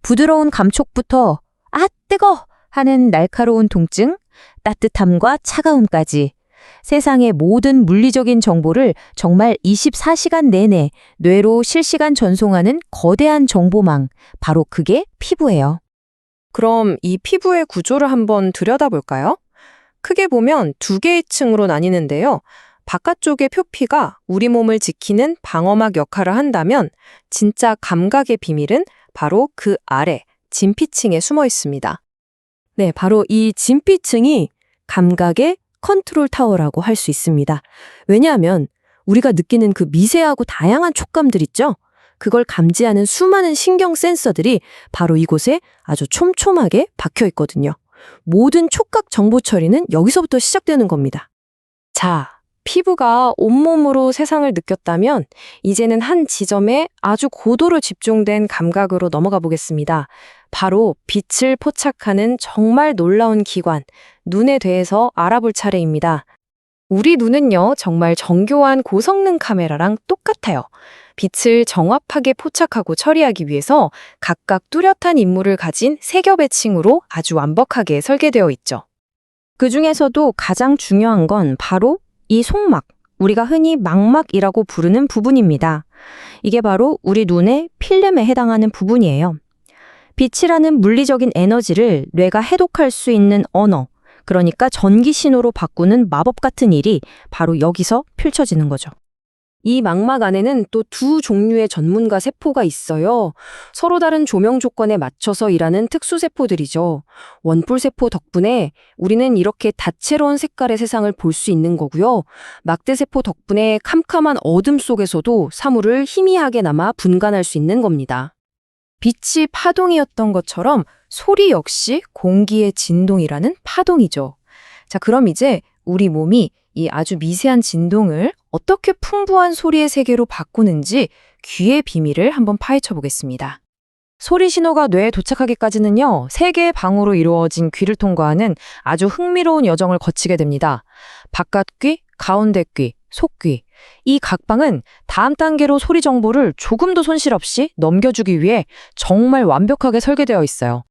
부드러운 감촉부터 아 뜨거! 하는 날카로운 통증, 따뜻함과 차가움까지 세상의 모든 물리적인 정보를 정말 24시간 내내 뇌로 실시간 전송하는 거대한 정보망, 바로 그게 피부예요. 그럼 이 피부의 구조를 한번 들여다볼까요? 크게 보면 두 개의 층으로 나뉘는데요. 바깥쪽의 표피가 우리 몸을 지키는 방어막 역할을 한다면 진짜 감각의 비밀은 바로 그 아래 진피층에 숨어 있습니다. 네, 바로 이 진피층이 감각의 컨트롤 타워라고 할 수 있습니다. 왜냐하면 우리가 느끼는 그 미세하고 다양한 촉감들 있죠? 그걸 감지하는 수많은 신경 센서들이 바로 이곳에 아주 촘촘하게 박혀 있거든요. 모든 촉각 정보 처리는 여기서부터 시작되는 겁니다. 자, 피부가 온몸으로 세상을 느꼈다면 이제는 한 지점에 아주 고도로 집중된 감각으로 넘어가 보겠습니다. 바로 빛을 포착하는 정말 놀라운 기관, 눈에 대해서 알아볼 차례입니다. 우리 눈은요, 정말 정교한 고성능 카메라랑 똑같아요. 빛을 정확하게 포착하고 처리하기 위해서 각각 뚜렷한 임무를 가진 세 겹의 층으로 아주 완벽하게 설계되어 있죠. 그 중에서도 가장 중요한 건 바로 이 속막, 우리가 흔히 망막이라고 부르는 부분입니다. 이게 바로 우리 눈의 필름에 해당하는 부분이에요. 빛이라는 물리적인 에너지를 뇌가 해독할 수 있는 언어, 그러니까 전기 신호로 바꾸는 마법 같은 일이 바로 여기서 펼쳐지는 거죠. 이 망막 안에는 또 두 종류의 전문가 세포가 있어요. 서로 다른 조명 조건에 맞춰서 일하는 특수세포들이죠. 원뿔세포 덕분에 우리는 이렇게 다채로운 색깔의 세상을 볼 수 있는 거고요. 막대세포 덕분에 캄캄한 어둠 속에서도 사물을 희미하게 남아 분간할 수 있는 겁니다. 빛이 파동이었던 것처럼 소리 역시 공기의 진동이라는 파동이죠. 자, 그럼 이제 우리 몸이 이 아주 미세한 진동을 어떻게 풍부한 소리의 세계로 바꾸는지 귀의 비밀을 한번 파헤쳐 보겠습니다. 소리 신호가 뇌에 도착하기까지는요, 세 개의 방으로 이루어진 귀를 통과하는 아주 흥미로운 여정을 거치게 됩니다. 바깥귀, 가운데귀, 속귀. 이 각 방은 다음 단계로 소리 정보를 조금도 손실 없이 넘겨주기 위해 정말 완벽하게 설계되어 있어요.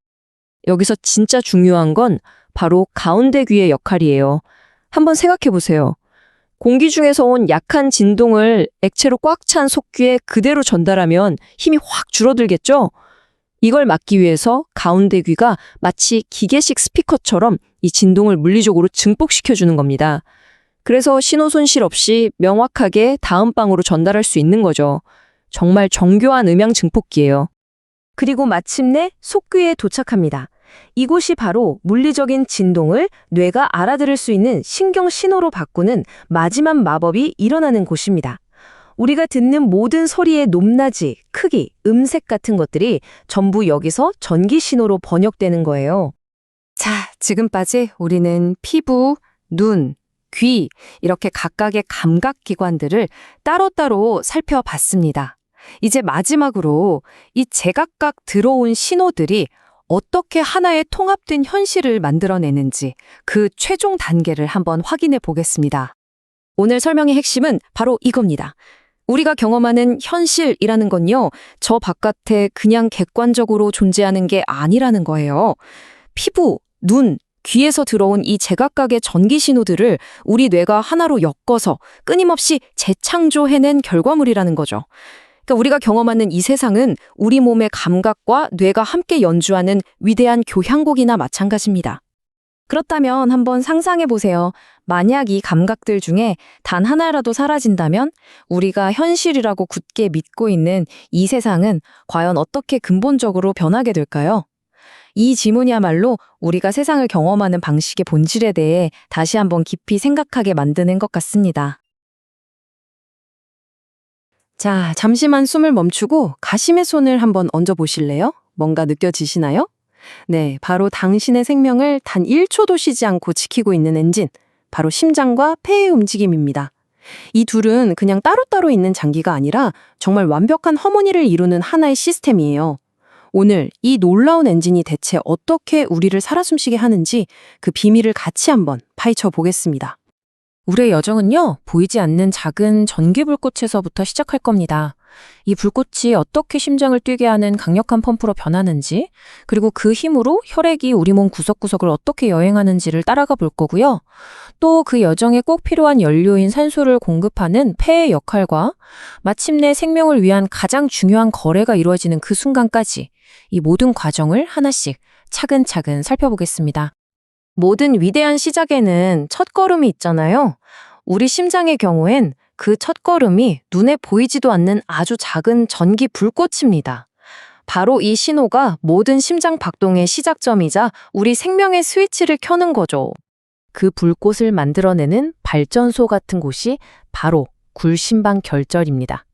여기서 진짜 중요한 건 바로 가운데 귀의 역할이에요. 한번 생각해 보세요. 공기 중에서 온 약한 진동을 액체로 꽉 찬 속귀에 그대로 전달하면 힘이 확 줄어들겠죠? 이걸 막기 위해서 가운데 귀가 마치 기계식 스피커처럼 이 진동을 물리적으로 증폭시켜주는 겁니다. 그래서 신호 손실 없이 명확하게 다음 방으로 전달할 수 있는 거죠. 정말 정교한 음향 증폭기예요. 그리고 마침내 속귀에 도착합니다. 이곳이 바로 물리적인 진동을 뇌가 알아들을 수 있는 신경 신호로 바꾸는 마지막 마법이 일어나는 곳입니다. 우리가 듣는 모든 소리의 높낮이, 크기, 음색 같은 것들이 전부 여기서 전기 신호로 번역되는 거예요. 자, 지금까지 우리는 피부, 눈, 귀, 이렇게 각각의 감각기관들을 따로따로 살펴봤습니다. 이제 마지막으로 이 제각각 들어온 신호들이 어떻게 하나의 통합된 현실을 만들어내는지 그 최종 단계를 한번 확인해 보겠습니다. 오늘 설명의 핵심은 바로 이겁니다. 우리가 경험하는 현실이라는 건요, 저 바깥에 그냥 객관적으로 존재하는 게 아니라는 거예요. 피부, 눈, 귀에서 들어온 이 제각각의 전기 신호들을 우리 뇌가 하나로 엮어서 끊임없이 재창조해낸 결과물이라는 거죠. 그러니까 우리가 경험하는 이 세상은 우리 몸의 감각과 뇌가 함께 연주하는 위대한 교향곡이나 마찬가지입니다. 그렇다면 한번 상상해 보세요. 만약 이 감각들 중에 단 하나라도 사라진다면 우리가 현실이라고 굳게 믿고 있는 이 세상은 과연 어떻게 근본적으로 변하게 될까요? 이 지문이야말로 우리가 세상을 경험하는 방식의 본질에 대해 다시 한번 깊이 생각하게 만드는 것 같습니다. 자, 잠시만 숨을 멈추고 가심의 손을 한번 얹어 보실래요? 뭔가 느껴지시나요? 네, 바로 당신의 생명을 단 1초도 쉬지 않고 지키고 있는 엔진, 바로 심장과 폐의 움직임입니다. 이 둘은 그냥 따로따로 있는 장기가 아니라 정말 완벽한 허무니를 이루는 하나의 시스템이에요. 오늘 이 놀라운 엔진이 대체 어떻게 우리를 살아 숨쉬게 하는지 그 비밀을 같이 한번 파헤쳐 보겠습니다. 우리의 여정은요, 보이지 않는 작은 전기불꽃에서부터 시작할 겁니다. 이 불꽃이 어떻게 심장을 뛰게 하는 강력한 펌프로 변하는지, 그리고 그 힘으로 혈액이 우리 몸 구석구석을 어떻게 여행하는지를 따라가 볼 거고요. 또 그 여정에 꼭 필요한 연료인 산소를 공급하는 폐의 역할과 마침내 생명을 위한 가장 중요한 거래가 이루어지는 그 순간까지 이 모든 과정을 하나씩 차근차근 살펴보겠습니다. 모든 위대한 시작에는 첫걸음이 있잖아요. 우리 심장의 경우엔 그 첫걸음이 눈에 보이지도 않는 아주 작은 전기 불꽃입니다. 바로 이 신호가 모든 심장 박동의 시작점이자 우리 생명의 스위치를 켜는 거죠. 그 불꽃을 만들어내는 발전소 같은 곳이 바로 굴심방 결절입니다.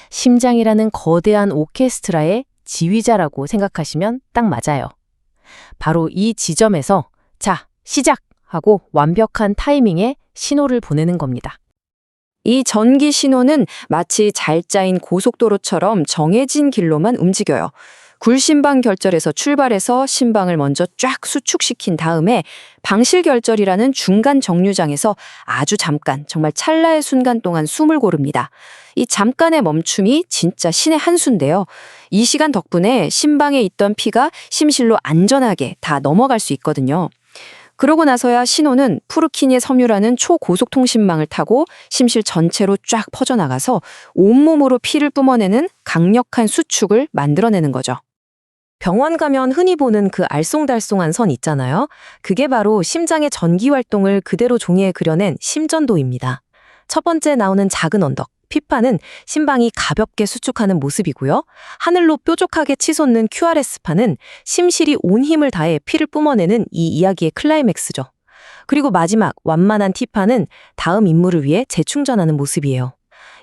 심장이라는 거대한 오케스트라의 지휘자라고 생각하시면 딱 맞아요. 바로 이 지점에서 자, 시작하고 완벽한 타이밍에 신호를 보내는 겁니다. 이 전기 신호는 마치 잘 짜인 고속도로처럼 정해진 길로만 움직여요. 굴심방 결절에서 출발해서 심방을 먼저 쫙 수축시킨 다음에 방실결절이라는 중간 정류장에서 아주 잠깐, 정말 찰나의 순간 동안 숨을 고릅니다. 이 잠깐의 멈춤이 진짜 신의 한 수인데요. 이 시간 덕분에 심방에 있던 피가 심실로 안전하게 다 넘어갈 수 있거든요. 그러고 나서야 신호는 푸르키니의 섬유라는 초고속통신망을 타고 심실 전체로 쫙 퍼져나가서 온몸으로 피를 뿜어내는 강력한 수축을 만들어내는 거죠. 병원 가면 흔히 보는 그 알쏭달쏭한 선 있잖아요. 그게 바로 심장의 전기 활동을 그대로 종이에 그려낸 심전도입니다. 첫 번째 나오는 작은 언덕, 피파는 심방이 가볍게 수축하는 모습이고요. 하늘로 뾰족하게 치솟는 QRS파는 심실이 온 힘을 다해 피를 뿜어내는 이 이야기의 클라이맥스죠. 그리고 마지막 완만한 T파는 다음 임무를 위해 재충전하는 모습이에요.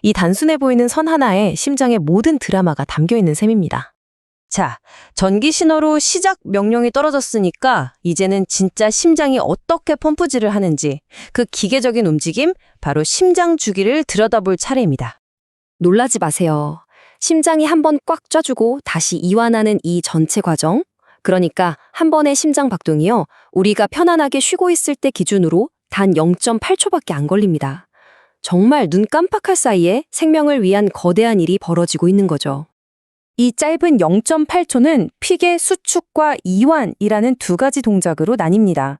이 단순해 보이는 선 하나에 심장의 모든 드라마가 담겨 있는 셈입니다. 자, 전기 신호로 시작 명령이 떨어졌으니까 이제는 진짜 심장이 어떻게 펌프질을 하는지 그 기계적인 움직임, 바로 심장 주기를 들여다볼 차례입니다. 놀라지 마세요. 심장이 한번 꽉 쪄주고 다시 이완하는 이 전체 과정, 그러니까 한 번의 심장 박동이요, 우리가 편안하게 쉬고 있을 때 기준으로 단 0.8초밖에 안 걸립니다. 정말 눈 깜빡할 사이에 생명을 위한 거대한 일이 벌어지고 있는 거죠. 이 짧은 0.8초는 픽의 수축과 이완이라는 두 가지 동작으로 나뉩니다.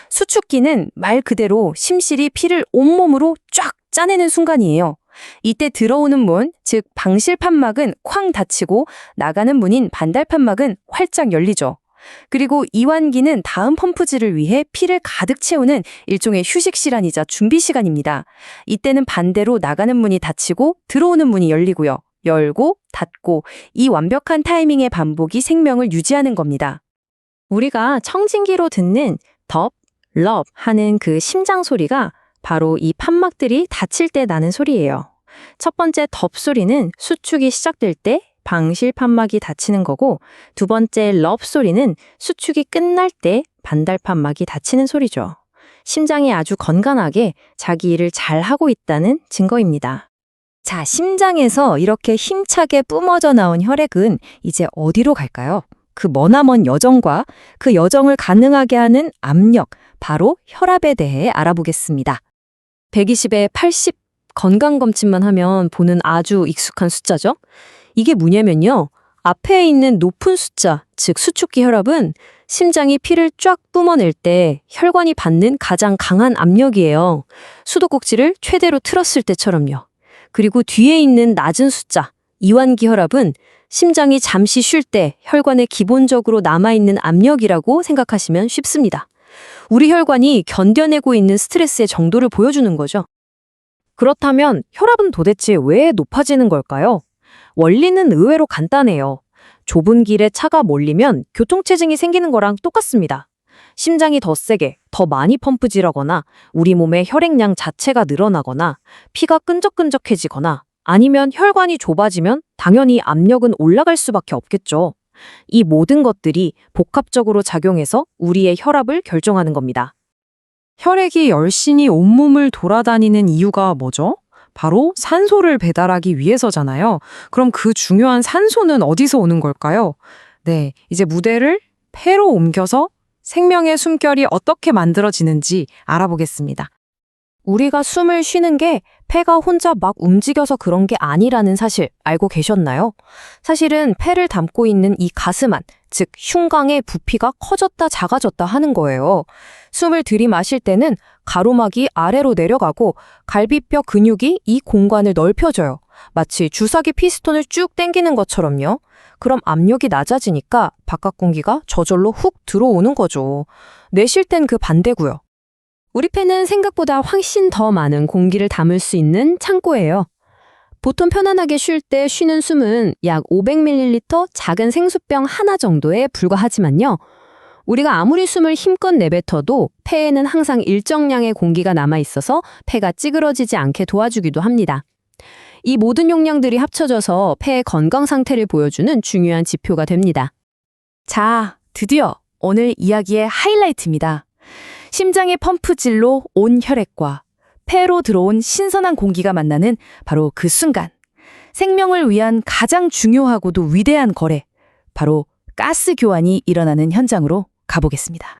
수축기는 말 그대로 심실이 피를 온몸으로 쫙 짜내는 순간이에요. 이때 들어오는 문, 즉 방실판막은 쾅 닫히고 나가는 문인 반달판막은 활짝 열리죠. 그리고 이완기는 다음 펌프질을 위해 피를 가득 채우는 일종의 휴식 시간이자 준비 시간입니다. 이때는 반대로 나가는 문이 닫히고 들어오는 문이 열리고요. 열고 닫고 이 완벽한 타이밍의 반복이 생명을 유지하는 겁니다. 우리가 청진기로 듣는 덥, 럽 하는 그 심장 소리가 바로 이 판막들이 닫힐 때 나는 소리예요. 첫 번째 덥 소리는 수축이 시작될 때 방실 판막이 닫히는 거고, 두 번째 럽 소리는 수축이 끝날 때 반달 판막이 닫히는 소리죠. 심장이 아주 건강하게 자기 일을 잘 하고 있다는 증거입니다. 자, 심장에서 이렇게 힘차게 뿜어져 나온 혈액은 이제 어디로 갈까요? 그 머나먼 여정과 그 여정을 가능하게 하는 압력, 바로 혈압에 대해 알아보겠습니다. 120에 80 건강검진만 하면 보는 아주 익숙한 숫자죠? 이게 뭐냐면요, 앞에 있는 높은 숫자, 즉 수축기 혈압은 심장이 피를 쫙 뿜어낼 때 혈관이 받는 가장 강한 압력이에요. 수도꼭지를 최대로 틀었을 때처럼요. 그리고 뒤에 있는 낮은 숫자, 이완기 혈압은 심장이 잠시 쉴 때 혈관에 기본적으로 남아있는 압력이라고 생각하시면 쉽습니다. 우리 혈관이 견뎌내고 있는 스트레스의 정도를 보여주는 거죠. 그렇다면 혈압은 도대체 왜 높아지는 걸까요? 원리는 의외로 간단해요. 좁은 길에 차가 몰리면 교통체증이 생기는 거랑 똑같습니다. 심장이 더 세게, 더 많이 펌프질하거나 우리 몸의 혈액량 자체가 늘어나거나 피가 끈적끈적해지거나 아니면 혈관이 좁아지면 당연히 압력은 올라갈 수밖에 없겠죠. 이 모든 것들이 복합적으로 작용해서 우리의 혈압을 결정하는 겁니다. 혈액이 열심히 온몸을 돌아다니는 이유가 뭐죠? 바로 산소를 배달하기 위해서잖아요. 그럼 그 중요한 산소는 어디서 오는 걸까요? 네, 이제 무대를 폐로 옮겨서 생명의 숨결이 어떻게 만들어지는지 알아보겠습니다. 우리가 숨을 쉬는 게 폐가 혼자 막 움직여서 그런 게 아니라는 사실 알고 계셨나요? 사실은 폐를 담고 있는 이 가슴 안, 즉 흉곽의 부피가 커졌다 작아졌다 하는 거예요. 숨을 들이마실 때는 가로막이 아래로 내려가고 갈비뼈 근육이 이 공간을 넓혀줘요. 마치 주사기 피스톤을 쭉 당기는 것처럼요. 그럼 압력이 낮아지니까 바깥 공기가 저절로 훅 들어오는 거죠. 내쉴 땐 그 반대고요. 우리 폐는 생각보다 훨씬 더 많은 공기를 담을 수 있는 창고예요. 보통 편안하게 쉴 때 쉬는 숨은 약 500ml 작은 생수병 하나 정도에 불과하지만요. 우리가 아무리 숨을 힘껏 내뱉어도 폐에는 항상 일정량의 공기가 남아있어서 폐가 찌그러지지 않게 도와주기도 합니다. 이 모든 용량들이 합쳐져서 폐의 건강 상태를 보여주는 중요한 지표가 됩니다. 자, 드디어 오늘 이야기의 하이라이트입니다. 심장의 펌프질로 온 혈액과 폐로 들어온 신선한 공기가 만나는 바로 그 순간. 생명을 위한 가장 중요하고도 위대한 거래, 바로 가스 교환이 일어나는 현장으로 가보겠습니다.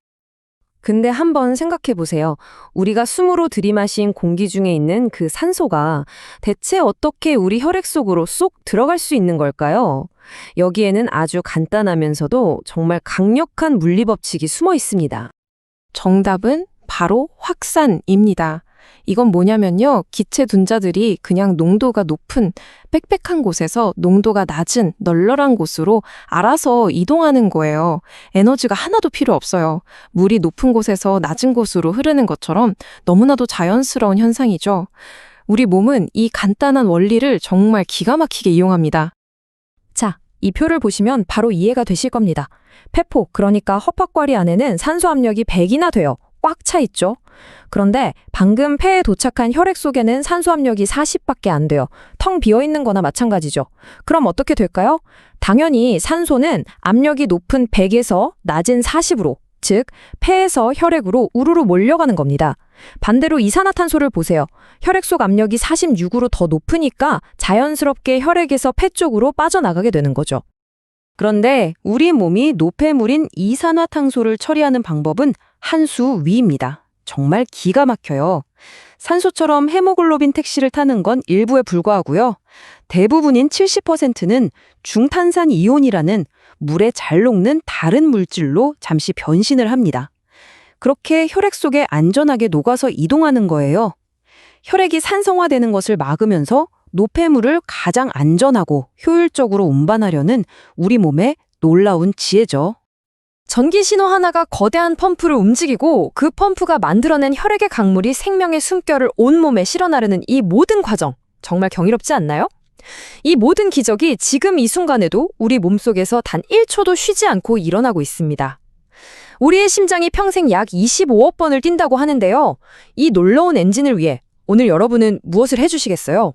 근데 한번 생각해 보세요. 우리가 숨으로 들이마신 공기 중에 있는 그 산소가 대체 어떻게 우리 혈액 속으로 쏙 들어갈 수 있는 걸까요? 여기에는 아주 간단하면서도 정말 강력한 물리법칙이 숨어 있습니다. 정답은 바로 확산입니다. 이건 뭐냐면요. 기체 분자들이 그냥 농도가 높은 빽빽한 곳에서 농도가 낮은 널널한 곳으로 알아서 이동하는 거예요. 에너지가 하나도 필요 없어요. 물이 높은 곳에서 낮은 곳으로 흐르는 것처럼 너무나도 자연스러운 현상이죠. 우리 몸은 이 간단한 원리를 정말 기가 막히게 이용합니다. 자, 이 표를 보시면 바로 이해가 되실 겁니다. 폐포, 그러니까 허파과리 안에는 산소 압력이 100이나 돼요. 꽉 차 있죠. 그런데 방금 폐에 도착한 혈액 속에는 산소 압력이 40밖에 안 돼요. 텅 비어 있는 거나 마찬가지죠. 그럼 어떻게 될까요? 당연히 산소는 압력이 높은 100에서 낮은 40으로, 즉 폐에서 혈액으로 우르르 몰려가는 겁니다. 반대로 이산화탄소를 보세요. 혈액 속 압력이 46으로 더 높으니까 자연스럽게 혈액에서 폐 쪽으로 빠져나가게 되는 거죠. 그런데 우리 몸이 노폐물인 이산화탄소를 처리하는 방법은 한 수 위입니다. 정말 기가 막혀요. 산소처럼 헤모글로빈 택시를 타는 건 일부에 불과하고요. 대부분인 70%는 중탄산 이온이라는 물에 잘 녹는 다른 물질로 잠시 변신을 합니다. 그렇게 혈액 속에 안전하게 녹아서 이동하는 거예요. 혈액이 산성화되는 것을 막으면서 노폐물을 가장 안전하고 효율적으로 운반하려는 우리 몸의 놀라운 지혜죠. 전기 신호 하나가 거대한 펌프를 움직이고 그 펌프가 만들어낸 혈액의 강물이 생명의 숨결을 온몸에 실어나르는 이 모든 과정, 정말 경이롭지 않나요? 이 모든 기적이 지금 이 순간에도 우리 몸속에서 단 1초도 쉬지 않고 일어나고 있습니다. 우리의 심장이 평생 약 25억 번을 뛴다고 하는데요. 이 놀라운 엔진을 위해 오늘 여러분은 무엇을 해주시겠어요?